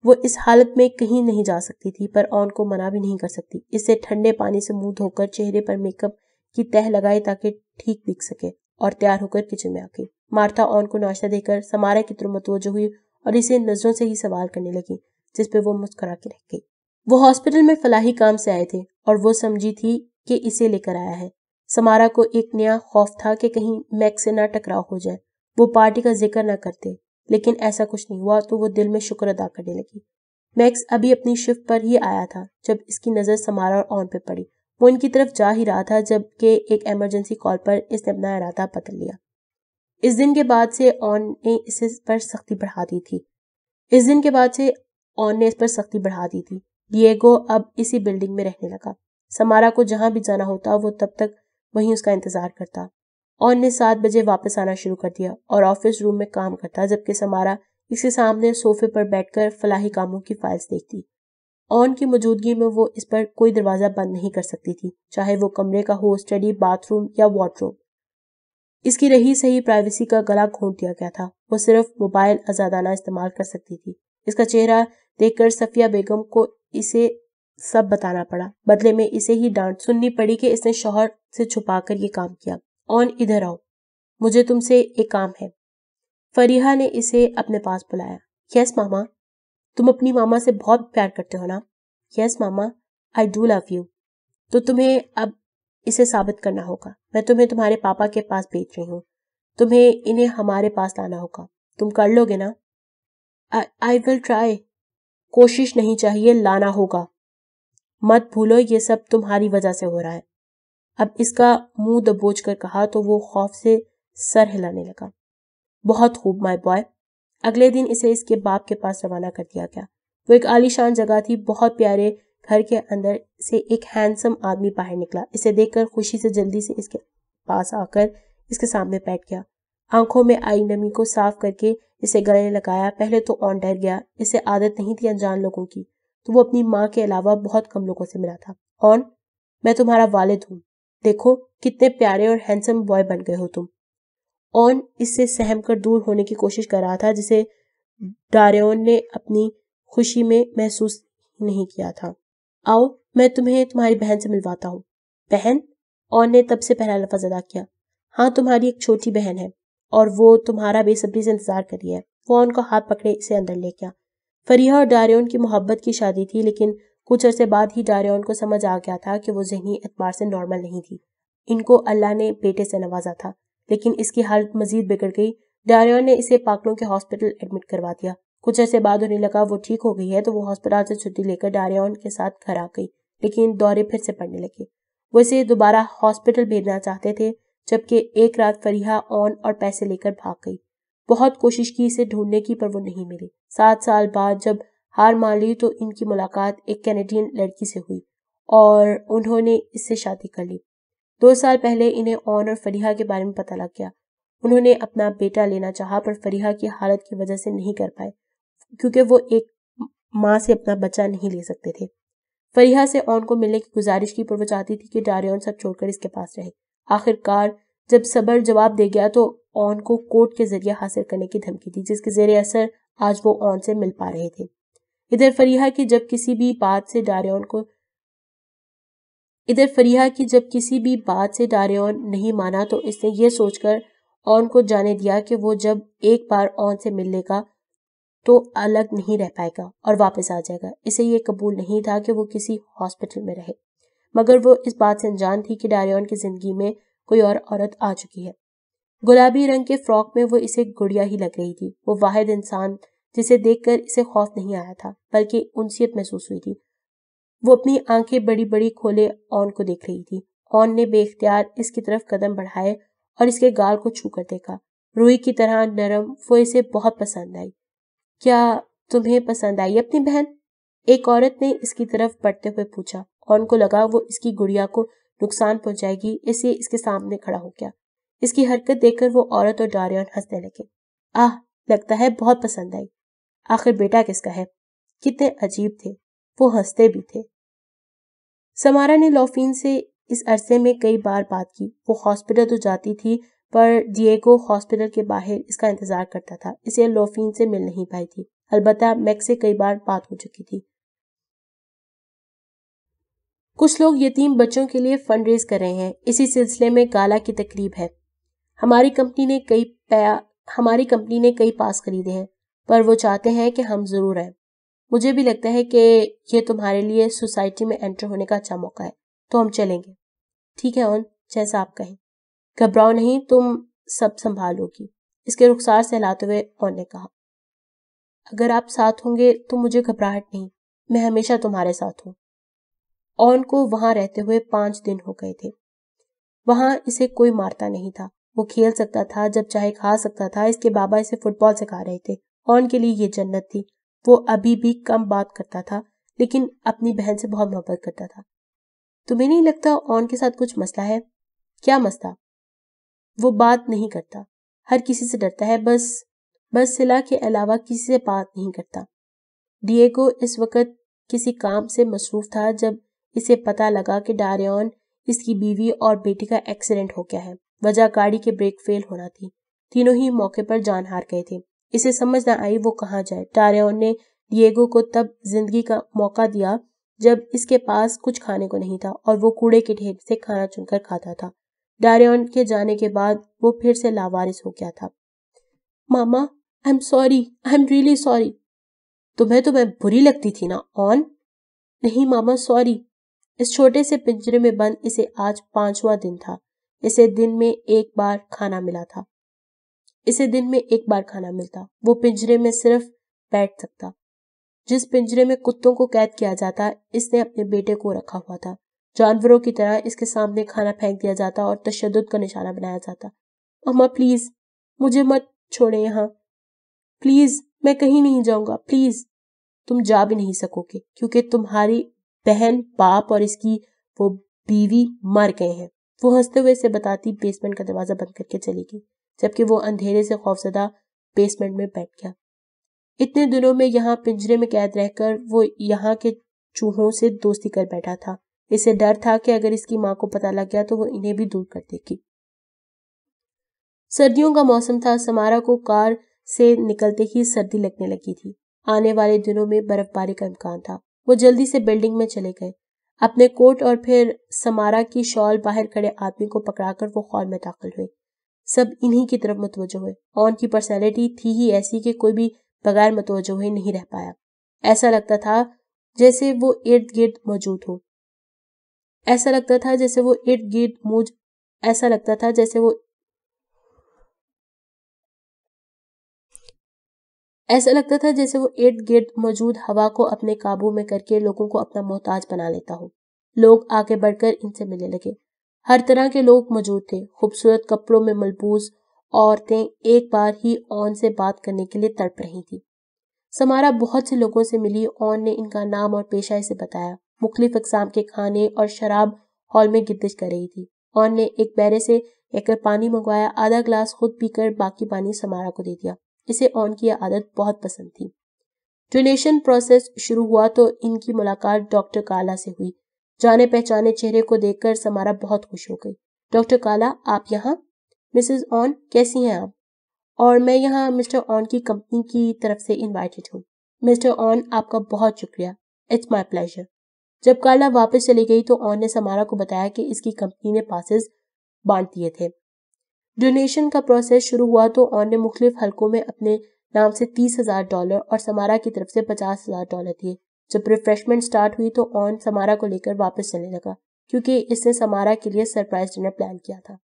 وہ اس حالت میں کہیں نہیں جا سکتی تھی پر آن کو منع بھی نہیں کر سکتی. اس سے ٹھنڈے پانی سے منہ دھو کر چہرے پر میک اپ کی تہ لگائی تاکہ ٹھیک دکھ سکے اور تیار ہو کر کچن میں آ گئی. مارتھا آن کو ناشتہ دے کر سمارا کی طرف متوجہ ہوئی اور اسے نظروں سے ہی سوال کرنے لگی، جس پہ وہ مسکرا کے رہ گئی۔ وہ ہاسپٹل میں فلاحی کام سے آئے تھے اور وہ سمجھی تھی کہ اسے لے کر آیا ہے۔ سمارا کو ایک نیا خوف تھا کہ کہیں میکس سے نہ ٹکراؤ ہو جائے۔ وہ پارٹی کا ذکر نہ کرتے، لیکن ایسا کچھ نہیں ہوا تو وہ دل میں شکر ادا کرنے لگی۔ میکس ابھی اپنی شفٹ پر ہی آیا تھا جب اس کی نظر سمارا اور آن پہ پڑی۔ وہ ان کی طرف جا ہی رہا تھا جب کہ ایک ایمرجنسی کال پر اس نے اپنا ارادہ بدل لیا۔ اس دن کے بعد سے آن نے اس پر سختی بڑھا دی تھی۔ ڈیگو اب اسی بلڈنگ میں رہنے لگا۔ سمارا کو جہاں بھی جانا ہوتا وہ تب تک وہیں اس کا انتظار کرتا۔ آن نے 7 بجے واپس آنا شروع کر دیا اور آفس روم میں کام کرتا، جبکہ سمارا اس کے سامنے صوفے پر بیٹھ کر فلاحی کاموں کی فائلز دیکھتی۔ آن کی موجودگی میں وہ اس پر کوئی دروازہ بند نہیں کر سکتی تھی، چاہے وہ کمرے کا ہو، اسٹڈی، باتھ روم یا وارڈروب۔ اس کی رہی صحیح پرائیویسی کا گلا گھونٹ دیا گیا تھا۔ وہ صرف موبائل آزادانہ استعمال کر سکتی تھی۔ اس کا چہرہ دیکھ کر صفیہ بیگم کو اسے سب بتانا پڑا۔ بدلے میں اسے ہی ڈانٹ سننی پڑی کہ اس نے شوہر سے چھپا کر یہ کام کیا۔ آن ادھر آؤ، مجھے تم سے ایک کام ہے۔ فریحہ نے اسے اپنے پاس بلایا۔ یس ماما۔ تم اپنی ماما سے بہت پیار کرتے ہو نا؟ یس ماما، آئی ڈو لو یو۔ تو تمہیں اب اسے ثابت کرنا ہوگا۔ میں تمہیں تمہارے پاپا کے پاس بھیج رہی ہوں۔ تمہیں انہیں ہمارے پاس لانا ہوگا۔ تم کر لو گے نا؟ آئی ول ٹرائی۔ کوشش نہیں چاہیے، لانا ہوگا۔ مت بھولو یہ سب تمہاری وجہ سے ہو رہا ہے۔ اب اس کا منہ دبوچ کر کہا تو وہ خوف سے سر ہلانے لگا۔ بہت خوب مائی بوائے۔ اگلے دن اسے اس کے باپ کے پاس روانہ کر دیا گیا۔ وہ ایک عالی شان جگہ تھی۔ بہت پیارے گھر کے اندر سے ایک ہینڈسم آدمی باہر نکلا۔ اسے دیکھ کر خوشی سے جلدی سے اس کے پاس آ کر اس کے سامنے بیٹھ گیا۔ آنکھوں میں آئی نمی کو صاف کر کے اسے گلے لگایا۔ پہلے تو آن ڈر گیا، اسے عادت نہیں تھی انجان لوگوں کی، تو وہ اپنی ماں کے علاوہ بہت کم لوگوں سے ملا تھا۔ آن، میں تمہارا والد ہوں۔ دیکھو کتنے پیارے اور ہینڈسم بوائے بن گئے ہو تم۔ آن اس سے سہم کر دور ہونے کی کوشش کر رہا تھا، جسے ڈاریون نے اپنی خوشی میں محسوس نہیں کیا تھا۔ آؤ میں تمہیں تمہاری بہن سے ملواتا ہوں۔ بہن؟ آن نے تب سے پہلا لفظ ادا کیا۔ ہاں، تمہاری ایک چھوٹی بہن ہے اور وہ تمہارا بے صبری سے انتظار کر رہی ہے۔ وہ آن کو ہاتھ پکڑے اسے اندر لے گیا۔ فریحہ اور ڈاریون کی محبت کی شادی تھی، لیکن کچھ عرصے بعد ہی ڈاریون کو سمجھ آ گیا تھا کہ وہ ذہنی اعتبار سے نارمل نہیں تھی۔ ان کو اللہ نے بیٹے سے نوازا تھا، لیکن اس کی حالت مزید بگڑ گئی۔ ڈاریون نے اسے پاکلوں کے ہاسپٹل ایڈمٹ کروا دیا۔ کچھ عرصے بعد انہیں لگا وہ ٹھیک ہو گئی ہے تو وہ ہاسپٹل سے چھٹی لے کر ڈاریون کے ساتھ گھر آ گئی، لیکن دورے پھر سے پڑنے لگے۔ وہ اسے دوبارہ ہاسپٹل بھیجنا چاہتے تھے، جبکہ ایک رات فریحہ آن اور پیسے لے کر بھاگ گئی۔ بہت کوشش کی اسے ڈھونڈنے کی، پر وہ نہیں ملی۔ 7 سال بعد جب ہار مان لی تو ان کی ملاقات ایک کینیڈین لڑکی سے ہوئی اور انہوں نے اس سے شادی کر لی۔ 2 سال پہلے انہیں آن اور فریحہ کے بارے میں پتہ لگ گیا۔ انہوں نے اپنا بیٹا لینا چاہا، پر فریحہ کی حالت کی وجہ سے نہیں کر پائے، کیونکہ وہ ایک ماں سے اپنا بچہ نہیں لے سکتے تھے۔ فریحہ سے آن کو ملنے کی گزارش کی، پر وہ چاہتی تھی کہ ڈاریون سب چھوڑ کر اس کے پاس رہے۔ آخر کار جب صبر جواب دے گیا تو آن کو کورٹ کے ذریعے حاصل کرنے کی دھمکی دی، جس کے زیر اثر آج وہ آن سے مل پا رہے تھے۔ ادھر فریحہ کی جب کسی بھی بات سے ڈاریون نہیں مانا تو اس نے یہ سوچ کر آن کو جانے دیا کہ وہ جب ایک بار آن سے مل لے گا تو الگ نہیں رہ پائے گا اور واپس آ جائے گا۔ اسے یہ قبول نہیں تھا کہ وہ کسی ہاسپٹل میں رہے، مگر وہ اس بات سے انجان تھی کہ ڈاریون کی زندگی میں کوئی اور عورت آ چکی ہے۔ گلابی رنگ کے فراک میں وہ اسے گڑیا ہی لگ رہی تھی۔ وہ واحد انسان جسے دیکھ کر اسے خوف نہیں آیا تھا، بلکہ انسیت محسوس ہوئی تھی۔ وہ اپنی آنکھیں بڑی بڑی کھولے آن کو دیکھ رہی تھی۔ آن نے بے اختیار اس کی طرف قدم بڑھائے اور اس کے گال کو چھو کر دیکھا۔ روئی کی طرح نرم، وہ اسے بہت پسند آئی۔ کیا تمہیں پسند آئی اپنی بہن؟ ایک عورت نے اس کی طرف بڑھتے ہوئے پوچھا۔ آن کو لگا وہ اس کی گڑیا کو نقصان پہنچائے گی، اس لیے اس کے سامنے کھڑا ہو گیا۔ اس کی حرکت دیکھ کر وہ عورت اور ڈاریون ہنسنے لگے۔ لگتا ہے بہت پسند آئی۔ آخر بیٹا کس کا ہے؟ کتنے عجیب تھے، وہ ہنستے بھی تھے۔ سمارا نے لوفین سے اس عرصے میں کئی بار بات کی۔ وہ ہاسپٹل تو جاتی تھی، پر ڈیگو ہاسپٹل کے باہر اس کا انتظار کرتا تھا، اسے لوفین سے مل نہیں پائی تھی۔ البتہ میکس سے کئی بار بات ہو چکی تھی۔ کچھ لوگ یتیم بچوں کے لیے فنڈ ریز کر رہے ہیں، اسی سلسلے میں گالا کی تقریب ہے۔ ہماری کمپنی نے کئی پاس خریدے ہیں۔ پر وہ چاہتے ہیں کہ ہم ضرور آئیں. مجھے بھی لگتا ہے کہ یہ تمہارے لیے سوسائٹی میں انٹر ہونے کا اچھا موقع ہے, تو ہم چلیں گے. ٹھیک ہے اون, جیسا آپ کہیں. گھبراؤ نہیں, تم سب سنبھال لو گی, اس کے رخسار سے ہلاتے ہوئے اون نے کہا. اگر آپ ساتھ ہوں گے تو مجھے گھبراہٹ نہیں, میں ہمیشہ تمہارے ساتھ ہوں. اون کو وہاں رہتے ہوئے 5 دن ہو گئے تھے. وہاں اسے کوئی مارتا نہیں تھا, وہ کھیل سکتا تھا, جب چاہے کھا سکتا تھا. اس کے بابا اسے فٹ بال سکھا رہے تھے. اون کے لیے یہ جنت تھی. وہ ابھی بھی کم بات کرتا تھا, لیکن اپنی بہن سے بہت محبت کرتا تھا. تمہیں نہیں لگتا اون کے ساتھ کچھ مسئلہ ہے؟ کیا مسئلہ؟ وہ بات نہیں کرتا, ہر کسی سے ڈرتا ہے, بس صلہ کے علاوہ کسی سے بات نہیں کرتا. ڈیگو اس وقت کسی کام سے مصروف تھا جب اسے پتا لگا کہ ڈاریون, اس کی بیوی اور بیٹی کا ایکسیڈنٹ ہو گیا ہے. وجہ گاڑی کے بریک فیل ہونا تھی. تینوں ہی موقع پر جان ہار گئے تھے. اسے سمجھ نہ آئی وہ کہاں جائے. ڈاریون نے ڈیگو کو تب زندگی کا موقع دیا جب اس کے پاس کچھ کھانے کو نہیں تھا اور وہ کوڑے کے ڈھیر سے کھانا چن کر کھاتا تھا. ڈاریون کے جانے کے بعد وہ پھر سے لاوارث ہو گیا تھا. ماما, I'm sorry, I'm really sorry. تمہیں بری لگتی تھی نا اون؟ نہیں ماما, سوری. اس چھوٹے سے پنجرے میں بند اسے آج 5واں دن تھا. اسے دن میں ایک بار کھانا ملتا. وہ پنجرے میں صرف بیٹھ سکتا. جس پنجرے میں کتوں کو قید کیا جاتا, اس نے اپنے بیٹے کو رکھا ہوا تھا. جانوروں کی طرح اس کے سامنے کھانا پھینک دیا جاتا اور تشدد کا نشانہ بنایا جاتا. ماما پلیز, مجھے مت چھوڑے یہاں. پلیز, میں کہیں نہیں جاؤں گا, پلیز. تم جا بھی نہیں سکو گے کیونکہ تمہاری بہن, باپ اور اس کی وہ بیوی مر گئے ہیں. وہ ہنستے ہوئے سے بتاتی بیسمنٹ کا دروازہ بند کر کے چلی گئی, جبکہ وہ اندھیرے سے خوفزدہ بیسمنٹ میں بیٹھ گیا. اتنے دنوں میں یہاں پنجرے میں قید رہ کر وہ یہاں کے چوہوں سے دوستی کر بیٹھا تھا. اسے ڈر تھا کہ اگر اس کی ماں کو پتہ لگ گیا تو وہ انہیں بھی دور کر دے گی. سردیوں کا موسم تھا. سمارا کو کار سے نکلتے ہی سردی لگنے لگی تھی. آنے والے دنوں میں برف باری کا امکان تھا. وہ جلدی سے بلڈنگ میں چلے گئے. اپنے کوٹ اور پھر سمارا کی شال باہر کھڑے آدمی کو پکڑا کر وہ ہال میں داخل ہوئے. سب انہی کی طرف متوجہ ہوئے. اون کی پرسنالٹی تھی ہی ایسی کہ کوئی بھی بغیر متوجہ ہوئے نہیں رہ پایا. ایسا لگتا تھا جیسے وہ ارد گرد موجود ہو. ایسا لگتا تھا جیسے وہ ارد گرد موجود ہوا کو اپنے قابو میں کر کے لوگوں کو اپنا محتاج بنا لیتا ہو. لوگ آگے بڑھ کر ان سے ملنے لگے. ہر طرح کے لوگ موجود تھے. خوبصورت کپڑوں میں ملبوس عورتیں ایک بار ہی اون سے بات کرنے کے لیے تڑپ رہی تھی. سمارا بہت سے لوگوں سے ملی. اون نے ان کا نام اور پیشہ اسے بتایا. مختلف اقسام کے کھانے اور شراب ہال میں گردش کر رہی تھی. اون نے ایک بیرے سے ایک پانی منگوایا. آدھا گلاس خود پی کر باقی پانی سمارا کو دے دیا. اسے اون کی یہ عادت بہت پسند تھی. ڈونیشن پروسیس شروع ہوا تو ان کی ملاقات ڈاکٹر کالا سے ہوئی. جانے پہچانے چہرے کو دیکھ کر سمارا بہت خوش ہو گئی. ڈاکٹر کالا, آپ یہاں؟ مسز اون, کیسی ہیں آپ؟ اور میں یہاں مسٹر اون کی کمپنی کی طرف سے انوائٹڈ ہوں. مسٹر اون, آپ کا بہت شکریہ. It's my pleasure. جب کارلا واپس چلی گئی تو اون نے سمارا کو بتایا کہ اس کی کمپنی نے پاسز بانٹ دیے تھے. ڈونیشن کا پروسیس شروع ہوا تو اون نے مختلف حلقوں میں اپنے نام سے $30,000 اور سمارا کی طرف سے $50,000 دیے. جب ریفریشمنٹ سٹارٹ ہوئی تو اون سمارا کو لے کر واپس چلنے لگا کیونکہ اس نے سمارا کے لیے سرپرائز ڈنر پلان کیا تھا.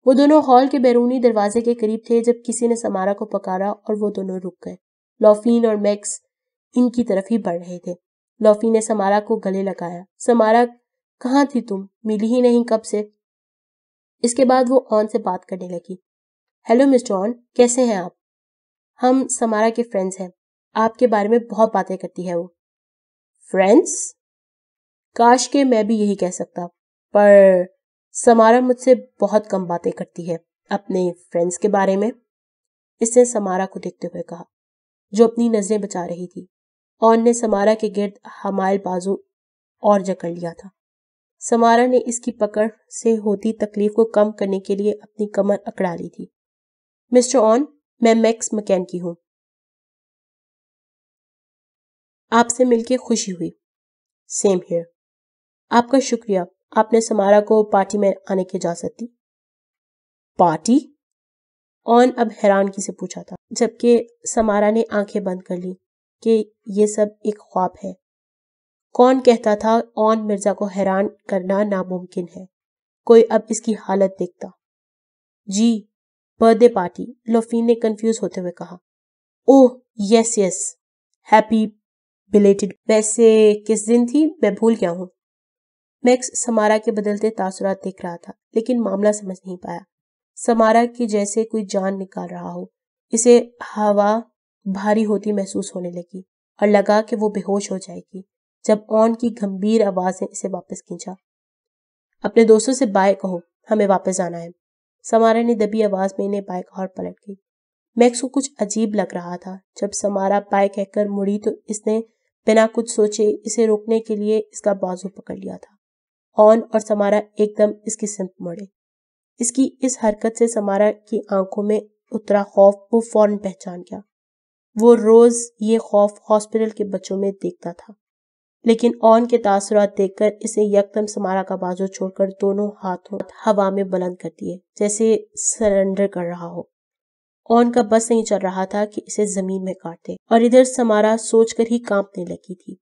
وہ دونوں ہال کے بیرونی دروازے کے قریب تھے جب کسی نے سمارا کو پکارا اور وہ دونوں رک گئے. لوفین اور میکس ان کی طرف ہی بڑھ رہے تھے. لوفین نے سمارا کو گلے لگایا. سمارا, کہاں تھی تم؟ ملی ہی نہیں کب سے. اس کے بعد وہ اون سے بات کرنے لگی. ہیلو مسٹر اون, کیسے ہیں آپ؟ ہم سمارا کے فرینڈز ہیں. آپ کے بارے میں بہت باتیں کرتی ہے وہ. فرینڈز؟ کاش کہ میں بھی یہی کہہ سکتا, پر سمارا مجھ سے بہت کم باتیں کرتی ہے اپنے فرینڈز کے بارے میں. اس نے سمارا کو دیکھتے ہوئے کہا جو اپنی نظریں بچا رہی تھی. اون نے سمارا کے گرد حمائل بازو اور جکڑ لیا تھا. سمارا نے اس کی پکڑ سے ہوتی تکلیف کو کم کرنے کے لیے اپنی کمر اکڑا لی تھی. مسٹر اون, میں میکس مکین کی ہوں. آپ سے مل کے خوشی ہوئی. Same here. آپ کا شکریہ, آپ نے سمارا کو پارٹی میں آنے کی اجازت دی. پارٹی؟ اون اب حیرانگی سے پوچھا تھا، جبکہ سمارا نے آنکھیں بند کر لی کہ یہ سب ایک خواب ہے۔ کون کہتا تھا اون مرزا کو حیران کرنا ناممکن ہے؟ کوئی اب اس کی حالت دیکھتا۔ جی، برتھ ڈے پارٹی، لوفین نے کنفیوز ہوتے ہوئے کہا۔ اوہ یس یس، ہیپی بلیٹڈ۔ ویسے کس دن تھی؟ میں بھول گیا ہوں۔ میکس سمارا کے بدلتے تاثرات دیکھ رہا تھا لیکن معاملہ سمجھ نہیں پایا۔ سمارا کی جیسے کوئی جان نکال رہا ہو، اسے ہوا بھاری ہوتی محسوس ہونے لگی اور لگا کہ وہ بے ہوش ہو جائے گی جب اون کی گھمبیر آواز نے اسے واپس کھینچا۔ اپنے دوستوں سے بائے کہو، ہمیں واپس جانا ہے۔ سمارا نے دبی آواز میں انہیں بائے کہا اور پلٹ گئی۔ میکس کو کچھ عجیب لگ رہا تھا۔ جب سمارا بائے کہہ کر مڑی تو اس نے بنا کچھ سوچے اسے روکنے کے لیے اس کا بازو پکڑ لیا تھا۔ اون اور سمارا ایک دم اس کی سمت مڑے۔ اس کی اس حرکت سے سمارا کی آنکھوں میں اترا خوف وہ فوراً پہچان گیا۔ وہ روز یہ خوف ہاسپٹل کے بچوں میں دیکھتا تھا، لیکن اون کے تاثرات دیکھ کر اسے یکدم سمارا کا بازو چھوڑ کر دونوں ہاتھوں ہوا میں بلند کر دیے، جیسے سرنڈر کر رہا ہو۔ اون کا بس نہیں چل رہا تھا کہ اسے زمین میں کاٹ دے، اور ادھر سمارا سوچ کر ہی کانپنے لگی تھی